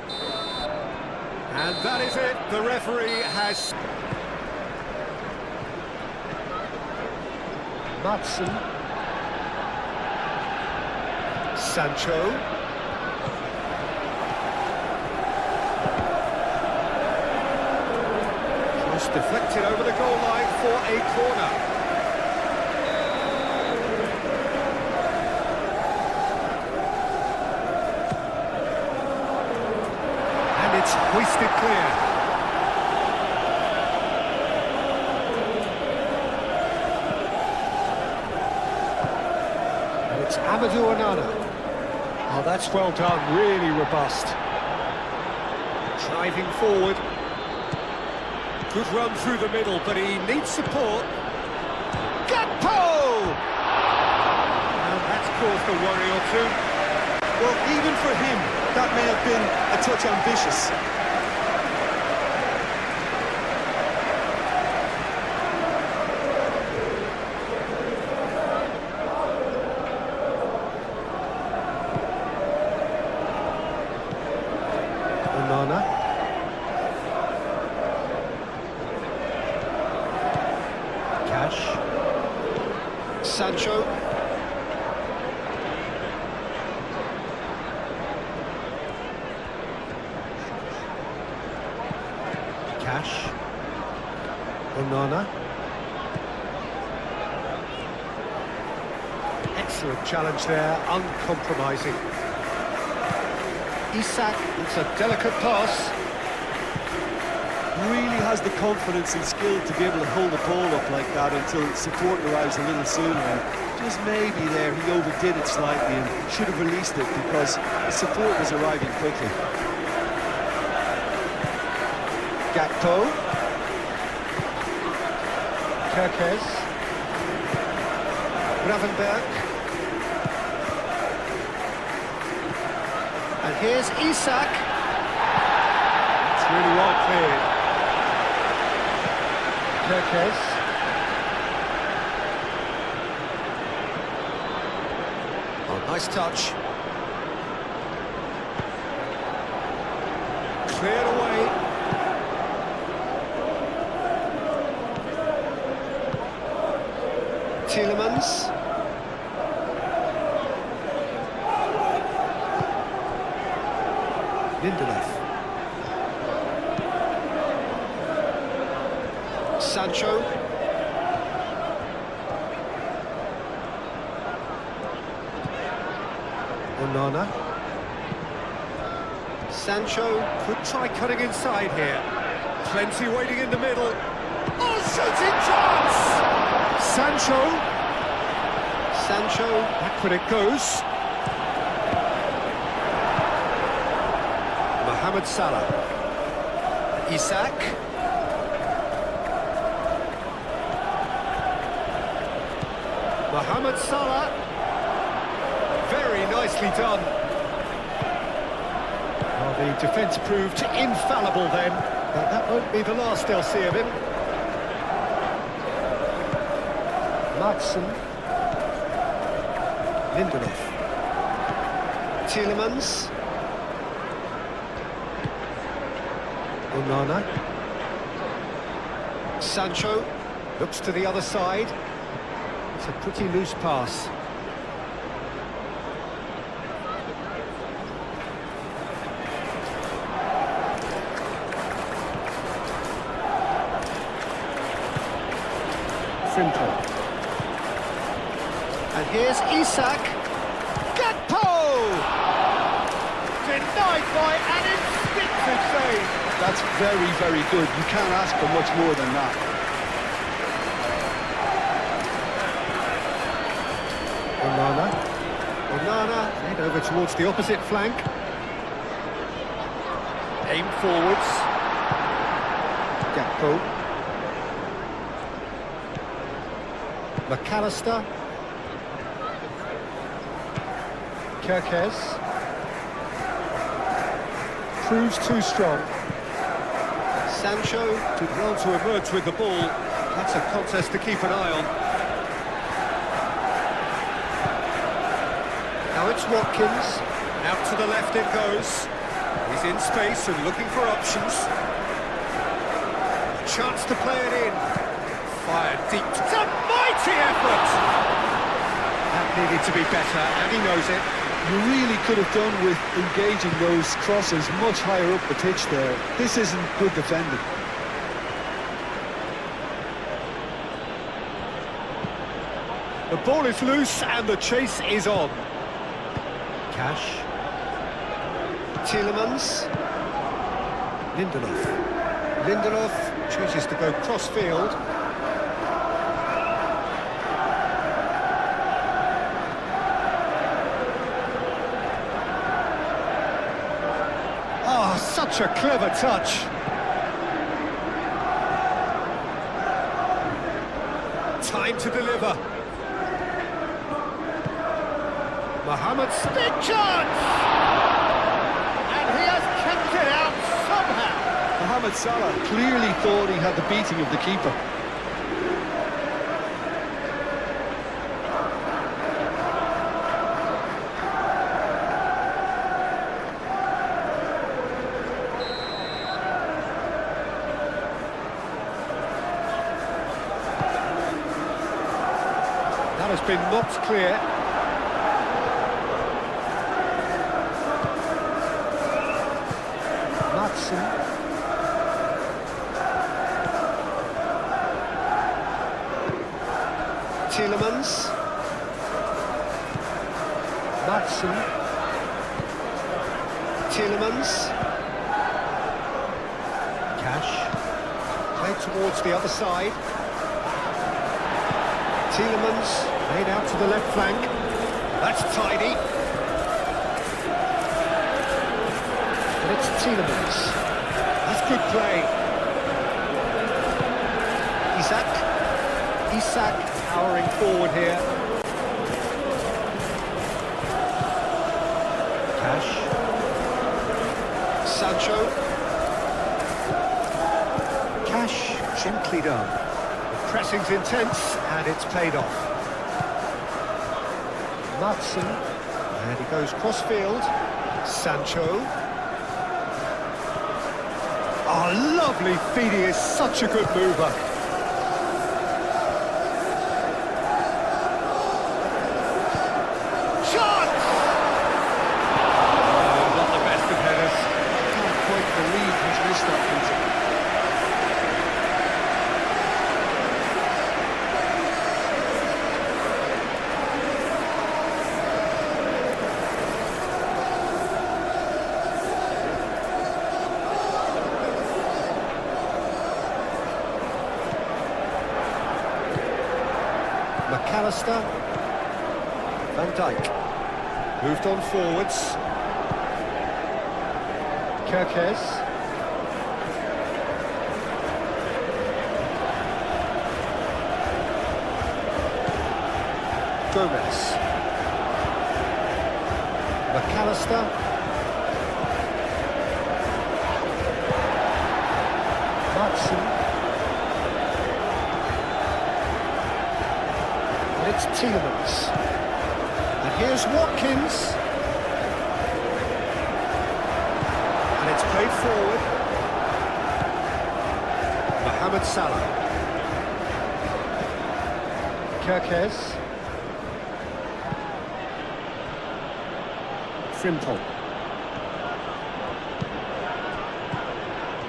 And that is it. The referee has... Matson. Sancho. Cross deflected over the goal line for a corner. And it's hoisted clear. And it's Amadou Onana. Oh, that's well done, really robust. Driving forward. Good run through the middle, but he needs support. Gakpo! And that's caused a worry or two. Well, even for him, that may have been a touch ambitious. Onana. Cash. Sancho. Cash. Onana. Excellent challenge there, uncompromising. Isak, it's a delicate pass. Really has the confidence and skill to be able to hold the ball up like that until support arrives a little sooner. And just maybe there he overdid it slightly and should have released it because the support was arriving quickly. Gakpo. Kerkez. Gravenberg. And here's Isak. It's really well cleared. Kerkez. Oh, nice touch. Cleared away. Tielemans. Lindelof. Sancho. Onana. Sancho could try cutting inside here. Plenty waiting in the middle. Oh, shooting chance! Sancho, backward it goes. Mohamed Salah. Isak. Mohamed Salah. Very nicely done. Well, the defence proved infallible then, but that won't be the last they'll see of him. Matson. Lindelof. Tielemans. Onana. Sancho looks to the other side. It's a pretty loose pass. Frimpong. And here's Isak. Gakpo! Denied by an instinctive save. That's very, very good. You can't ask for much more than that. Onana, head over towards the opposite flank. Aim forwards. Gakpo. McAllister. Kerkez. Proves too strong. Sancho did well to emerge with the ball. That's a contest to keep an eye on. Now it's Watkins. Out to the left it goes. He's in space and looking for options. A chance to play it in. Fired deep. It's a mighty effort! That needed to be better, and he knows it. You really could have done with engaging those crosses much higher up the pitch there. This isn't good defending. The ball is loose and the chase is on. Cash. Tielemans. Lindelof. Lindelof chooses to go cross-field. Oh, such a clever touch. Time to deliver. Mohamed big chance! And he has kept it out somehow. Mohamed Salah clearly thought he had the beating of the keeper. That has been knocked clear. Tielemans. Madsen. Tielemans. Cash. Played towards the other side. Tielemans made out to the left flank. That's tidy. And it's Tielemans. That's good play. Isak powering forward here. Cash. Sancho. Cash, gently done. The pressing's intense and it's paid off. Madsen. And he goes cross-field. Sancho. Oh, lovely feed. He is such a good mover. McAllister, Van Dijk, moved on forwards, Kerkez, Gomez, McAllister, Madsen. It's Tielemans. And here's Watkins. And it's played forward. Mohamed Salah. Kerkez. Frimpong.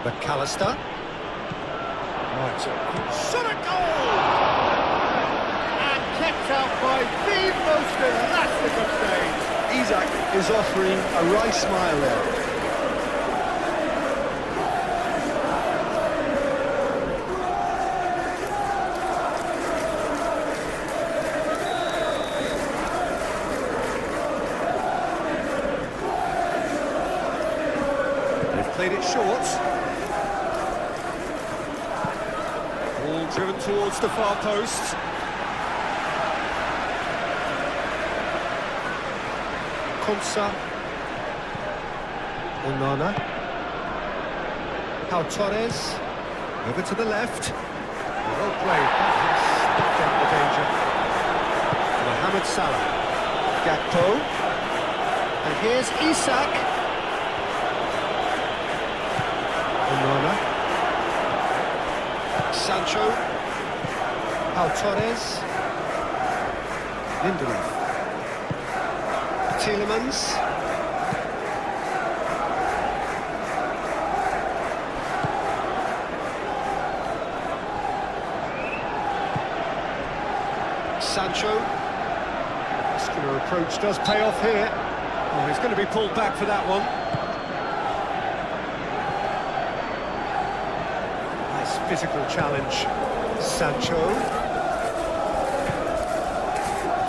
McAllister. Right. Shot a goal! Kept out by the most elastic of saves. Isak is offering a right smile there. They've played it short. Ball driven towards the far post. Konsa, Onana, Pau Torres, over to the left. Well played, that has snuffed out the danger. Mohamed Salah, Gakpo, and here's Isak. Onana, Sancho, Pau Torres, Lindelof, Tielemans. Sancho, muscular approach does pay off here. Oh, he's going to be pulled back for that one. Nice physical challenge. Sancho,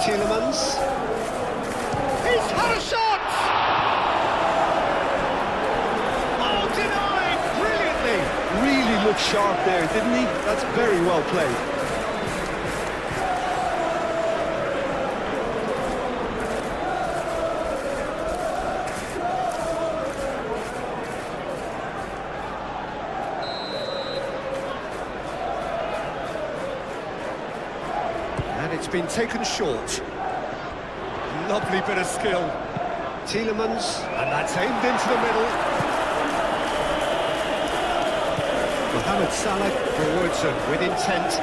Tielemans. He's had a shot! Oh, denied brilliantly! Really looked sharp there, didn't he? That's very well played. And it's been taken short. Lovely bit of skill. Tielemans, and that's aimed into the middle. Mohamed Salah forwards and with intent.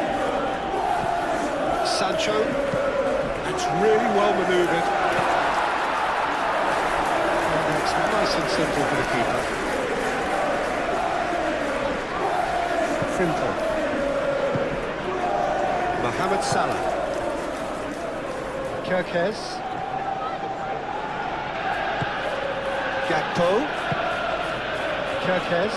Sancho, that's really well manoeuvred. And that's nice and simple for the keeper. Frimpong. Mohamed Salah. Kirkes. Gakpo. Kirkes.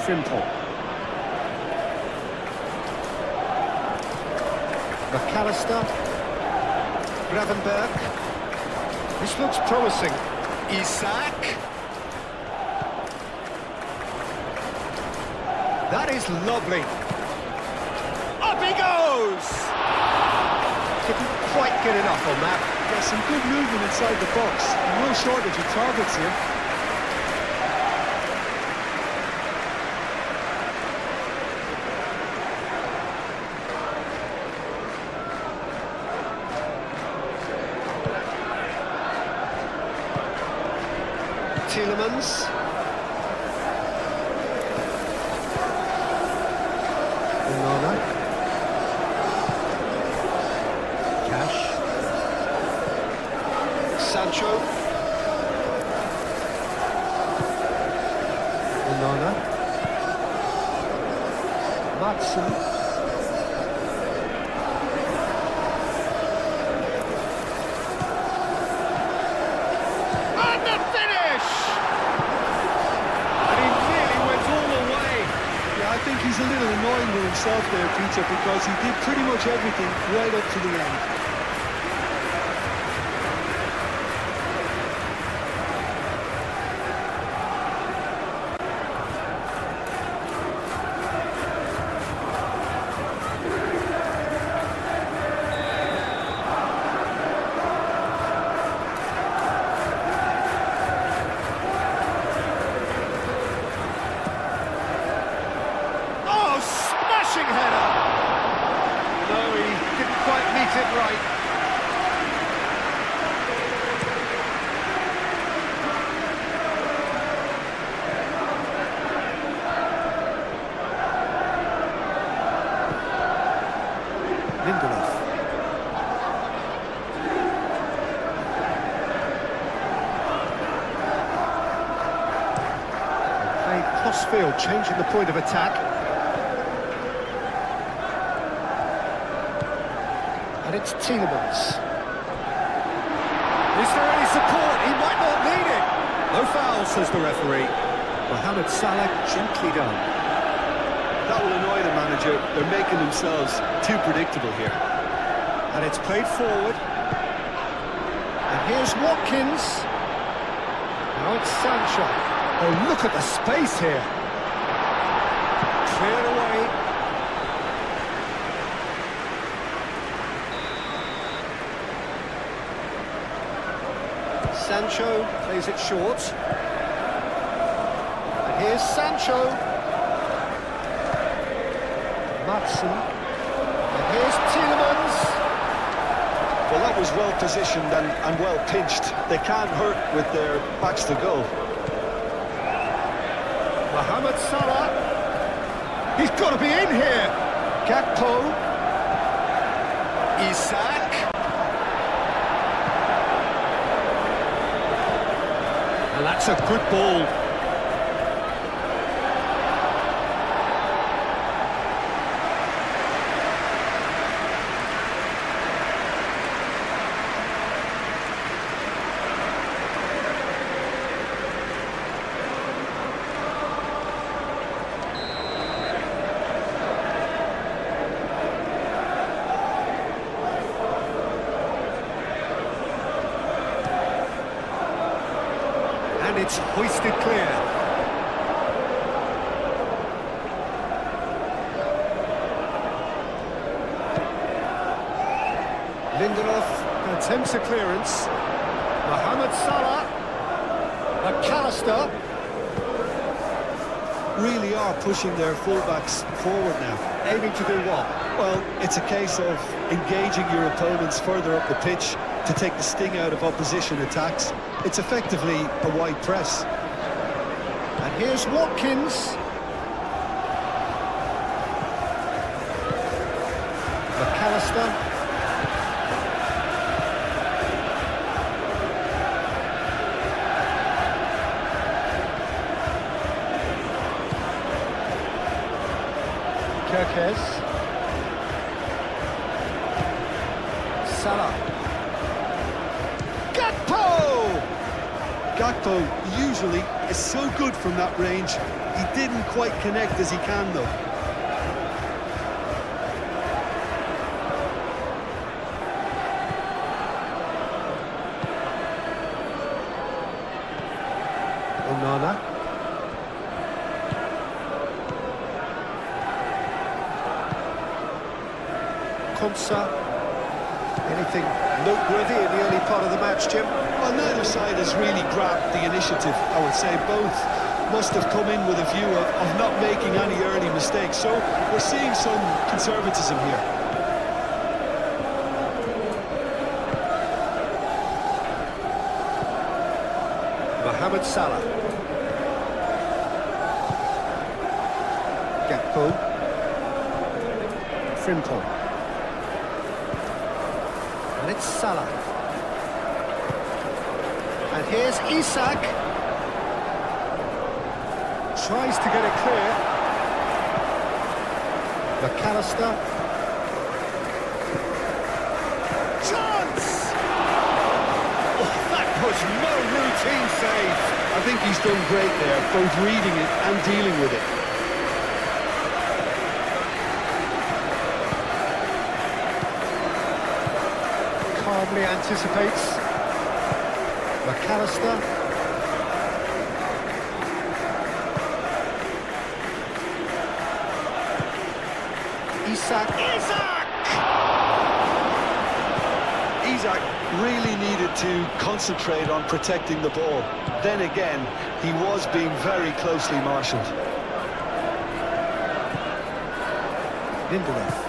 Frimpong. McAllister. Gravenberg. This looks promising. Isak. That is lovely. Up he goes! Couldn't quite get enough on that. Yeah, some good movement inside the box. No shortage of targets here. Tielemans. Onana. Cash. Sancho. Onana. Matson. And the finish! And he nearly went all the way. Yeah, I think he's a little annoying with himself there, Peter, because he did pretty much everything right up to the end. Oh, smashing header! No, he didn't quite meet it right. Lindelof. Played cross-field, changing the point of attack. And it's Tielemans. Is there any support? He might not need it. No foul, says the referee. Mohamed Salah gently done. That will annoy the manager. They're making themselves too predictable here. And it's played forward. And here's Watkins. Now it's Sancho. Oh, look at the space here. Cleared away. Sancho plays it short. And here's Sancho. Matson. And here's Tielemans. Well, that was well positioned and well pinched. They can't hurt with their backs to goal. Mohamed Salah. He's got to be in here. Gakpo. Isak. And that's a good ball. And it's hoisted clear. Lindelof attempts a clearance. Mohamed Salah. McAllister. Really are pushing their fullbacks forward now. Aiming to do what? Well, it's a case of engaging your opponents further up the pitch to take the sting out of opposition attacks. It's effectively a wide press. And here's Watkins. McAllister. Kirkes. Salah. Gakpo usually is so good from that range. He didn't quite connect as he can though. Onana. Konsa. Anything noteworthy in the early part of the match, Jim? Well, neither side has really grabbed the initiative, I would say. Both must have come in with a view of not making any early mistakes. So we're seeing some conservatism here. Mohamed Salah. Gakpo. Frimpong. And it's Salah. And here's Isak. Tries to get it clear. McAllister. Chance! Oh, that was no routine save. I think he's done great there, both reading it and dealing with it. Calmly anticipates. McAllister. Isak. Isak really needed to concentrate on protecting the ball. Then again, he was being very closely marshalled. Lindelof.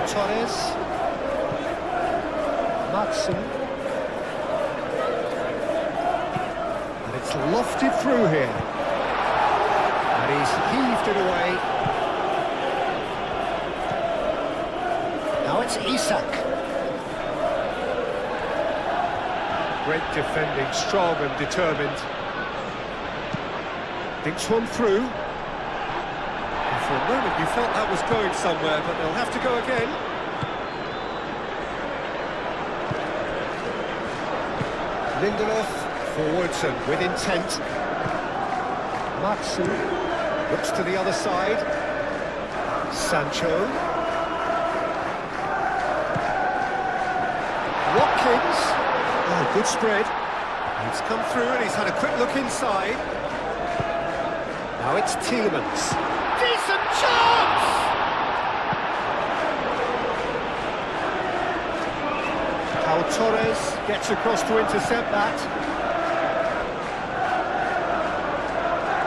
Torres. Matson. And it's lofted through here. And he's heaved it away. Now it's Isak. Great defending, strong and determined. Thinks one through. For a moment you felt that was going somewhere, but they'll have to go again. Lindelof forwards and with intent. Matson looks to the other side. Sancho. Watkins. Oh, good spread. He's come through and he's had a quick look inside. Now it's Tielemans. Decent chance! Pau Torres gets across to intercept that.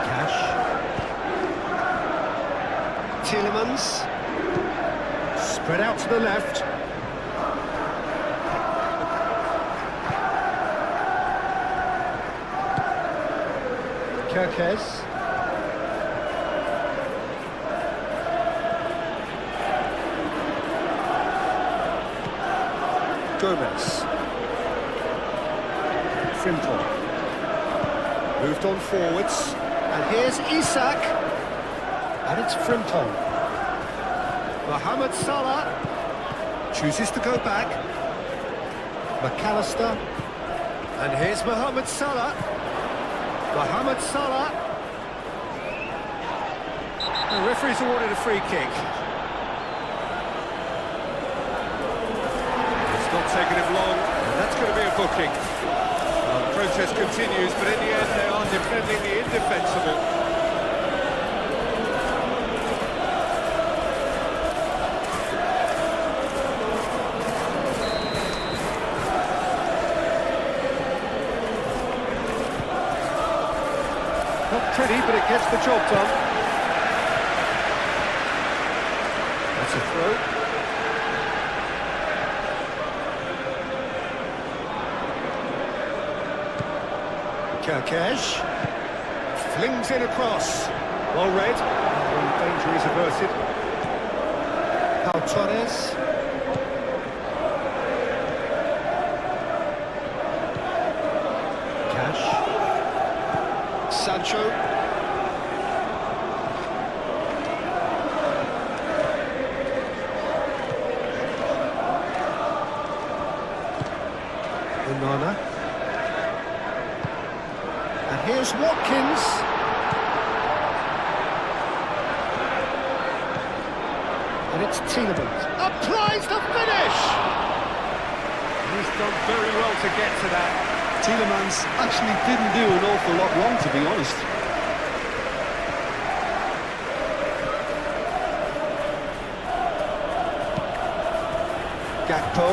Cash. Tielemans. Spread out to the left. Kirkes. Gomez. Frimpong. Moved on forwards. And here's Isak. And it's Frimpong. Mohamed Salah chooses to go back. McAllister. And here's Mohamed Salah. Mohamed Salah. The referee's awarded a free kick. It's not taken him long, and that's going to be a booking. The protest continues, but in the end they are defending the indefensible. Not pretty, but it gets the job done. That's a throw. Kirkes flings in across. Well read. The danger is averted. Pau Torres. Sancho. Onana. And here's Watkins. And it's Tielemans. Applies the finish! He's done very well to get to that. Tielemans actually didn't do an awful lot wrong, to be honest. Gakpo.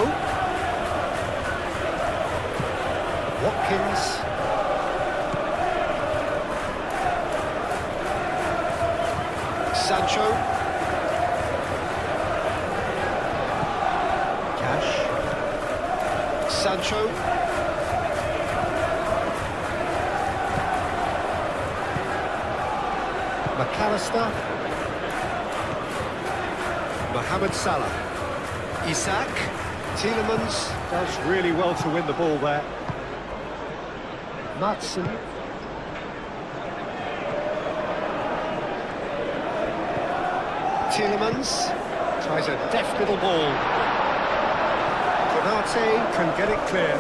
Watkins. Sancho. Cash. Sancho. McAllister. Mohamed Salah. Isak. Tielemans does really well to win the ball there. Matson. Tielemans tries a deft little ball. Konate can get it clear.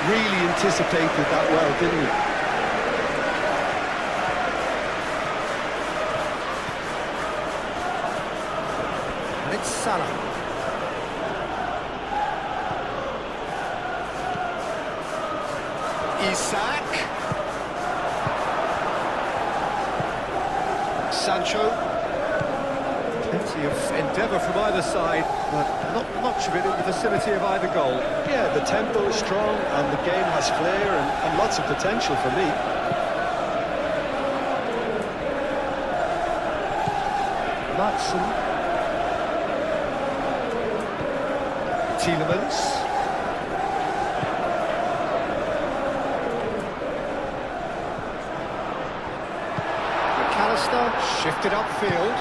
Really anticipated that well, didn't he? And it's Salah. Isak. Sancho. Plenty of endeavour from either side, but not much of it in the vicinity of either goal. Yeah, the tempo is strong and the game has flair and lots of potential for me. Matson. Tielemans. McAllister shifted upfield.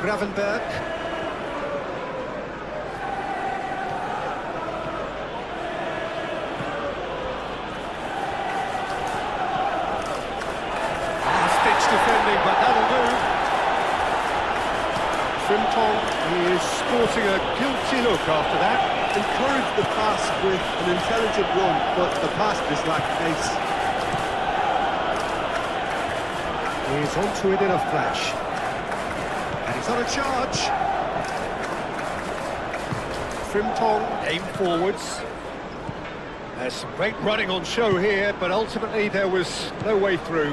Gravenberg. Stitch defending, but that'll do. Frimpong, he is sporting a guilty look after that. Encouraged the pass with an intelligent run, but the pass just lacked pace. He's onto it in a flash. And he's on a charge. Frimpong aim forwards. There's some great running on show here, but ultimately there was no way through.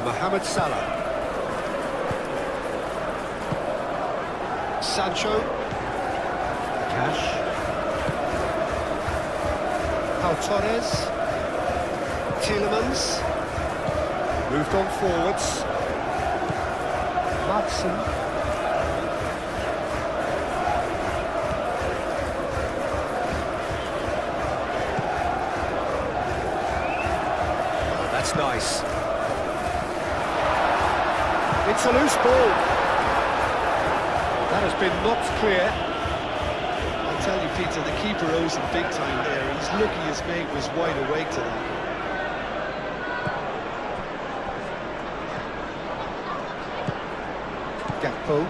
Mohamed Salah. Sancho. Cash. Pau Torres. Tielemans. Moved on forwards. Madsen. That's nice. It's a loose ball. That has been knocked clear. I'll tell you, Peter, the keeper owes him big time there. He's lucky his mate was wide awake to that. Gakpo.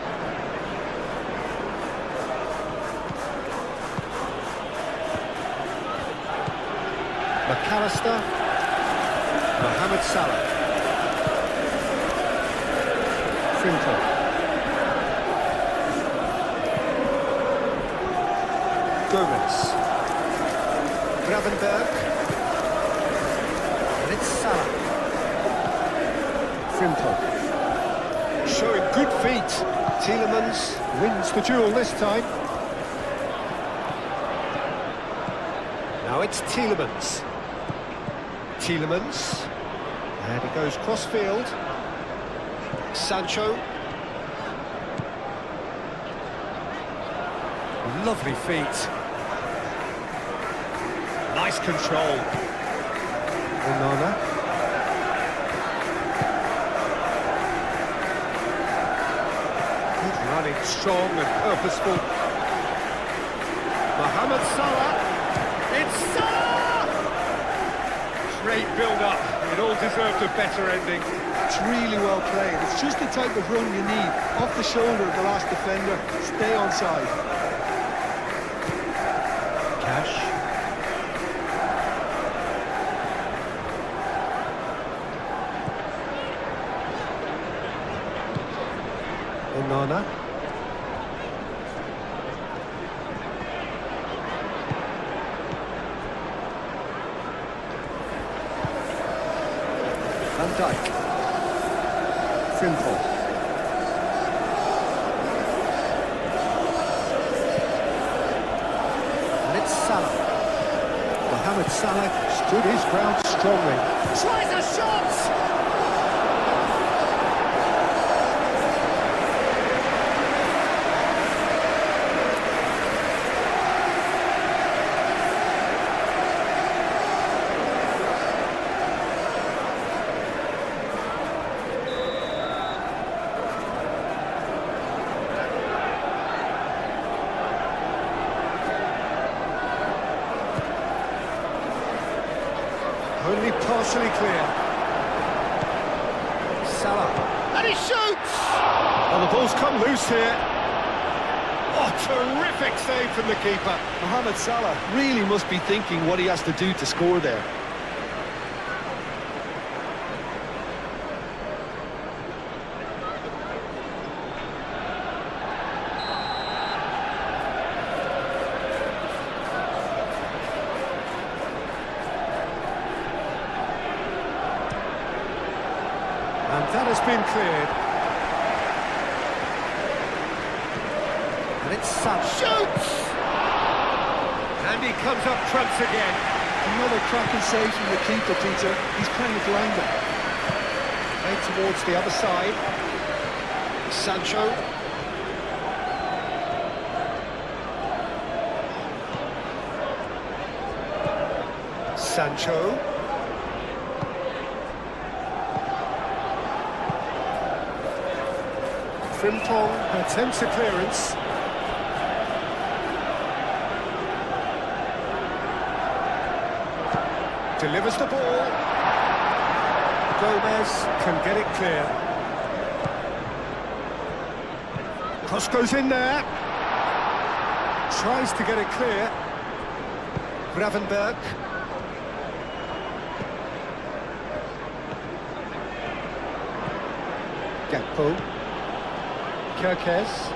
McAllister. Mohamed Salah. Finto. Gomez. Gravenberg. And it's Salah. Finto. Showing good feet. Tielemans wins the duel this time. Now it's Tielemans. Tielemans. And he goes cross-field. Sancho. Lovely feet. Nice control. Onana. Good running, strong and purposeful. Mohamed Salah. It's Salah! Great build-up. It all deserved a better ending. It's really well played. It's just the type of run you need. Off the shoulder of the last defender. Stay onside. Cash. Onana. Van Dijk. Frimpong. And it's Salah. Mohamed Salah stood his ground strongly. Tries a shot! Only partially clear. Salah. And he shoots! Well, the ball's come loose here. Oh, terrific save from the keeper. Mohamed Salah really must be thinking what he has to do to score there. And that has been cleared. And it's Salah. Shoots! And he comes up trumps again. Another cracking save from the keeper, Peter. He's playing it blind. Played towards the other side. Sancho. Sancho. Frimpong attempts a clearance. Delivers the ball. Gomez can get it clear. Cross goes in there. Tries to get it clear. Gravenberg. Gakpo. Kirkes.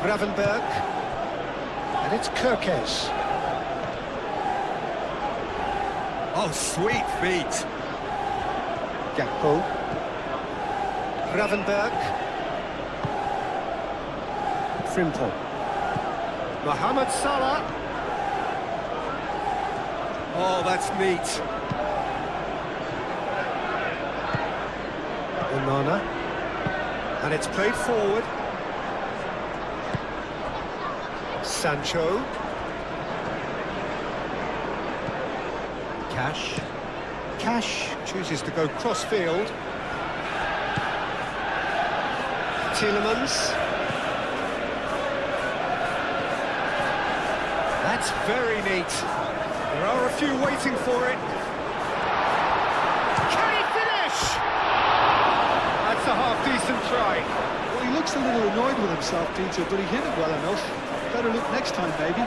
Gravenberg. And it's Kirkes. Oh, sweet feet. Gakpo. Gravenberg. Frimpong. Mohamed Salah. Oh, that's neat. Onana. And it's played forward. Sancho. Cash chooses to go cross-field. Tielemans. That's very neat. There are a few waiting for it. Can he finish? That's a half-decent try. Well, he looks a little annoyed with himself, Peter, but he hit it well enough. Better look next time, maybe.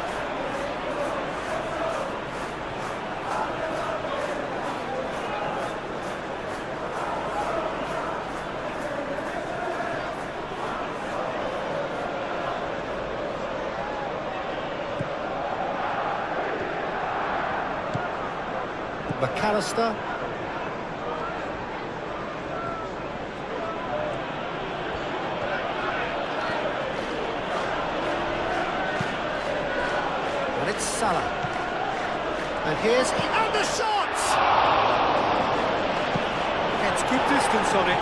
McAllister. And it's Salah. And here's... And the shot! Gets good distance on it.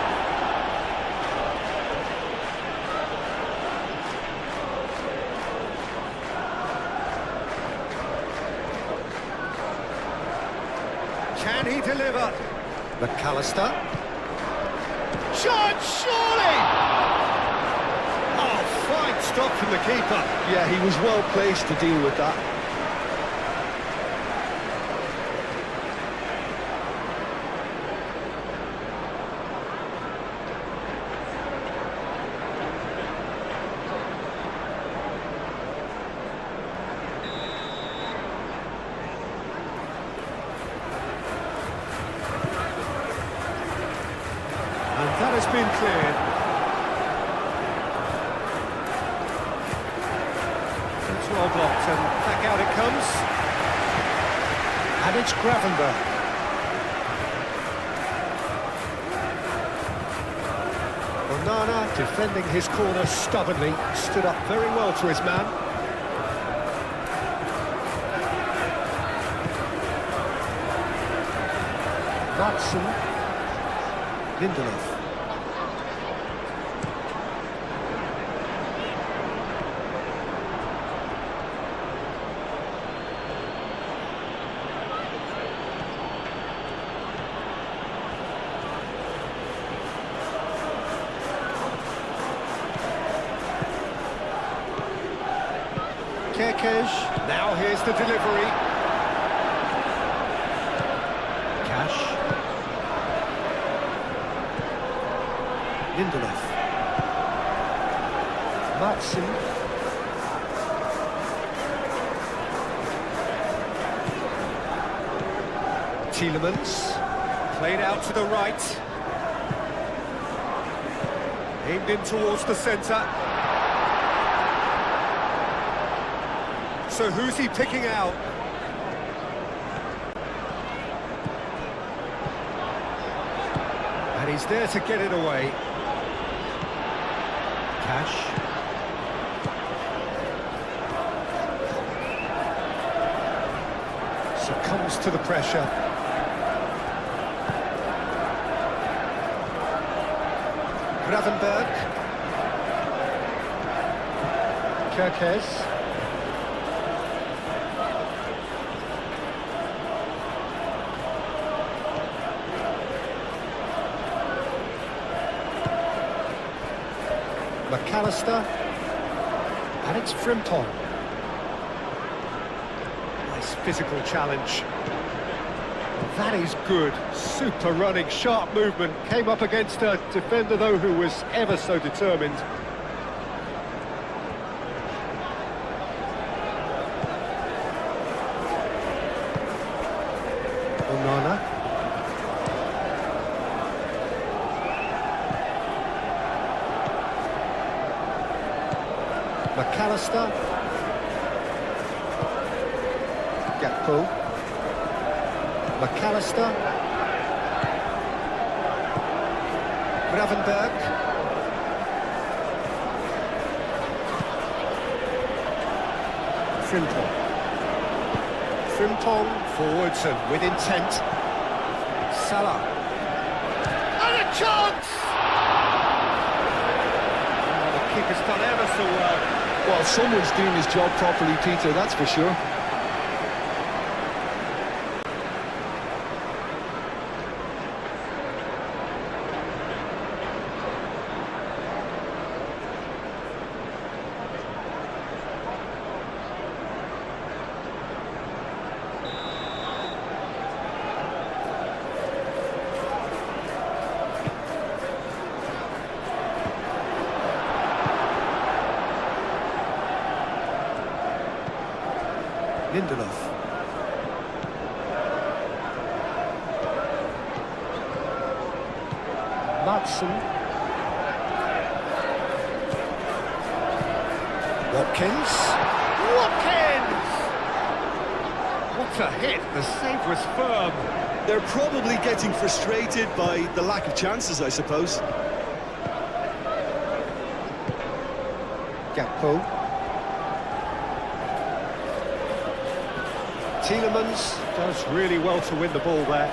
Can he deliver? McAllister. Shot, surely! Oh, fine stop from the keeper. Yeah, he was well placed to deal with that. And that has been cleared. It's well blocked, and back out it comes. And it's Gravenberg. Onana, defending his corner stubbornly, stood up very well to his man. Watson. Lindelof. Kirkes. Now here's the delivery. Cash. Lindelof. Matson. Tielemans. Played out to the right. Aimed in towards the centre. So who's he picking out? And he's there to get it away. Cash. Succumbs to the pressure. Gravenberg. Kirkes. McAllister, and it's Frimpong. Nice physical challenge. That is good. Super running, sharp movement. Came up against a defender, though, who was ever so determined. Onana. McAllister. Gakpo. McAllister. Gravenberg. Frimpong. Frimpong forwards and with intent. Salah. And a chance! Oh, the keeper's done ever so well. Well, someone's doing his job properly, Peter, that's for sure. Lindelof. Matson. Watkins. Watkins! What a hit! The save was firm. They're probably getting frustrated by the lack of chances, I suppose. Gakpo. Tielemans does really well to win the ball there.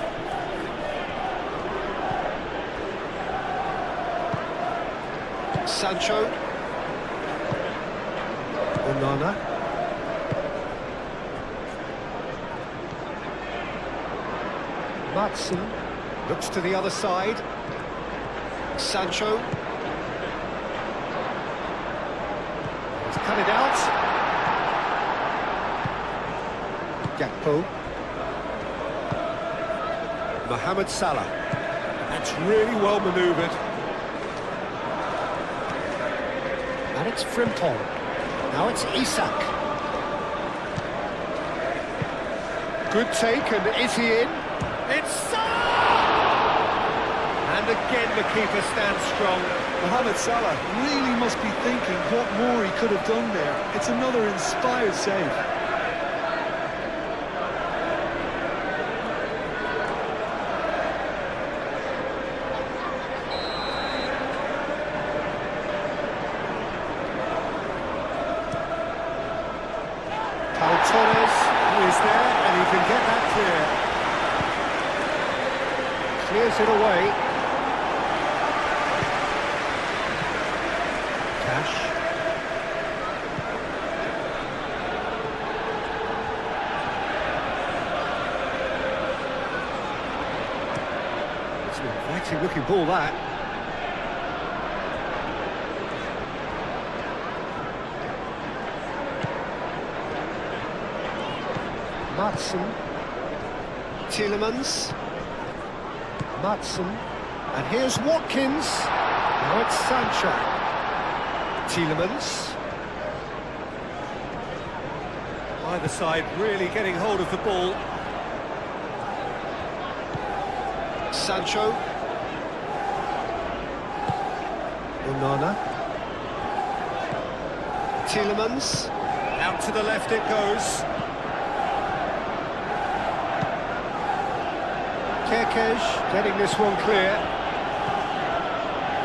Sancho. Onana. Matson looks to the other side. Sancho. He's cut it out. Gakpo. Mohamed Salah. That's really well manoeuvred. And it's Frimpong. Now it's Isak. Good take, and is he in? It's Salah! And again the keeper stands strong. Mohamed Salah really must be thinking what more he could have done there. It's another inspired save. Torres is there, and he can get that clear. Clears it away. Cash. It's an inviting looking ball, that. Matson. Tielemans. Matson. And here's Watkins. Now it's Sancho. Tielemans. Either side really getting hold of the ball. Sancho. Onana. Tielemans. Out to the left it goes. Kerkez getting this one clear.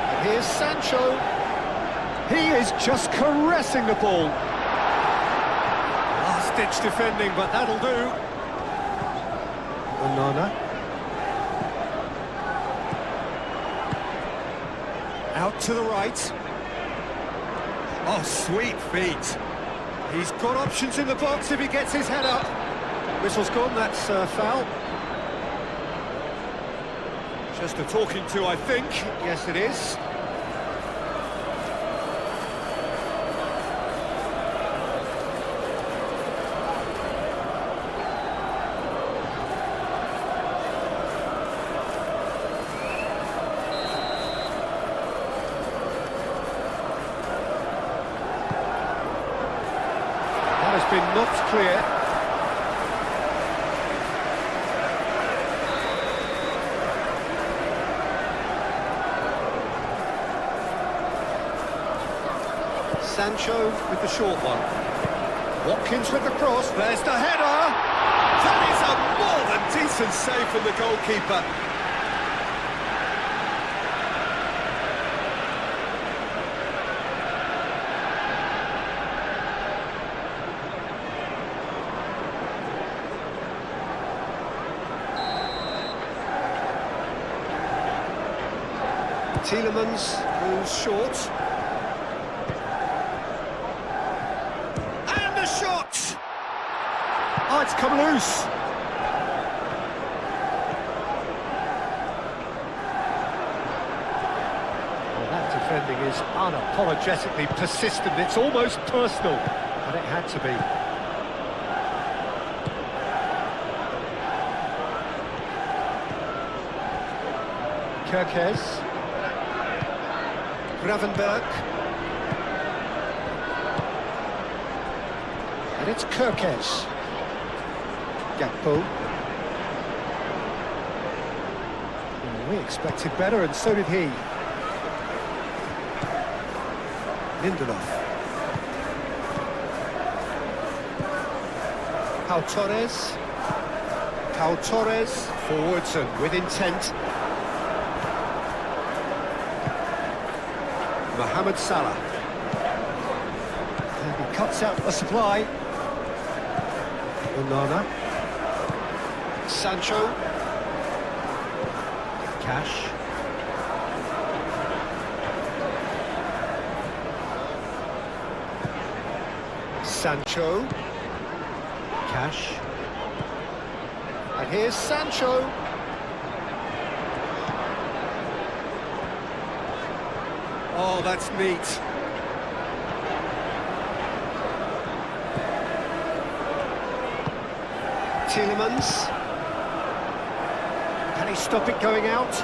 And here's Sancho. He is just caressing the ball. Last-ditch defending, but that'll do. Onana. Out to the right. Oh, sweet feet. He's got options in the box if he gets his head up. Whistle's gone, that's foul. Just a talking to, I think. Yes, it is. That has been knocked clear. Sancho with the short one. Watkins with the cross, there's the header! That is a more than decent save from the goalkeeper. Tielemans moves short. And the shot! Oh, it's come loose. Well, that defending is unapologetically persistent. It's almost personal, but it had to be. Kirkes. Gravenberg. And it's Kirkes. Gakpo. Well, we expected better, and so did he. Lindelof. Pau Torres. Pau Torres. Forwards and with intent. Mohamed Salah. And he cuts out the supply. Onana. Sancho. Cash. Sancho. Cash. And here's Sancho. Oh, that's neat. Tielemans. Can he stop it going out?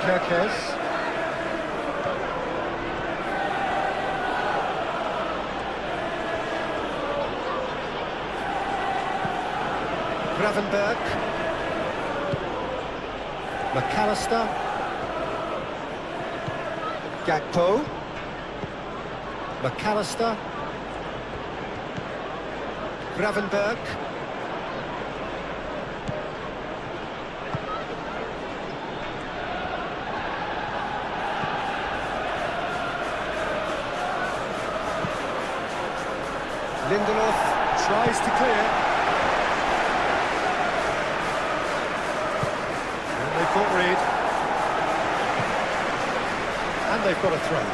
Kirkes. Gravenberg. McAllister. Gakpo. McAllister. Gravenberg. Lindelof tries to clear. They've got rid. And they've got a throw.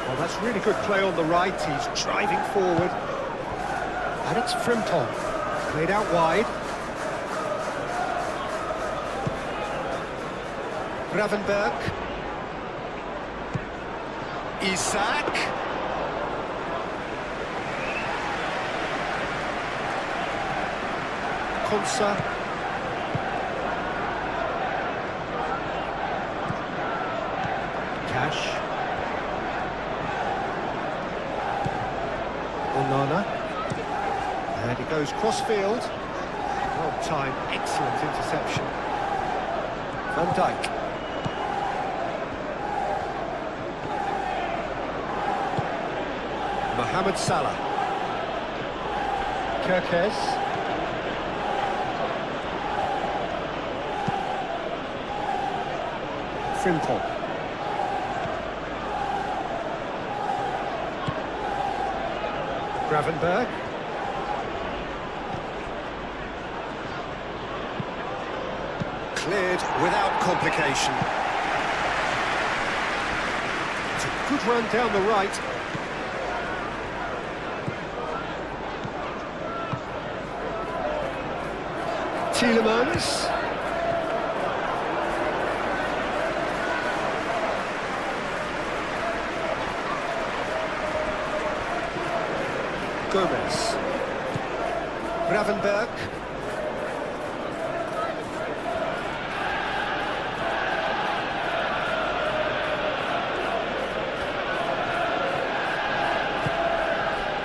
Well, that's really good play on the right. He's driving forward. And it's Frimpong. Played out wide. Gravenberg. Isak. Konsa. Cash. Onana. And he goes cross-field. Well timed, excellent interception. Van Dijk. Mohamed Salah. Kirkes. Frimpong. Gravenberg. Cleared without complication. It's a good run down the right. Tielemans. Gomez. Gravenberg.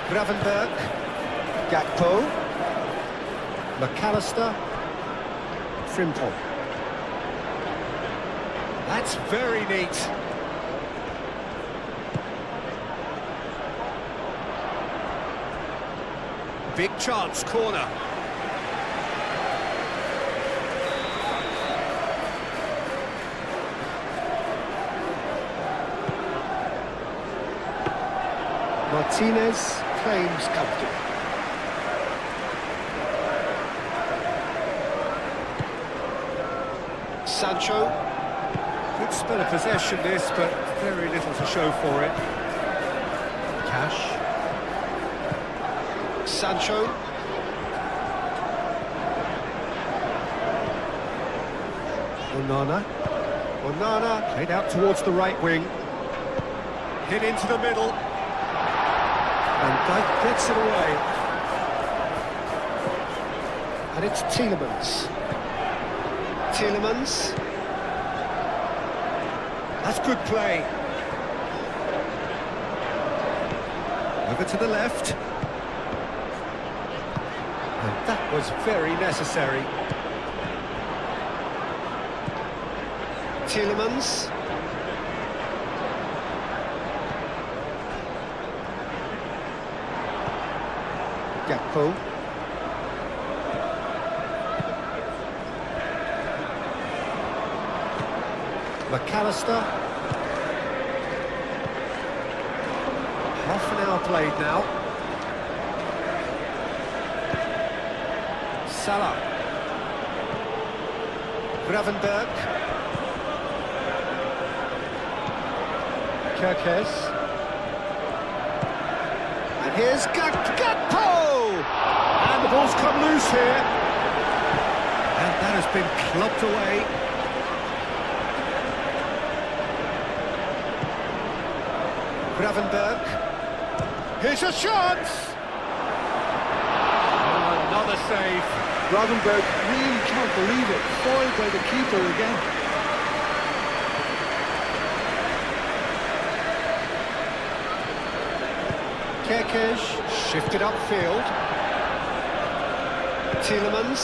Gravenberg, Gakpo, McAllister, Frimpong. That's very neat. Big chance, corner. Martinez claims comfortable. Sancho. Good spell of possession this, but very little to show for it. Cash. Sancho. Onana played out towards the right wing. Hit into the middle. And Dyke gets it away. And it's Tielemans. Tielemans. That's good play. Over to the left. And that was very necessary. Tielemans. Gakpo. McAllister. Half an hour played now. Salah. Gravenberg. Kerkez. And here's Gakpo! And the ball's come loose here. And that has been clubbed away. Gravenberg. Here's a chance! Oh, another save. Gravenberg really can't believe it. Foiled by the keeper again. Kerkez shifted upfield. Tielemans.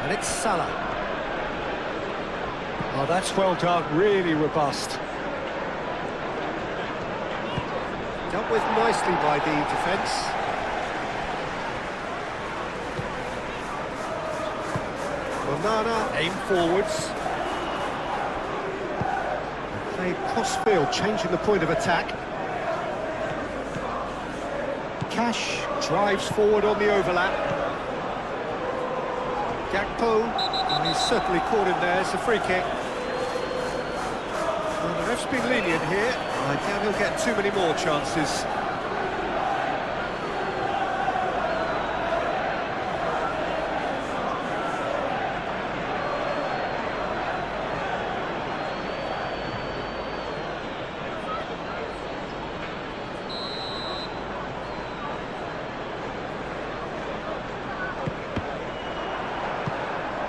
And it's Salah. Oh, that's well done, really robust. Dealt with nicely by the defence. Onana, aim forwards. Played cross-field, changing the point of attack. Cash drives forward on the overlap. Gakpo, and he's certainly caught him there. It's a free kick. Well, the ref's been lenient here. I doubt he'll get too many more chances.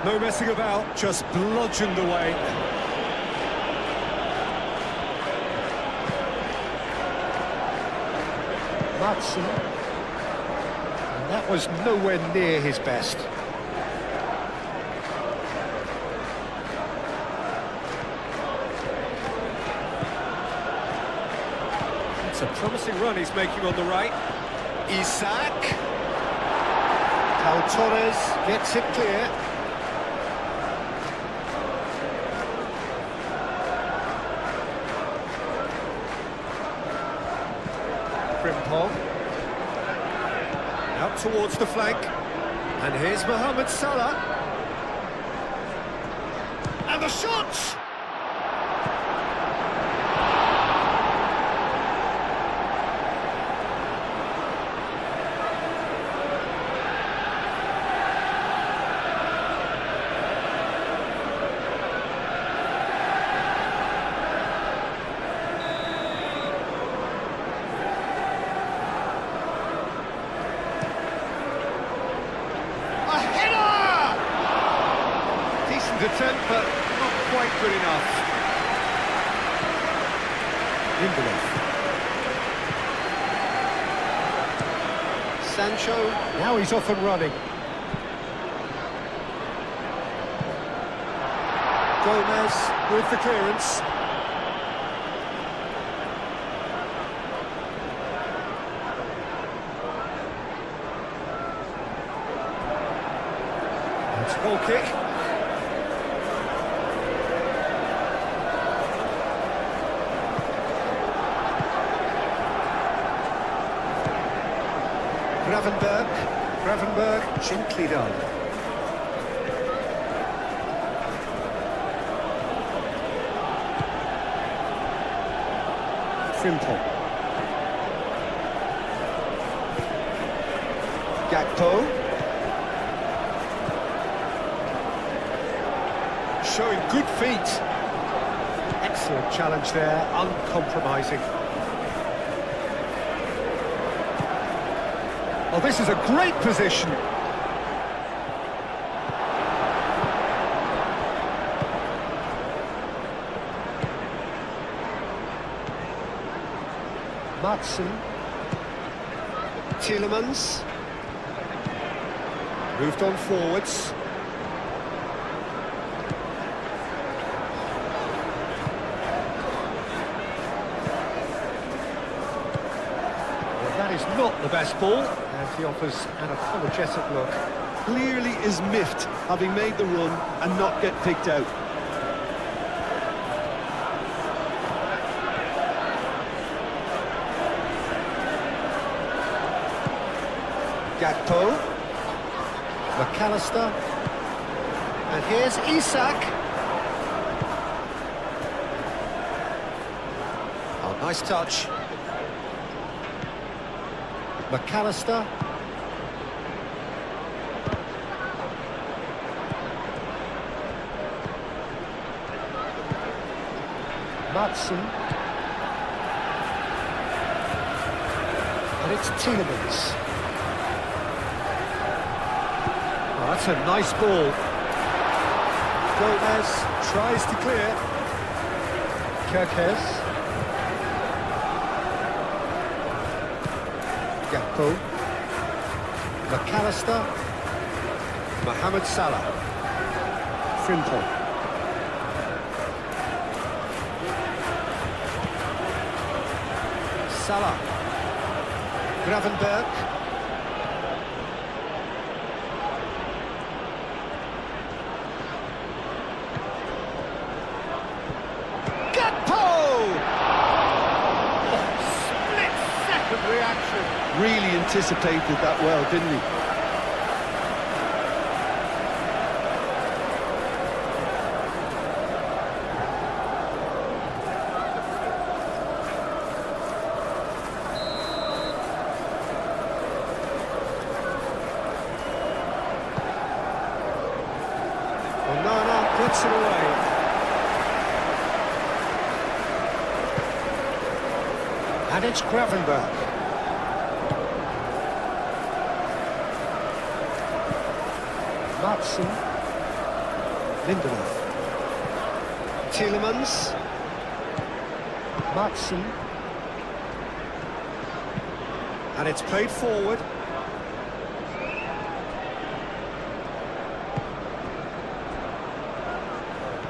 No messing about, just bludgeoned away. Matson. And that was nowhere near his best. It's a promising run he's making on the right. Isaac. Pau Torres gets it clear. Frimpong. Out towards the flank. And here's Mohamed Salah. And the shot! Attempt, but not quite good enough. Lindelof. Sancho, now he's off and running. Gomez with the clearance. It's a goal kick. Gravenberg, gently done. Frimpong. Gakpo. Showing good feet. Excellent challenge there, uncompromising. Oh, this is a great position. Madsen. Tielemans. Moved on forwards. That is not the best ball, and he offers an apologetic look. Clearly is miffed, having made the run and not get picked out. Gakpo. McAllister. And here's Isak. Oh, nice touch. McAllister. Madsen. And it's Tielemans. Oh, that's a nice ball. Gomez tries to clear. Kerkez. Gakpo. McAllister. Mohamed Salah. Frimpong. Salah. Gravenberg. Gakpo! Split-second reaction. Really anticipated that well, didn't he? Onana puts it away. And it's Gravenberg. Madsen. Lindelof. Tielemans. Madsen. And it's played forward.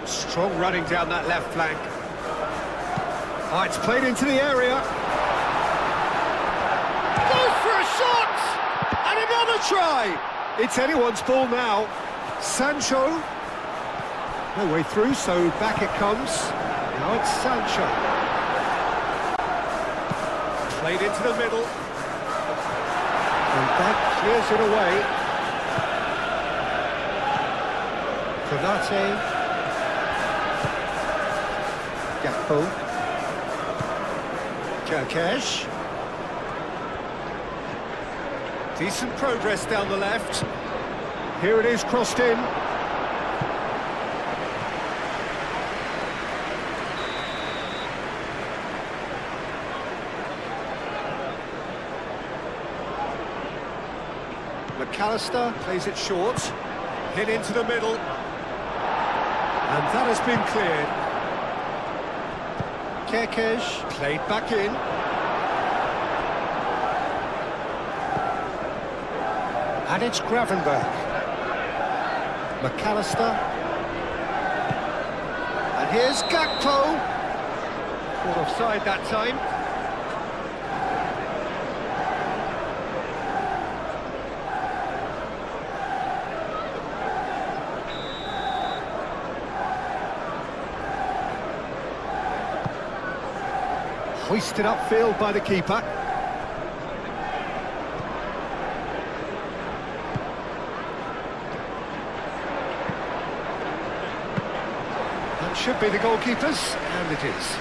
Strong running down that left flank. Oh, it's played into the area. Goes for a shot! And another try! It's anyone's ball now. Sancho. No way through, so back it comes. Now it's Sancho. Played into the middle. And that clears it away. Konate. Gakpo. Kerkez. Decent progress down the left. Here it is, crossed in. McAllister plays it short. Hit into the middle. And that has been cleared. Kerkez, played back in. And it's Gravenberg. McAllister. And here's Gakpo. Caught offside that time. Hoisted upfield by the keeper. That should be the goalkeepers, and it is.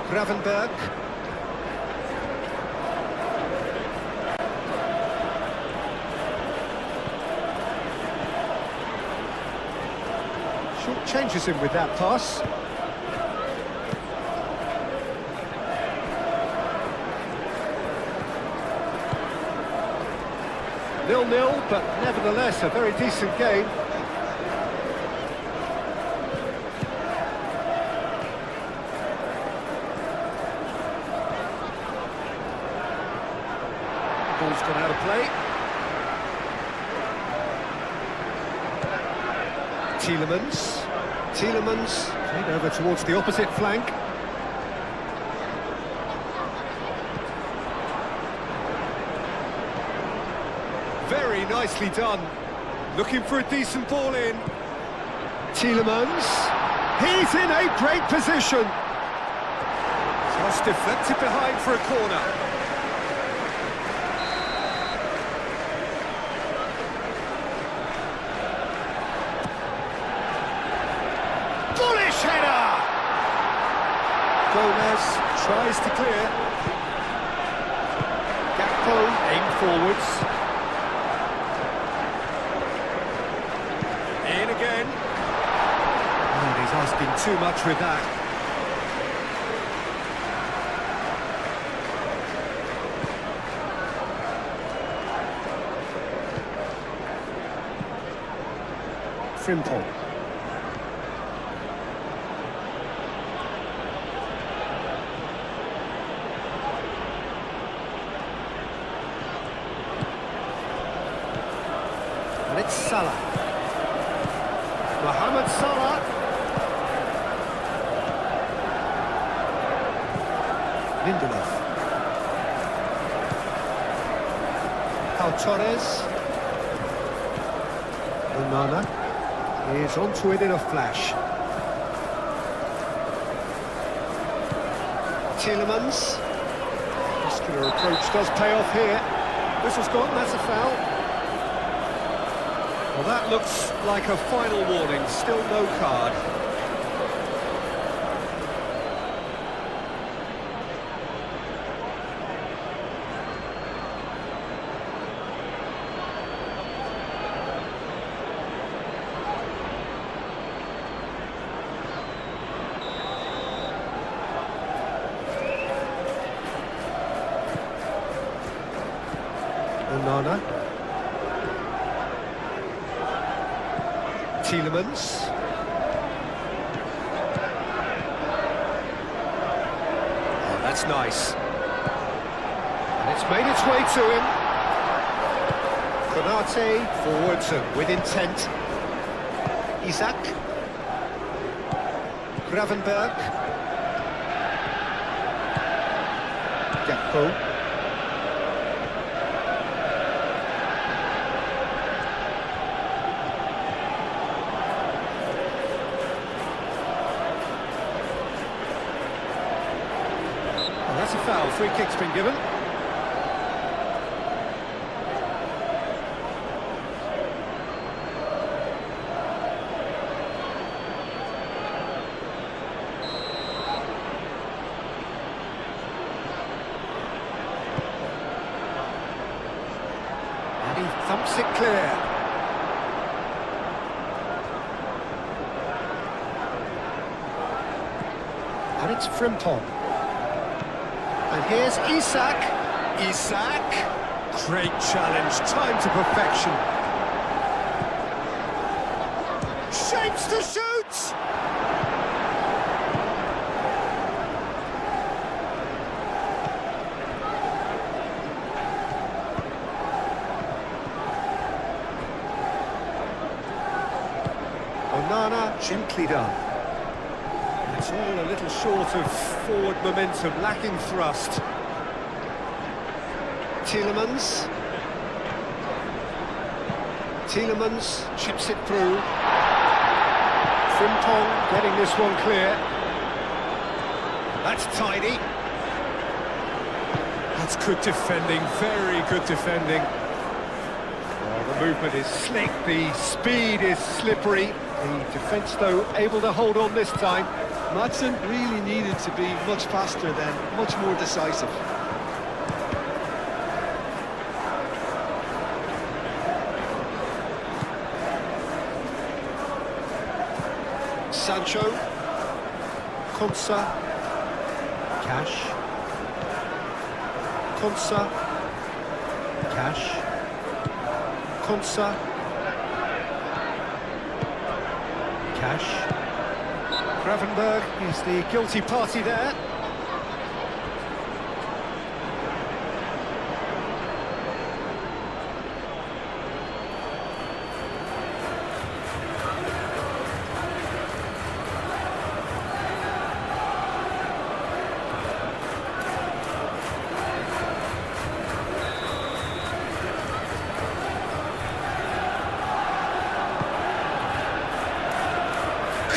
Gravenberg. Short changes him with that pass. Nil-nil, but nevertheless a very decent game. Ball's gone out of play. Tielemans played over towards the opposite flank. Very nicely done. Looking for a decent ball in. Tielemans. He's in a great position. Just deflected behind for a corner. Bullish header! Gomez tries to clear. Gakpo aimed forwards. In again. And he's asking too much with that. Frimpong. And it's Salah. Mohamed Salah. Lindelof. Pau Torres. Onana is onto it in a flash. Tielemans. Muscular approach does pay off here. Whistle's gone, that's a foul. Well, that looks like a final warning, still no card. Onana. Tielemans. Oh, that's nice. And it's made its way to him. Konate forwards and with intent. Isak. Gravenberg. Gakpo. That's a foul, free kick's been given. And he thumps it clear. And it's Frimpong. And here's Isak. Isak. Great challenge, time to perfection. Shake Shoots to shoot! Onana, gently done. It's all a little short of forward momentum, lacking thrust. Tielemans. Tielemans chips it through. Frimpong getting this one clear. That's tidy. That's good defending, very good defending. Well, the movement is slick, the speed is slippery. The defence, though, able to hold on this time. Maatsen really needed to be much faster then, much more decisive. Sancho, Konsa, Cash, Konsa, Cash, Konsa, Cash. Gravenberg is the guilty party there.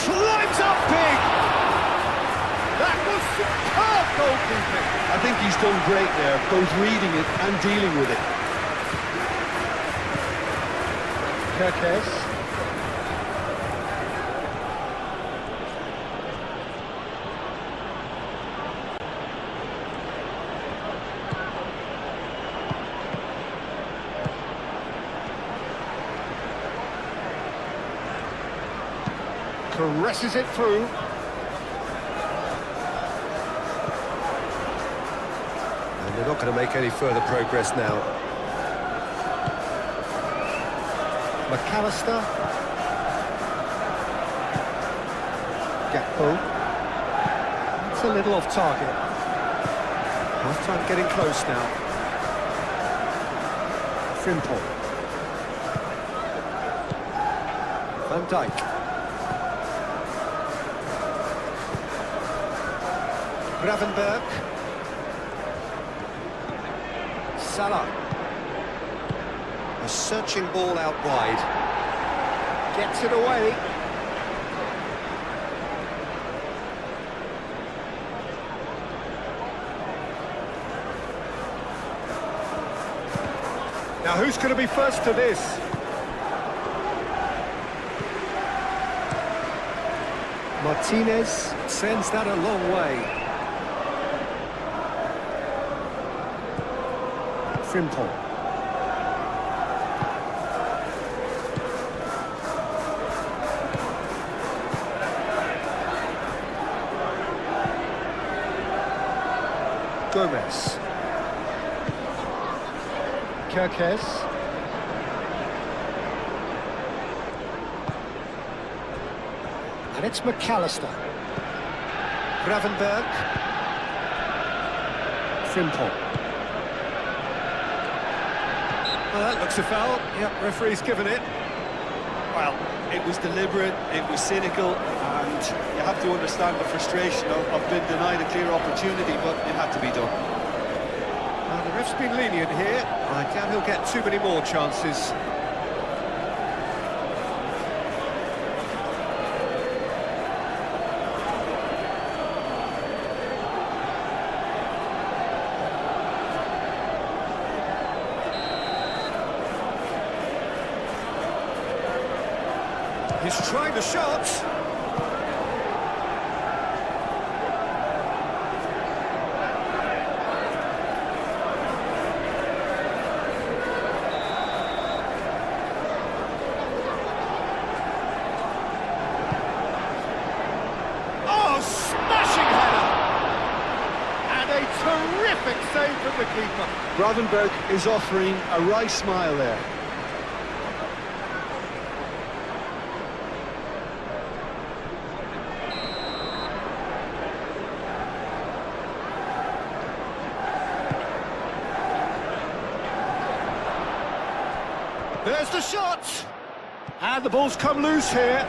Climbs up big! That was superb goalkeeping! I think he's done great there, both reading it and dealing with it. Kerkez. Caresses it through. And they're not going to make any further progress now. McAllister. Gakpo. It's a little off target. Half-time getting close now. Frimpong. Van Dijk. Gravenberg. Salah. A searching ball out wide. Gets it away. Now who's going to be first to this? Martinez sends that a long way. Frimpong. Gomez. Kerkez. And it's McAllister. Gravenberg. Frimpong. Well, that looks a foul. Yep, referee's given it. Well, it was deliberate, it was cynical, and you have to understand the frustration of being denied a clear opportunity, but it had to be done. Well, the ref's been lenient here. I doubt he'll get too many more chances. He's trying the shot. Oh, smashing header! And a terrific save from the keeper. Gravenberg is offering a wry smile there. There's the shot! And the ball's come loose here.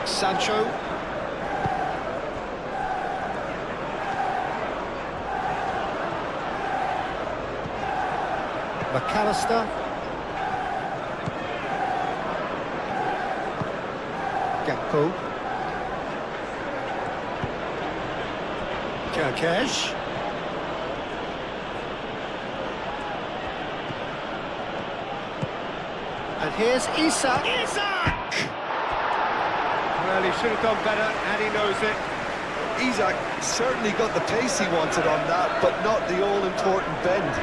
Sancho. McAllister. Gakpo. Kerkesh. And here's Isak. Isak! Well, he should have done better, and he knows it. Isak certainly got the pace he wanted on that, but not the all-important bend.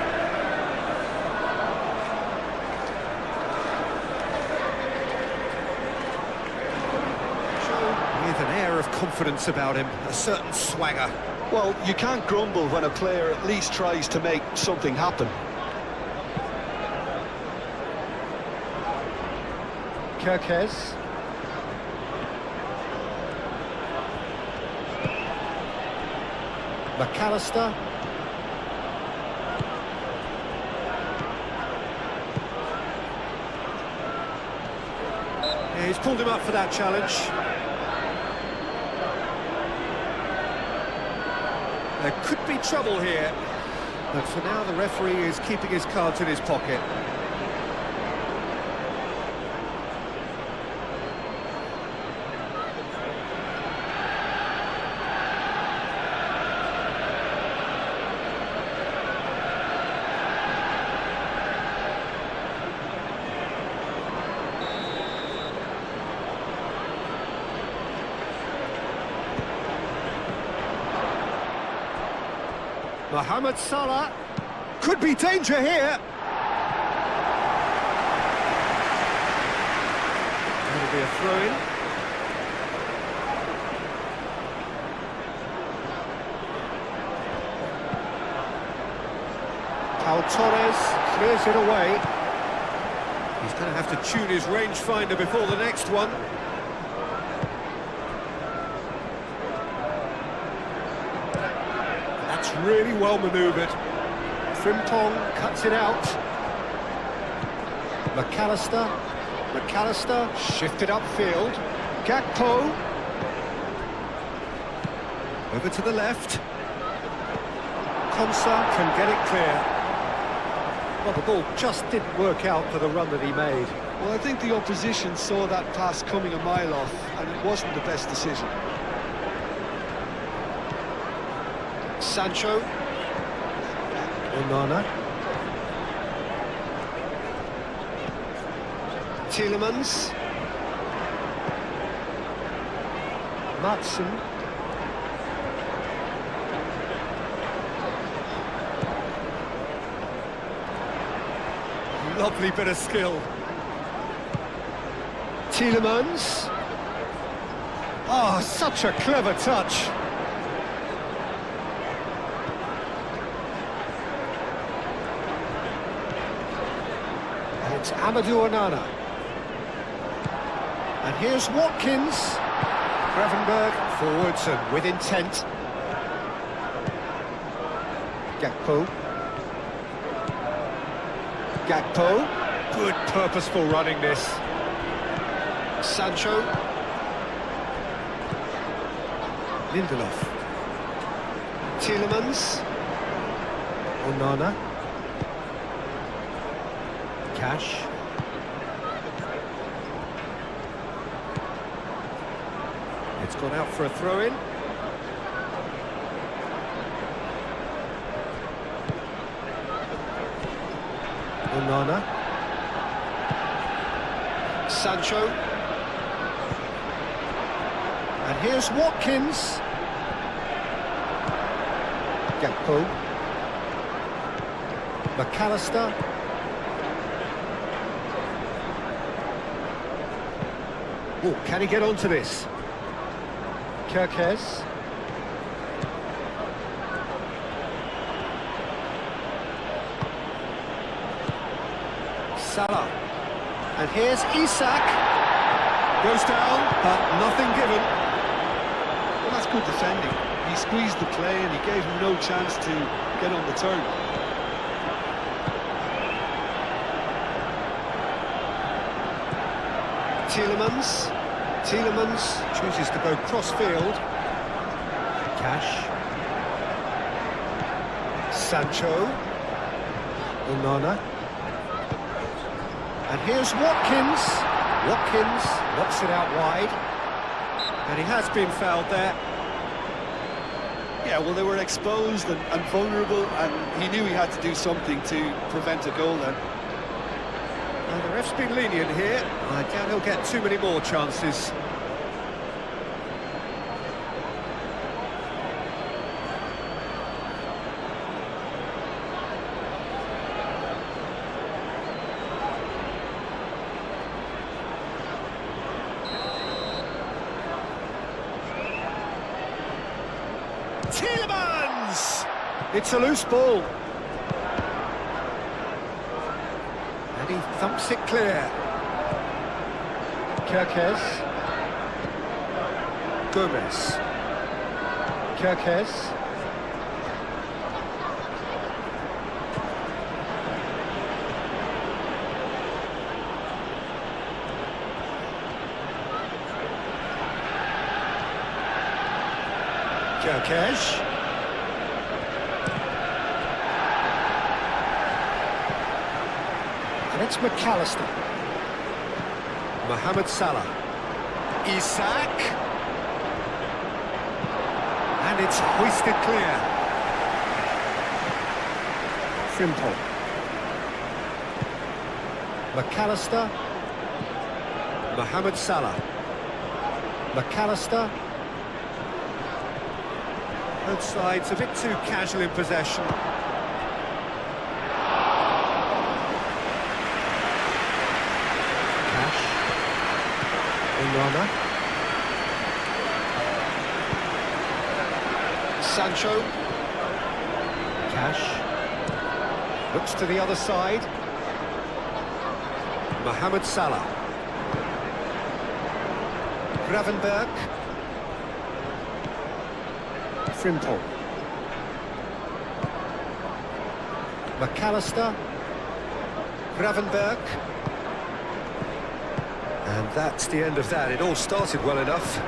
With an air of confidence about him, a certain swagger. Well, you can't grumble when a player at least tries to make something happen. Kerkez. McAllister. Yeah, he's pulled him up for that challenge. There could be trouble here, but for now the referee is keeping his cards in his pocket. Mohamed Salah, could be danger here. It'll be a throw-in. Pau Torres clears it away. He's going to have to tune his rangefinder before the next one. That's really well manoeuvred. Frimpong cuts it out. McAllister shifted upfield. Gakpo. Over to the left. Konsa can get it clear. Well, the ball just didn't work out for the run that he made. Well, I think the opposition saw that pass coming a mile off, and it wasn't the best decision. Sancho. Onana. Tielemans. Matson. Lovely bit of skill. Tielemans. Oh, such a clever touch. And it's Amadou Onana. And here's Watkins. Gravenberg forwards and with intent. Gakpo. Good purposeful running this. Sancho. Lindelof. Tielemans. Onana. Cash. It's gone out for a throw-in. Onana. Sancho. And here's Watkins. Gakpo. McAllister. Oh, can he get onto this? Kerkez. Salah. And here's Isak. Goes down, but nothing given. Well, that's good defending. He squeezed the play and he gave him no chance to get on the turn. Tielemans chooses to go cross-field. Cash. Sancho. Onana. And here's Watkins. Watkins knocks it out wide. And he has been fouled there. Yeah, well, they were exposed and vulnerable, and he knew he had to do something to prevent a goal then. Well, the ref's been lenient here. I doubt he'll get too many more chances. Tielemans! It's a loose ball. And he thumps it clear. Kerkez. Gomez. Kerkez. Kerkez. And it's McAllister. Mohamed Salah. Isak. And it's hoisted clear. Frimpong. McAllister. Mohamed Salah. McAllister. Both sides a bit too casual in possession. Cash. Onana. Sancho. Cash. Looks to the other side. Mohamed Salah. Gravenberg. Frimpong. McAllister. Gravenberg. And that's the end of that. It all started well enough.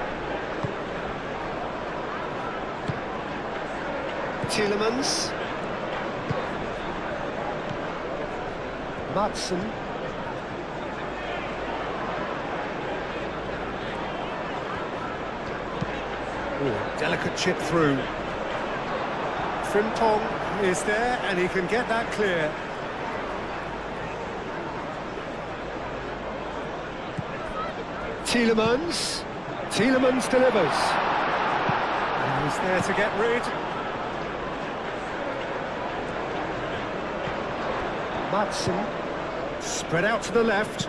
Tielemans. Madsen. Ooh, delicate chip through. Frimpong is there, and he can get that clear. Tielemans. Tielemans delivers. And he's there to get rid. Madsen. Spread out to the left.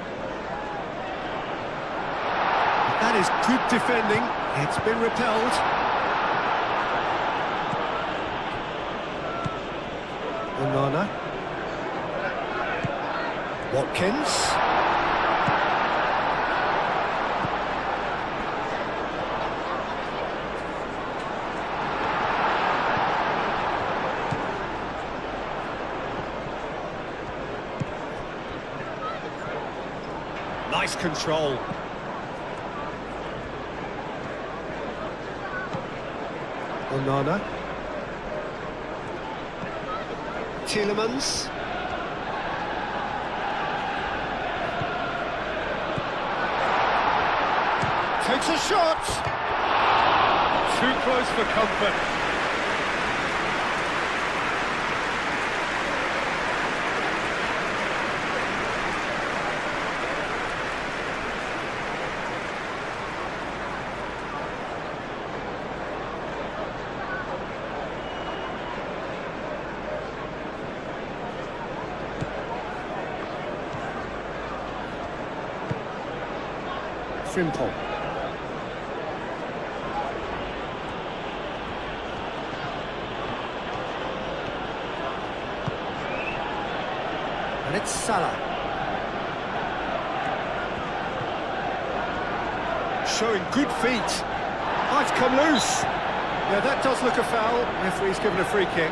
That is good defending. It's been repelled. Onana. Watkins. Nice control. Onana. Tielemans. Takes a shot. Too close for comfort. Frimpong. And it's Salah. Showing good feet. Might come loose. Yeah, that does look a foul. Referee's given a free kick.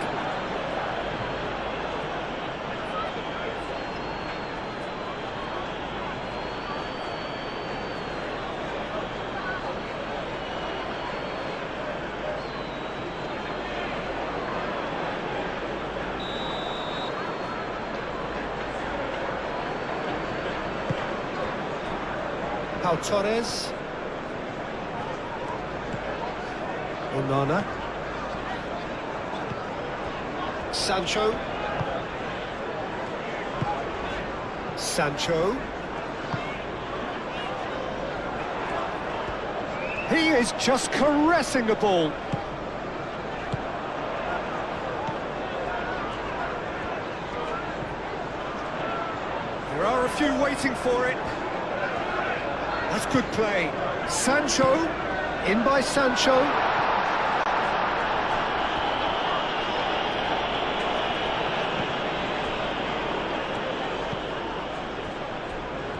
Pau Torres. Onana. Sancho. Sancho. He is just caressing the ball. There are a few waiting for it. That's good play. Sancho, in by Sancho.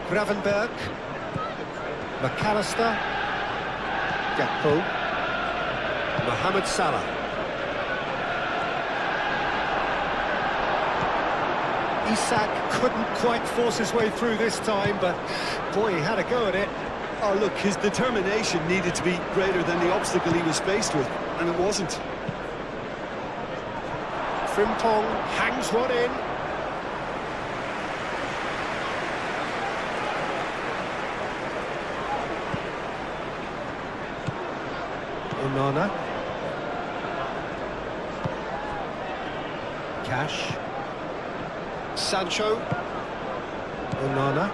Gravenberg. McAllister. Gakpo. Mohamed Salah. Isak couldn't quite force his way through this time, but boy, he had a go at it. Oh, look, his determination needed to be greater than the obstacle he was faced with, and it wasn't. Frimpong hangs one in. Onana. Cash. Sancho. Onana.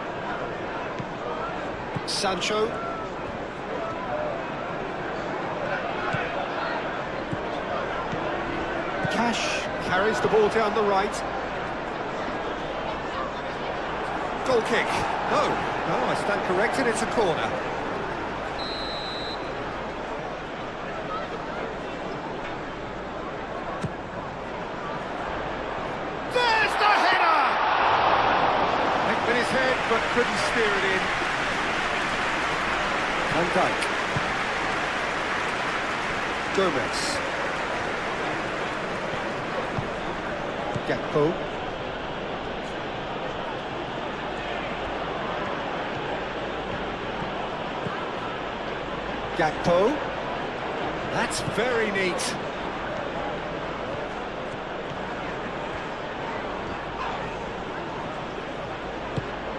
Sancho. Cash carries the ball down the right. Goal kick. No, I stand corrected, it's a corner. There's the header! Nicked with his head, but couldn't steer it in. Van Dijk. Gomez. Gakpo. Gakpo. That's very neat.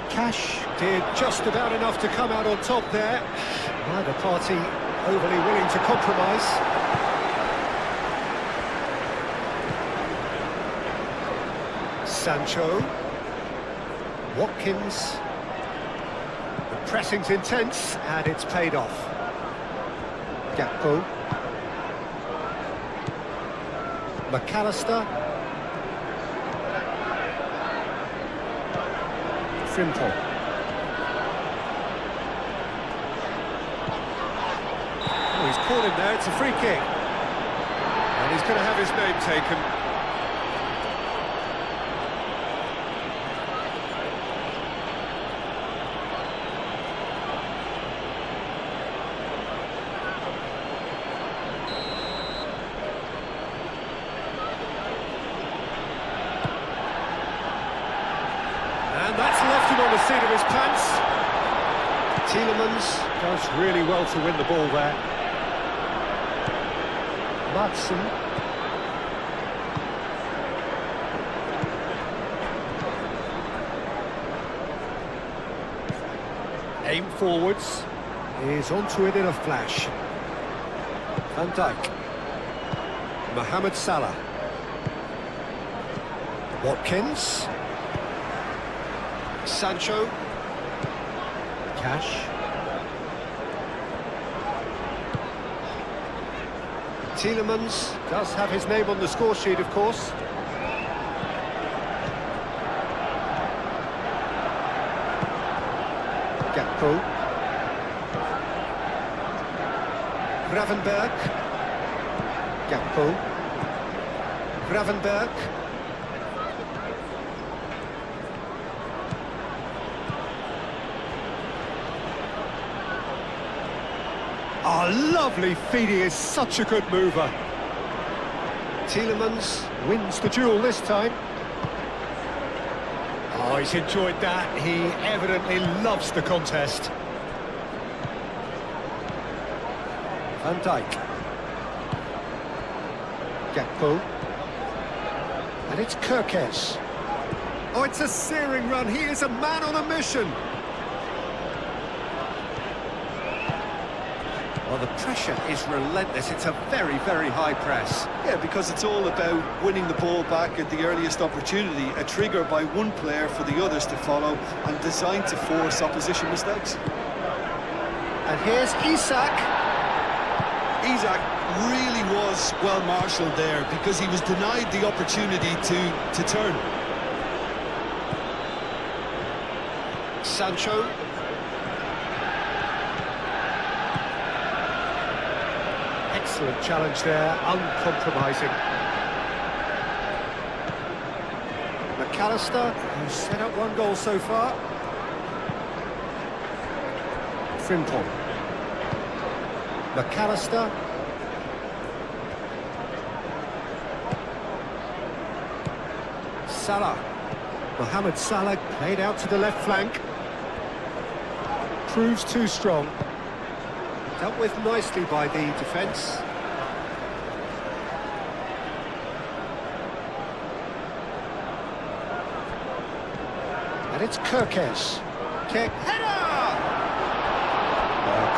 Cash did just about enough to come out on top there. Neither party overly willing to compromise. Sancho. Watkins. The pressing's intense and it's paid off. Gakpo. McAllister. Frimpong. Oh, he's caught him there, it's a free kick. And he's going to have his name taken. And that's left him on the seat of his pants. Tielemans does really well to win the ball there. Madsen. Aim forwards. Is onto it in a flash. Van Dijk. Mohamed Salah. Watkins. Sancho. Cash. Tielemans does have his name on the score sheet, of course. Gakpo. Gravenberg. Gakpo. Gravenberg. Oh, lovely feed, he is such a good mover. Tielemans wins the duel this time. Oh, he's enjoyed that. He evidently loves the contest. Van Dijk. Gakpo. And it's Kirkes. Oh, it's a searing run. He is a man on a mission. Well, the pressure is relentless. It's a very, very high press. Yeah, because it's all about winning the ball back at the earliest opportunity, a trigger by one player for the others to follow, and designed to force opposition mistakes. And here's Isak. Isak really was well marshalled there because he was denied the opportunity to turn. Sancho. Excellent challenge there, uncompromising. McAllister, who's set up one goal so far. Frimpong. McAllister. Salah. Mohamed Salah played out to the left flank. Proves too strong. Dealt with nicely by the defence. And it's Kirkes. Kick. Header!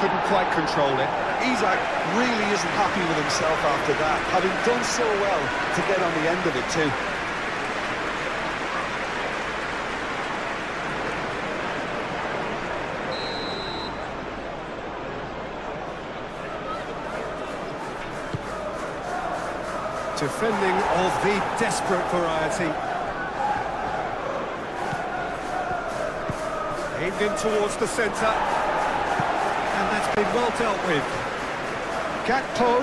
Couldn't quite control it. Isak really isn't happy with himself after that, having done so well to get on the end of it too. Defending of the desperate variety. Aimed in towards the centre. And that's been well dealt with. Gakpo.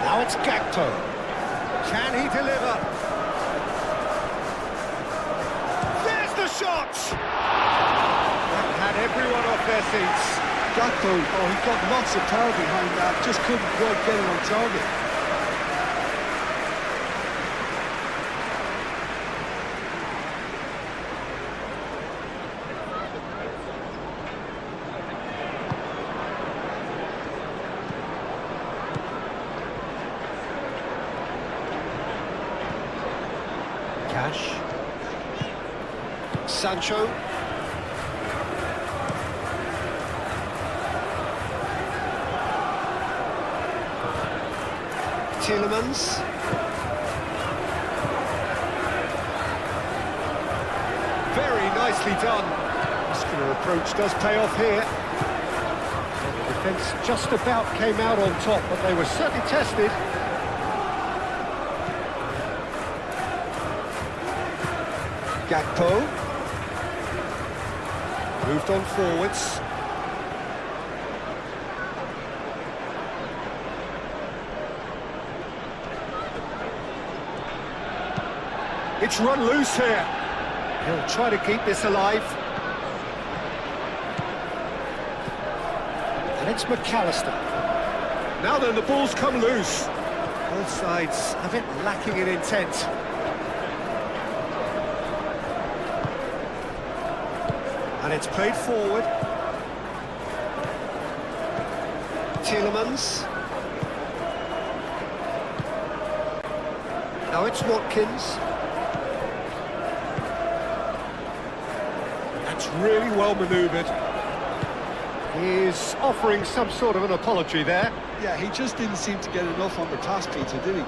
Now it's Gakpo. Can he deliver? There's the shot! That had everyone off their seats. Gakpo, oh, he got lots of power behind that, just couldn't quite get it on target. Cash. Sancho. Tielemans. Very nicely done. Muscular approach does pay off here. The defence just about came out on top, but they were certainly tested. Gakpo. Moved on forwards. It's run loose here. He'll try to keep this alive. And it's McAllister. Now then, the ball's come loose. Both sides a bit lacking in intent. And it's played forward. Tielemans. Now it's Watkins. That's really well manoeuvred. He's offering some sort of an apology there. Yeah, he just didn't seem to get enough on the pass, Peter, did he?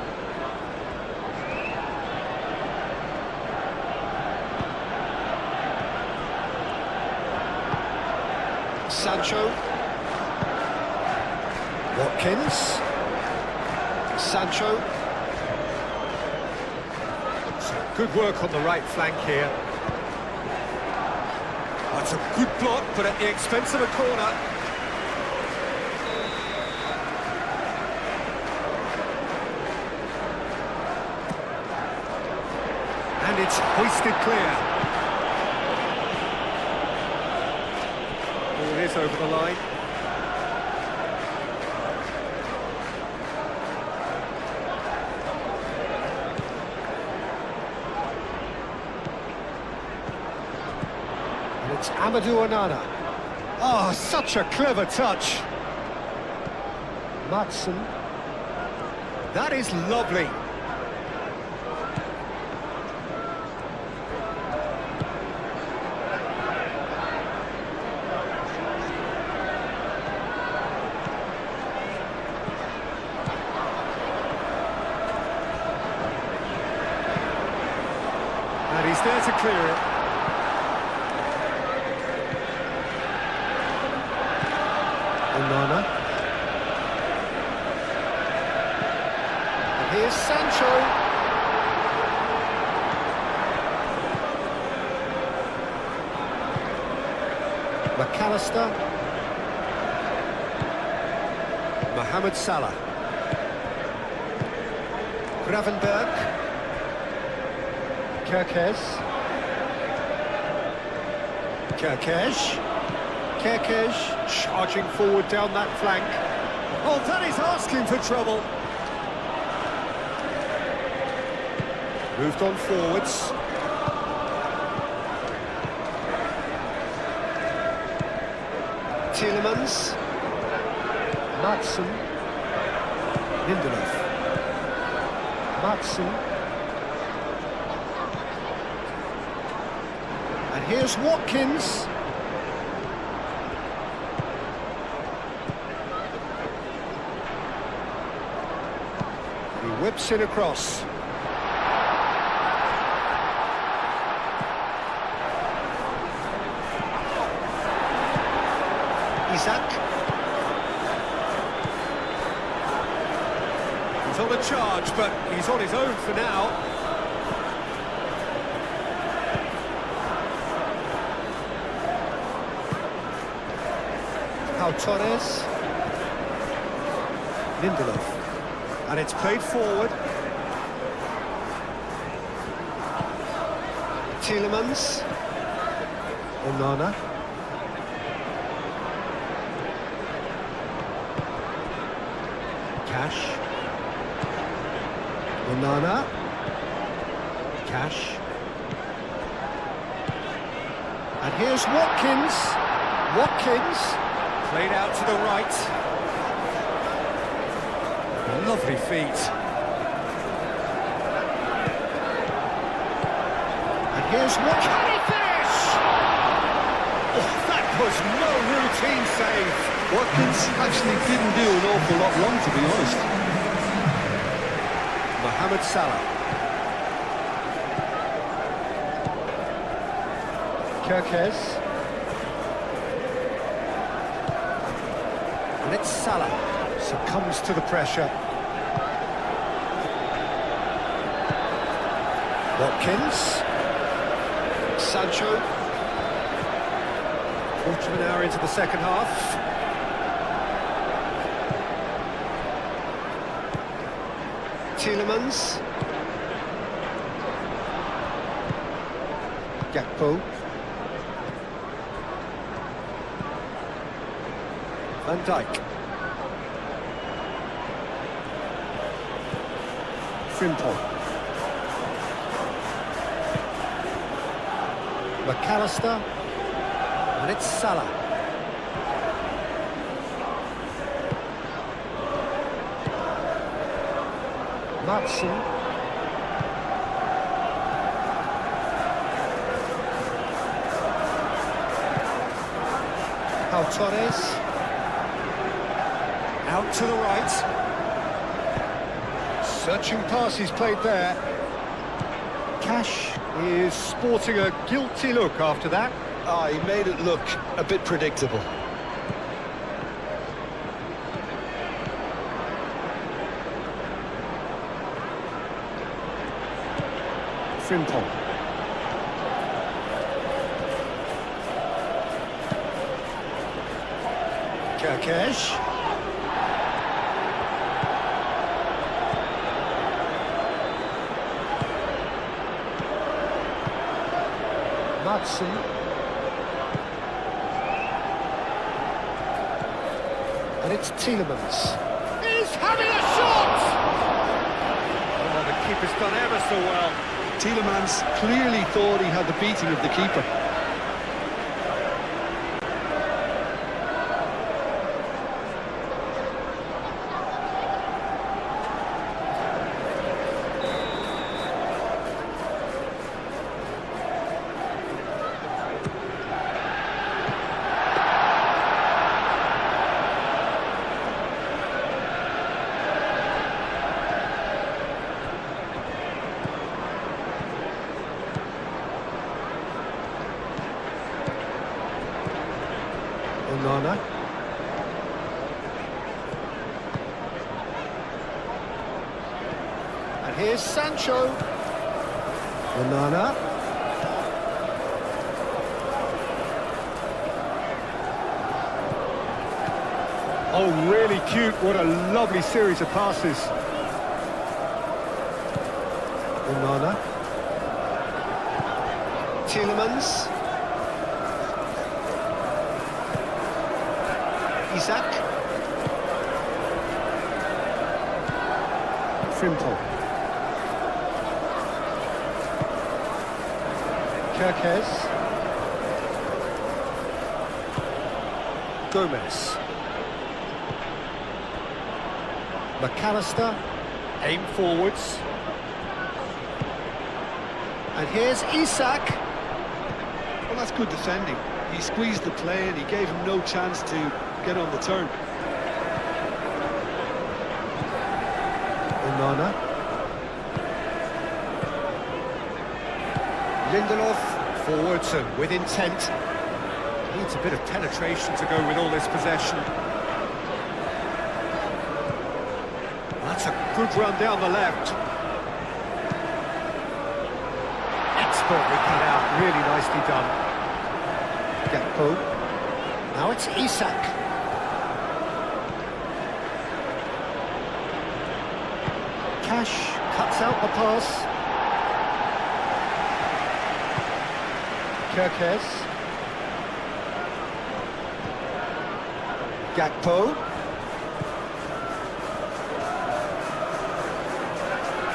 Sancho. Watkins. Sancho. So good work on the right flank here. That's a good block, but at the expense of a corner. And it's hoisted clear. Ball is over the line. Onana. Oh, such a clever touch. Matson. That is lovely. And he's there to clear it. Onana. And here's Sancho. McAllister. Mohamed Salah. Gravenberg. Kerkez. Kerkez charging forward down that flank. Oh, that is asking for trouble. Moved on forwards. Tielemans. Matson. Lindelof. Matson. And here's Watkins. He whips it across. Isaac. He's on a charge, but he's on his own for now. Torres. Lindelof. And it's played forward. Tielemans. Onana. Cash. Onana. Cash. And here's Watkins. Played out to the right. Lovely feet. And here's what can he finish? Oh, that was no routine save. Watkins actually didn't do an awful lot wrong, to be honest. Mohamed Salah. Kerkez. And it's Salah. Succumbs to the pressure. Watkins. Sancho. Quarter of an hour into the second half. Tielemans. Gakpo. Van Dijk. Frimpong. McAllister. And it's Salah. Matson. Torres. Out to the right. Searching pass he's played there. Cash is sporting a guilty look after that. Ah, he made it look a bit predictable. Frimpong. Kerkez. Matson. And it's Tielemans. He's having a shot! Oh, the keeper's done ever so well. Tielemans clearly thought he had the beating of the keeper. Onana. And here's Sancho. Onana. Oh, really cute. What a lovely series of passes. Onana. Tielemans. Isaac. Frimpong. Kirkes. Gomez. McAllister. Aim forwards. And here's Isak. Well, that's good defending. He squeezed the play and he gave him no chance to get on the turn. Onana. Lindelof, forwards and with intent. Needs a bit of penetration to go with all this possession. That's a good run down the left. Expertly cut out, really nicely done. Gakpo. Now it's Isak. Cash cuts out the pass. Kirkes. Gakpo.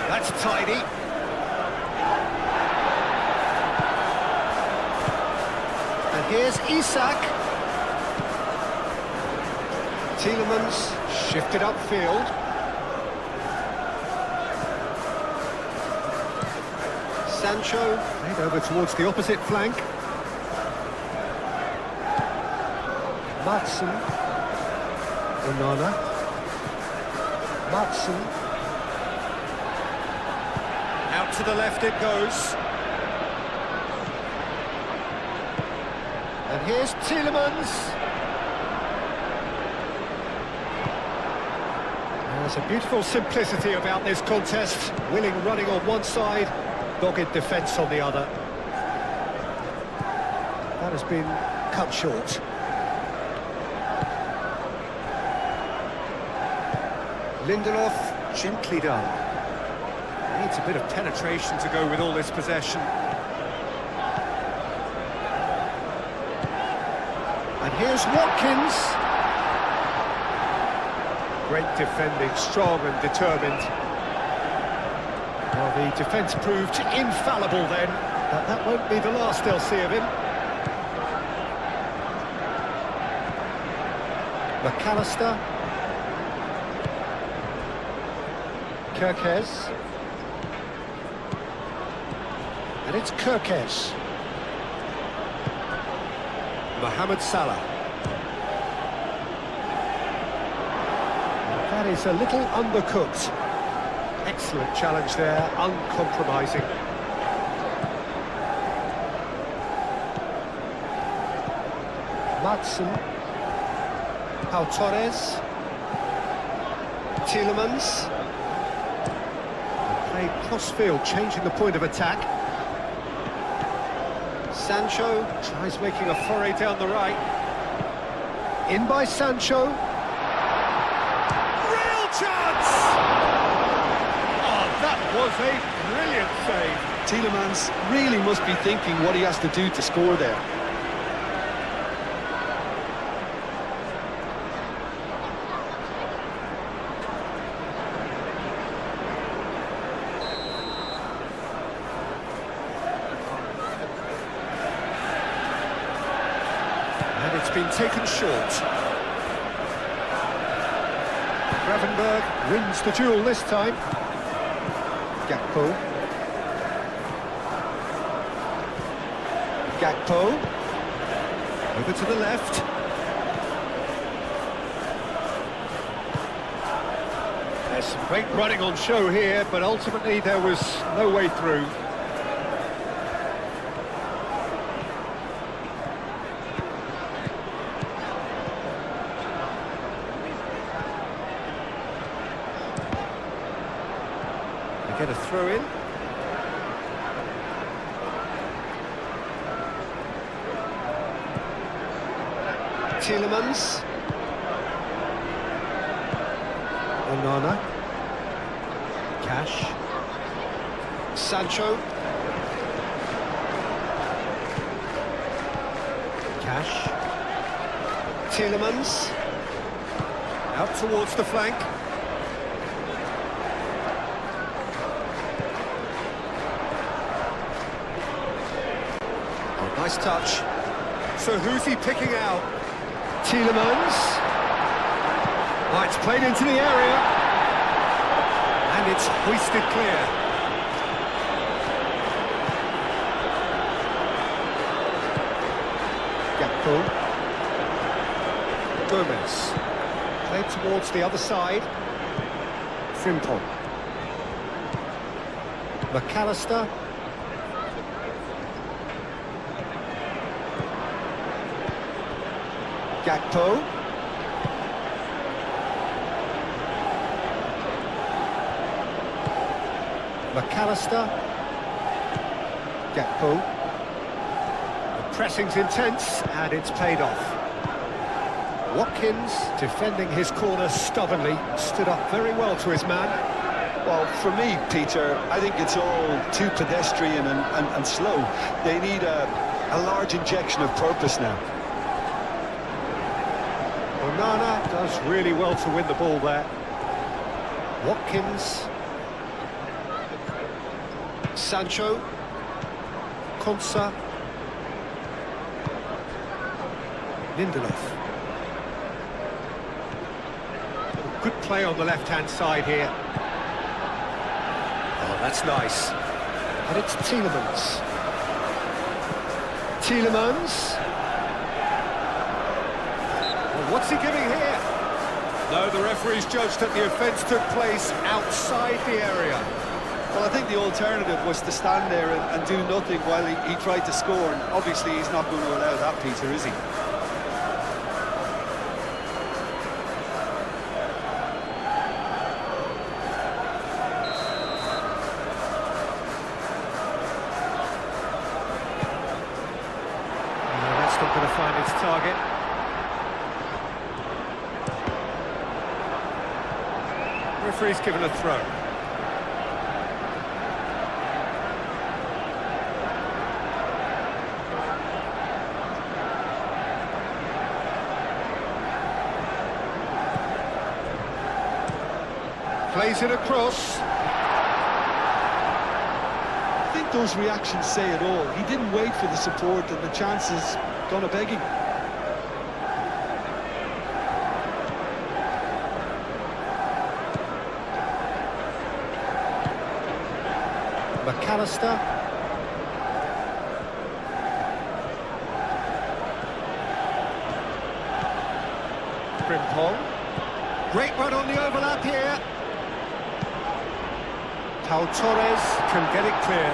That's tidy. And here's Isak. Tielemans shifted upfield. Sancho played over towards the opposite flank. Matson. Onana. Matson. Out to the left it goes. And here's Tielemans. There's a beautiful simplicity about this contest. Willing running on one side, dogged defence on the other. That has been cut short. Lindelof, gently done. Needs a bit of penetration to go with all this possession. And here's Watkins. Great defending, strong and determined. Well, the defence proved infallible then, but that won't be the last they'll see of him. McAllister. Kirkes. And it's Kirkes. Mohamed Salah. That is a little undercooked. Excellent challenge there, uncompromising. Matson. Pau Torres. Tielemans. Played cross-field, changing the point of attack. Sancho tries making a foray down the right. In by Sancho. Real chance! Oh, that was a brilliant save. Tielemans really must be thinking what he has to do to score there. And it's been taken short. Gravenberg wins the duel this time. Gakpo. Gakpo. Over to the left. There's some great running on show here, but ultimately there was no way through. get a throw in. Tielemans. Onana. Cash. Sancho. Cash. Tielemans. Out towards the flank. Oh, nice touch. So who's he picking out? Tielemans. Oh, it's played into the area. And it's hoisted clear. Gakpo. Gomez. Played towards the other side. Frimpong. McAllister. Gakpo. McAllister. Gakpo. The pressing's intense and it's paid off. Watkins, defending his corner stubbornly, stood up very well to his man. Well, for me, Peter, I think it's all too pedestrian and slow. They need a large injection of purpose now. Onana does really well to win the ball there. Watkins. Sancho. Konsa. Lindelof. Good play on the left-hand side here. Oh, that's nice. And it's Tielemans. Tielemans. Well, what's he giving here? No, the referee's judged that the offence took place outside the area. Well, I think the alternative was to stand there and do nothing while he tried to score, and obviously he's not going to allow that, Peter, is he? That's not going to find its target. Referee's given a throw. Plays it across. I think those reactions say it all. He didn't wait for the support and the chances gone a-begging. McAllister. Frimpong. Great run on the overlap here. Pau Torres can get it clear.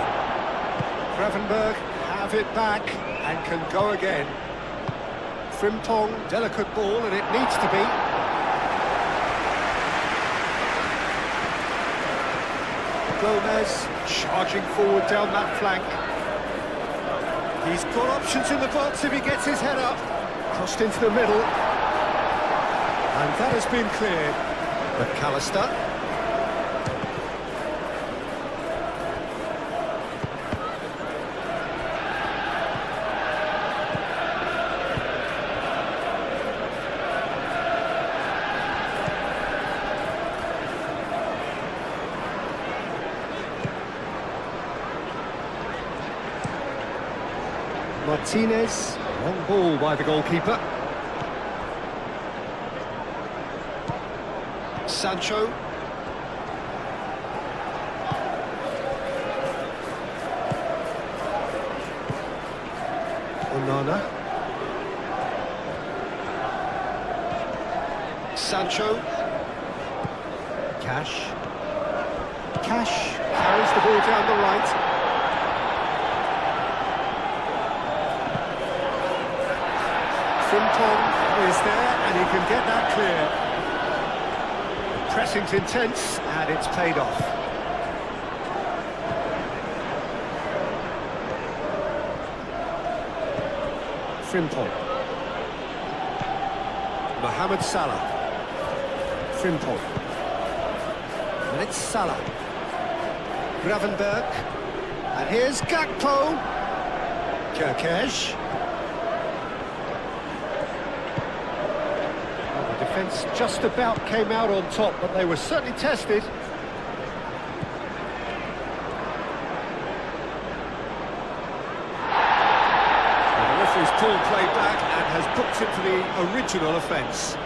Gravenberg have it back and can go again. Frimpong, delicate ball and it needs to be. Gomez charging forward down that flank. He's got options in the box if he gets his head up. Crossed into the middle. And that has been cleared. McAllister. Martinez, long ball by the goalkeeper. Sancho. Onana. Sancho. Cash. Cash carries the ball down the right. Frimpong is there and he can get that clear. The pressing's intense and it's paid off. Frimpong. Mohamed Salah. Frimpong. And it's Salah. Gravenberg. And here's Gakpo. Kerkesh. Well, the defence just about came out on top, but they were certainly tested. And the referee's pulled play back and has booked him for the original offence.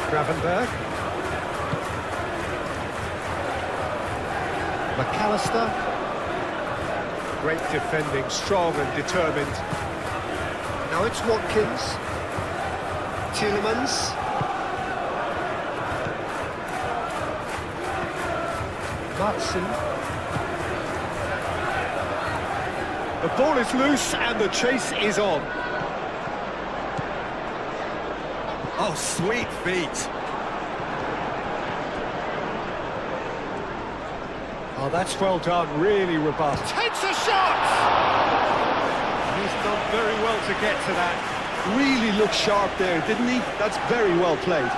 Gravenberg. McAllister. Great defending, strong and determined. Now it's Watkins. Tielemans. Martson. The ball is loose and the chase is on. Oh, sweet feet. Oh, that's well done, really robust. Takes a shot! He's done very well to get to that. Really looked sharp there, didn't he? That's very well played.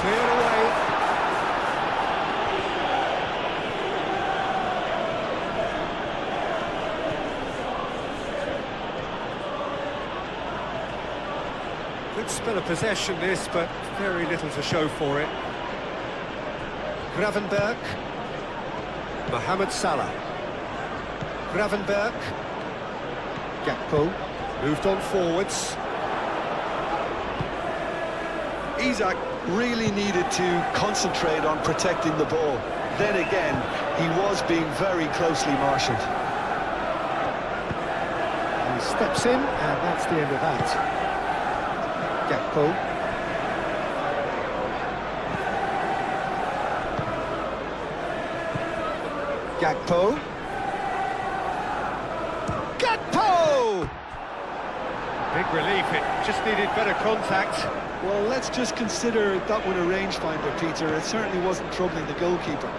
Cleared away. Good spell of possession this, but very little to show for it. Gravenberg. Mohamed Salah. Gravenberg. Gakpo. Moved on forwards. Isak really needed to concentrate on protecting the ball. Then again, he was being very closely marshalled. He steps in, and that's the end of that. Gakpo. Gakpo. Gakpo! Big relief, it just needed better contact. Well, let's just consider that one a rangefinder, Peter. It certainly wasn't troubling the goalkeeper.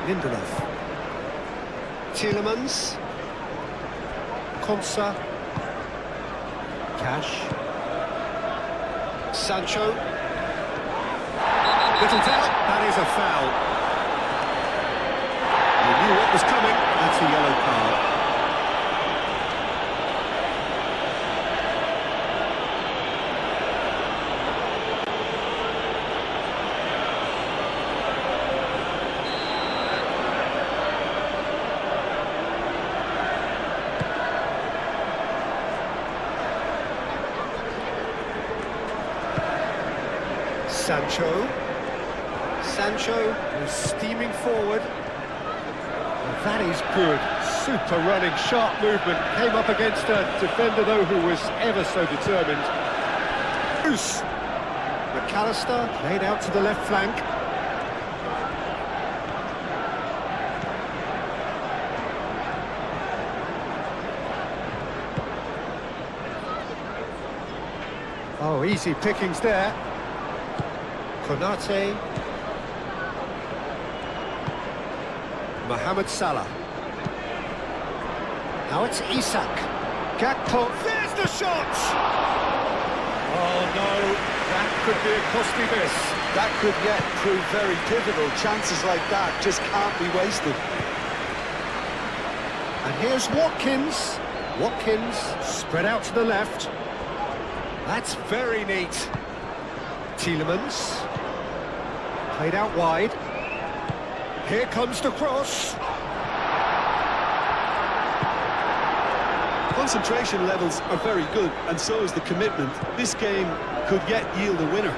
Lindelof. Tielemans. Konsa. Cash. Sancho. Little doubt, that is a foul. He knew what was coming, that's a yellow card. Sancho was steaming forward. And that is good. Super running, sharp movement. Came up against a defender, though, who was ever so determined. Bruce. McAllister played out to the left flank. Oh, easy pickings there. Konate. Mohamed Salah. Now it's Isak. Gakpo. There's the shot! Oh no, that could be a costly miss. That could yet prove very pivotal. Chances like that just can't be wasted. And here's Watkins. Watkins spread out to the left. That's very neat. Tielemans. Played out wide. Here comes the cross. Concentration levels are very good, and so is the commitment. This game could yet yield a winner.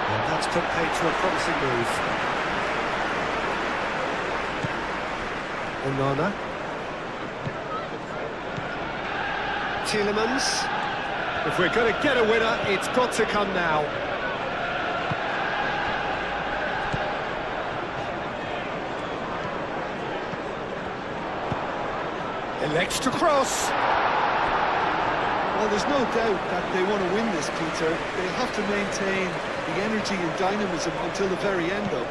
And that's put paid to a promising move. Onana. Tielemans. If we're going to get a winner, it's got to come now. Elects to cross. Well, there's no doubt that they want to win this, Peter. They have to maintain the energy and dynamism until the very end, though.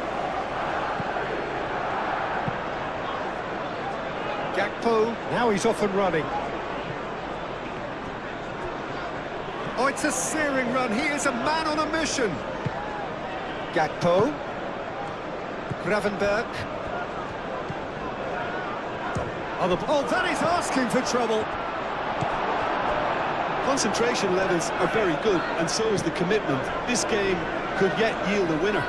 Gakpo, now he's off and running. Oh, it's a searing run. He is a man on a mission. Gakpo. Gravenberch. Oh, that is asking for trouble. Concentration levels are very good, and so is the commitment. This game could yet yield a winner.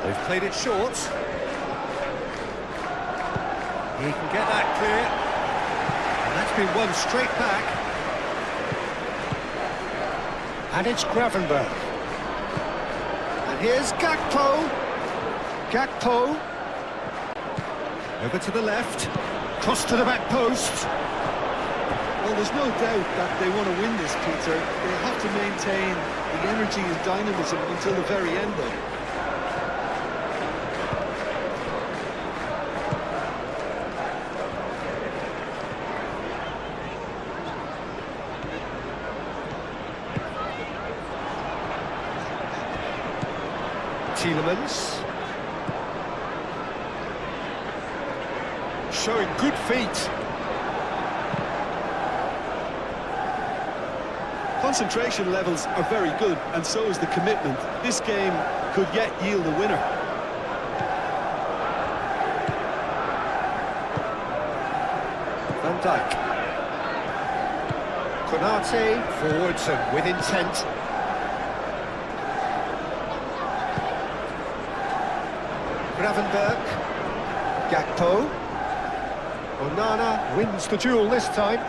They've played it short. He can get that clear. And that's been won straight back. And it's Gravenberch. And here's Gakpo. Gakpo. Over to the left. Cross to the back post. Well, there's no doubt that they want to win this, Peter. They have to maintain the energy and dynamism until the very end, though. Tielemans. Showing good feet. Concentration levels are very good, and so is the commitment. This game could yet yield a winner. Van Dijk. Konate, forwards and with intent. Gravenberch. Gakpo. Onana wins the duel this time.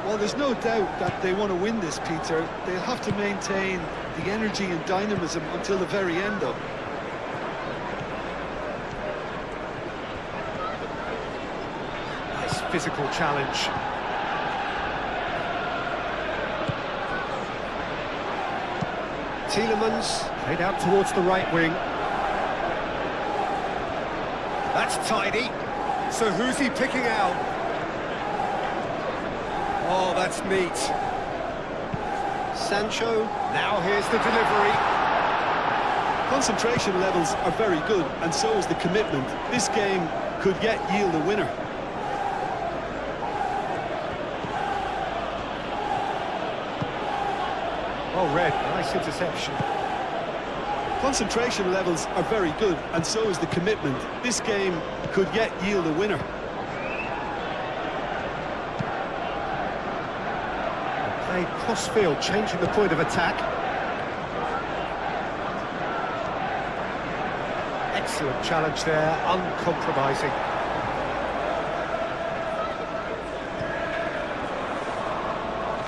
Well, there's no doubt that they want to win this, Peter. They'll have to maintain the energy and dynamism until the very end, though. Nice physical challenge. Tielemans played out towards the right wing. That's tidy. So who's he picking out? Oh, that's neat. Sancho, now here's the delivery. Concentration levels are very good, and so is the commitment. This game could yet yield a winner. Oh, Red, nice interception. Concentration levels are very good, and so is the commitment. This game could yet yield a winner. Played cross-field, changing the point of attack. Excellent challenge there, uncompromising.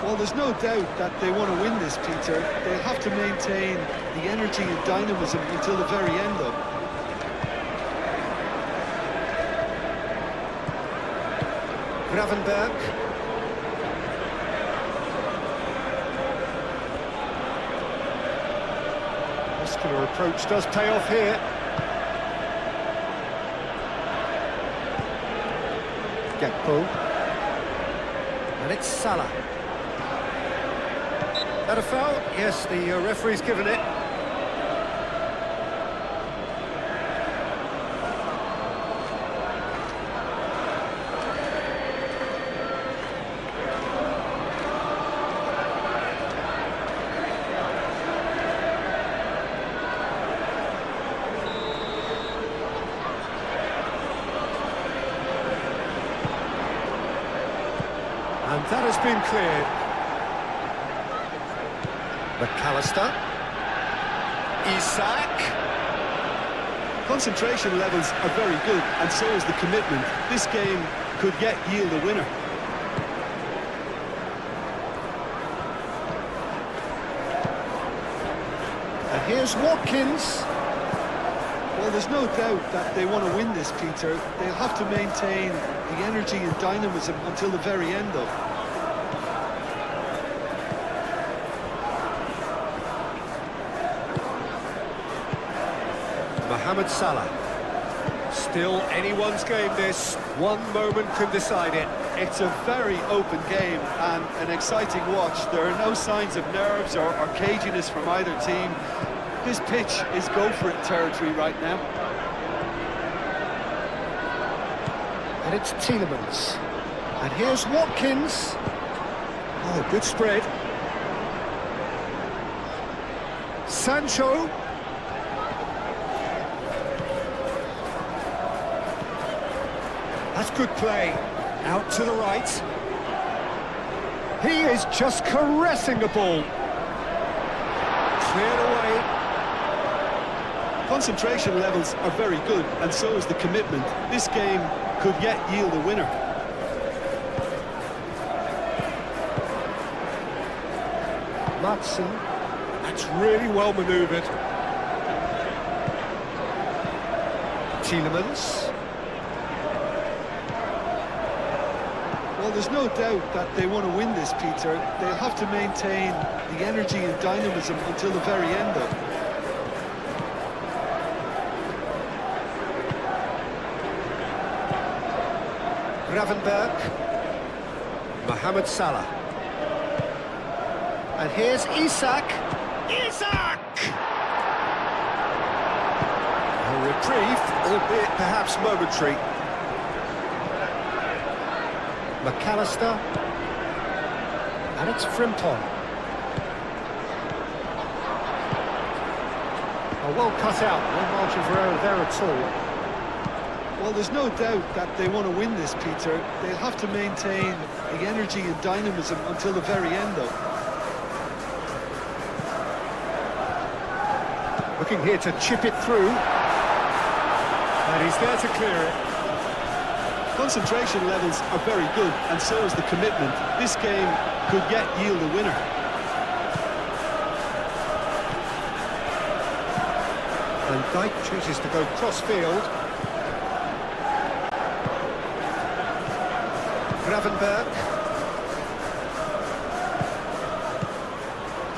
Well, there's no doubt that they want to win this, Peter. They'll have to maintain the energy and dynamism until the very end, though. Gravenberch. Muscular approach does pay off here. Gakpo. And it's Salah. That a foul? Yes, the referee's given it. And that has been cleared. McAllister. Isak. Concentration levels are very good, and so is the commitment. This game could yet yield a winner. And here's Watkins. Well, there's no doubt that they want to win this, Peter. They'll have to maintain the energy and dynamism until the very end, though. Mohamed Salah. Still anyone's game, this. One moment can decide it. It's a very open game and an exciting watch. There are no signs of nerves or caginess from either team. This pitch is go-for-it territory right now. And it's Tielemans. And here's Watkins. Oh, good spread. Sancho. That's good play. Out to the right. He is just caressing the ball. Cleared away. Concentration levels are very good, and so is the commitment. This game could yet yield a winner. Matson. That's really well manoeuvred. Tielemans. Well, there's no doubt that they want to win this, Peter. They'll have to maintain the energy and dynamism until the very end, though. Gravenberg. Mohamed Salah. And here's Isak. Isak! A reprieve, albeit perhaps momentary. McAllister. And it's Frimpong. Oh, well cut out, no margin for error there at all. Well, there's no doubt that they want to win this, Peter. They'll have to maintain the energy and dynamism until the very end, though. Looking here to chip it through. And he's there to clear it. Concentration levels are very good, and so is the commitment. This game could yet yield a winner. And Dijk chooses to go cross-field. Gravenberg.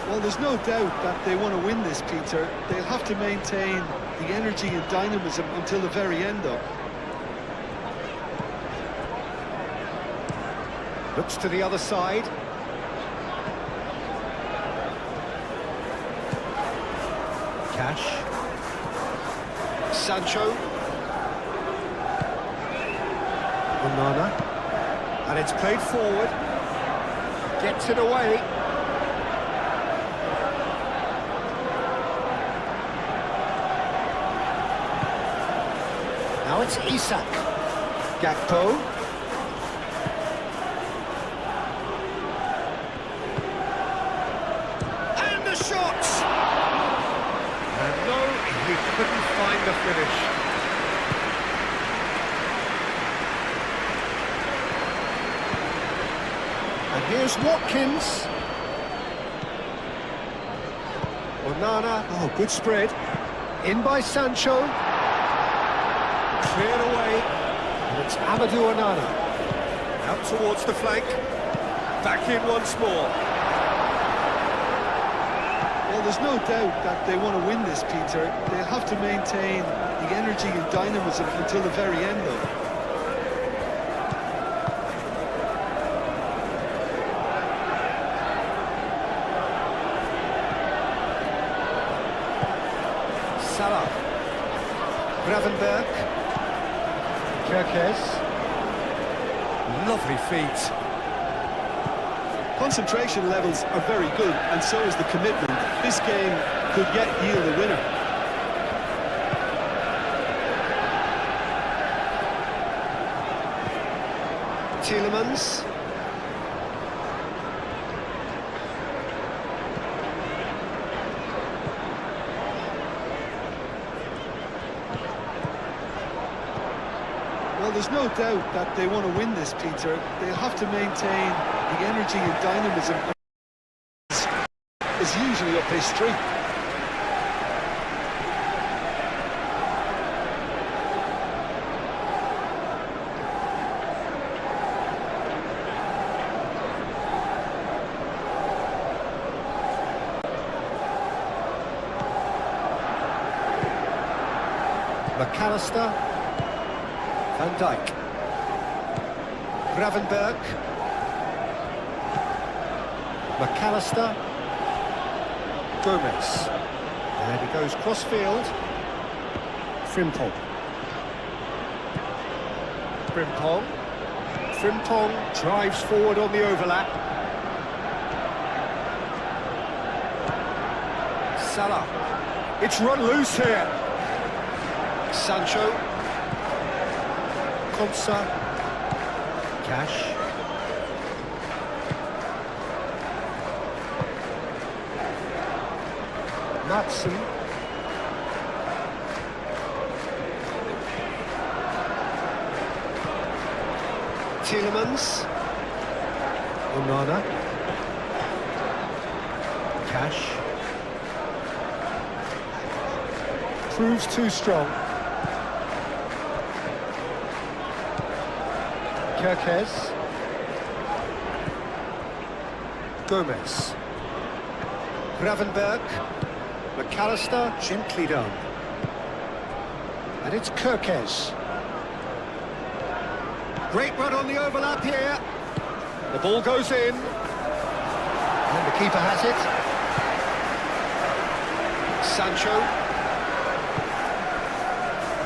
Well, there's no doubt that they want to win this, Peter. They'll have to maintain the energy and dynamism until the very end, though. Looks to the other side. Cash. Sancho. Onana. And it's played forward. Gets it away. Now it's Isak. Gakpo. And the shot! And no, he couldn't find the finish. And here's Watkins. Onana. Oh, good spread. In by Sancho. Cleared away, and it's Amadou Onana. Out towards the flank. Back in once more. Well, there's no doubt that they want to win this, Peter. They'll have to maintain the energy and dynamism until the very end, though. Salah. Gravenberg. Kerkez. Lovely feet. Concentration levels are very good, and so is the commitment. This game could yet yield a winner. Tielemans. there's no doubt that they want to win this, Peter. They'll have to maintain the energy and dynamism is usually up his street. McAllister, Van Dijk, Gravenberg, McAllister, Gomez, and he goes cross-field, Frimpong, Frimpong drives forward on the overlap, Salah, it's run loose here, Sancho, Konsa, Cash, Matson, Tielemans, Onana, Cash, proves too strong. Kirkes, Gomez, Gravenberg, McAllister, gently done. And it's Kirkes. Great run on the overlap here. The ball goes in. And the keeper has it. Sancho.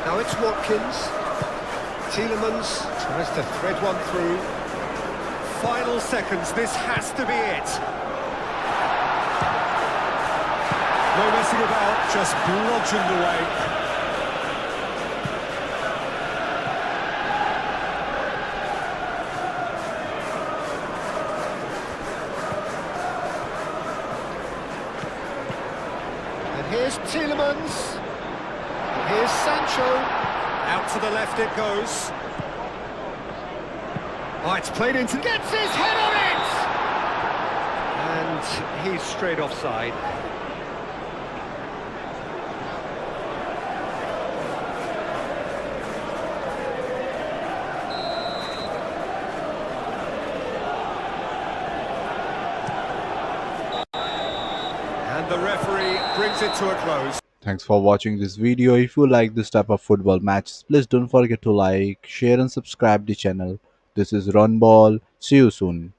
Now it's Watkins. Tielemans tries to thread one through. Final seconds, this has to be it. No messing about, just bludgeoned away. And here's Tielemans. And here's Sancho. Out to the left it goes. Oh, it's played into... Gets his head on it! And he's straight offside. And the referee brings it to a close. Thanks for watching this video. If you like this type of football matches, please don't forget to like, share and subscribe the channel. This is Run Ball. See you soon.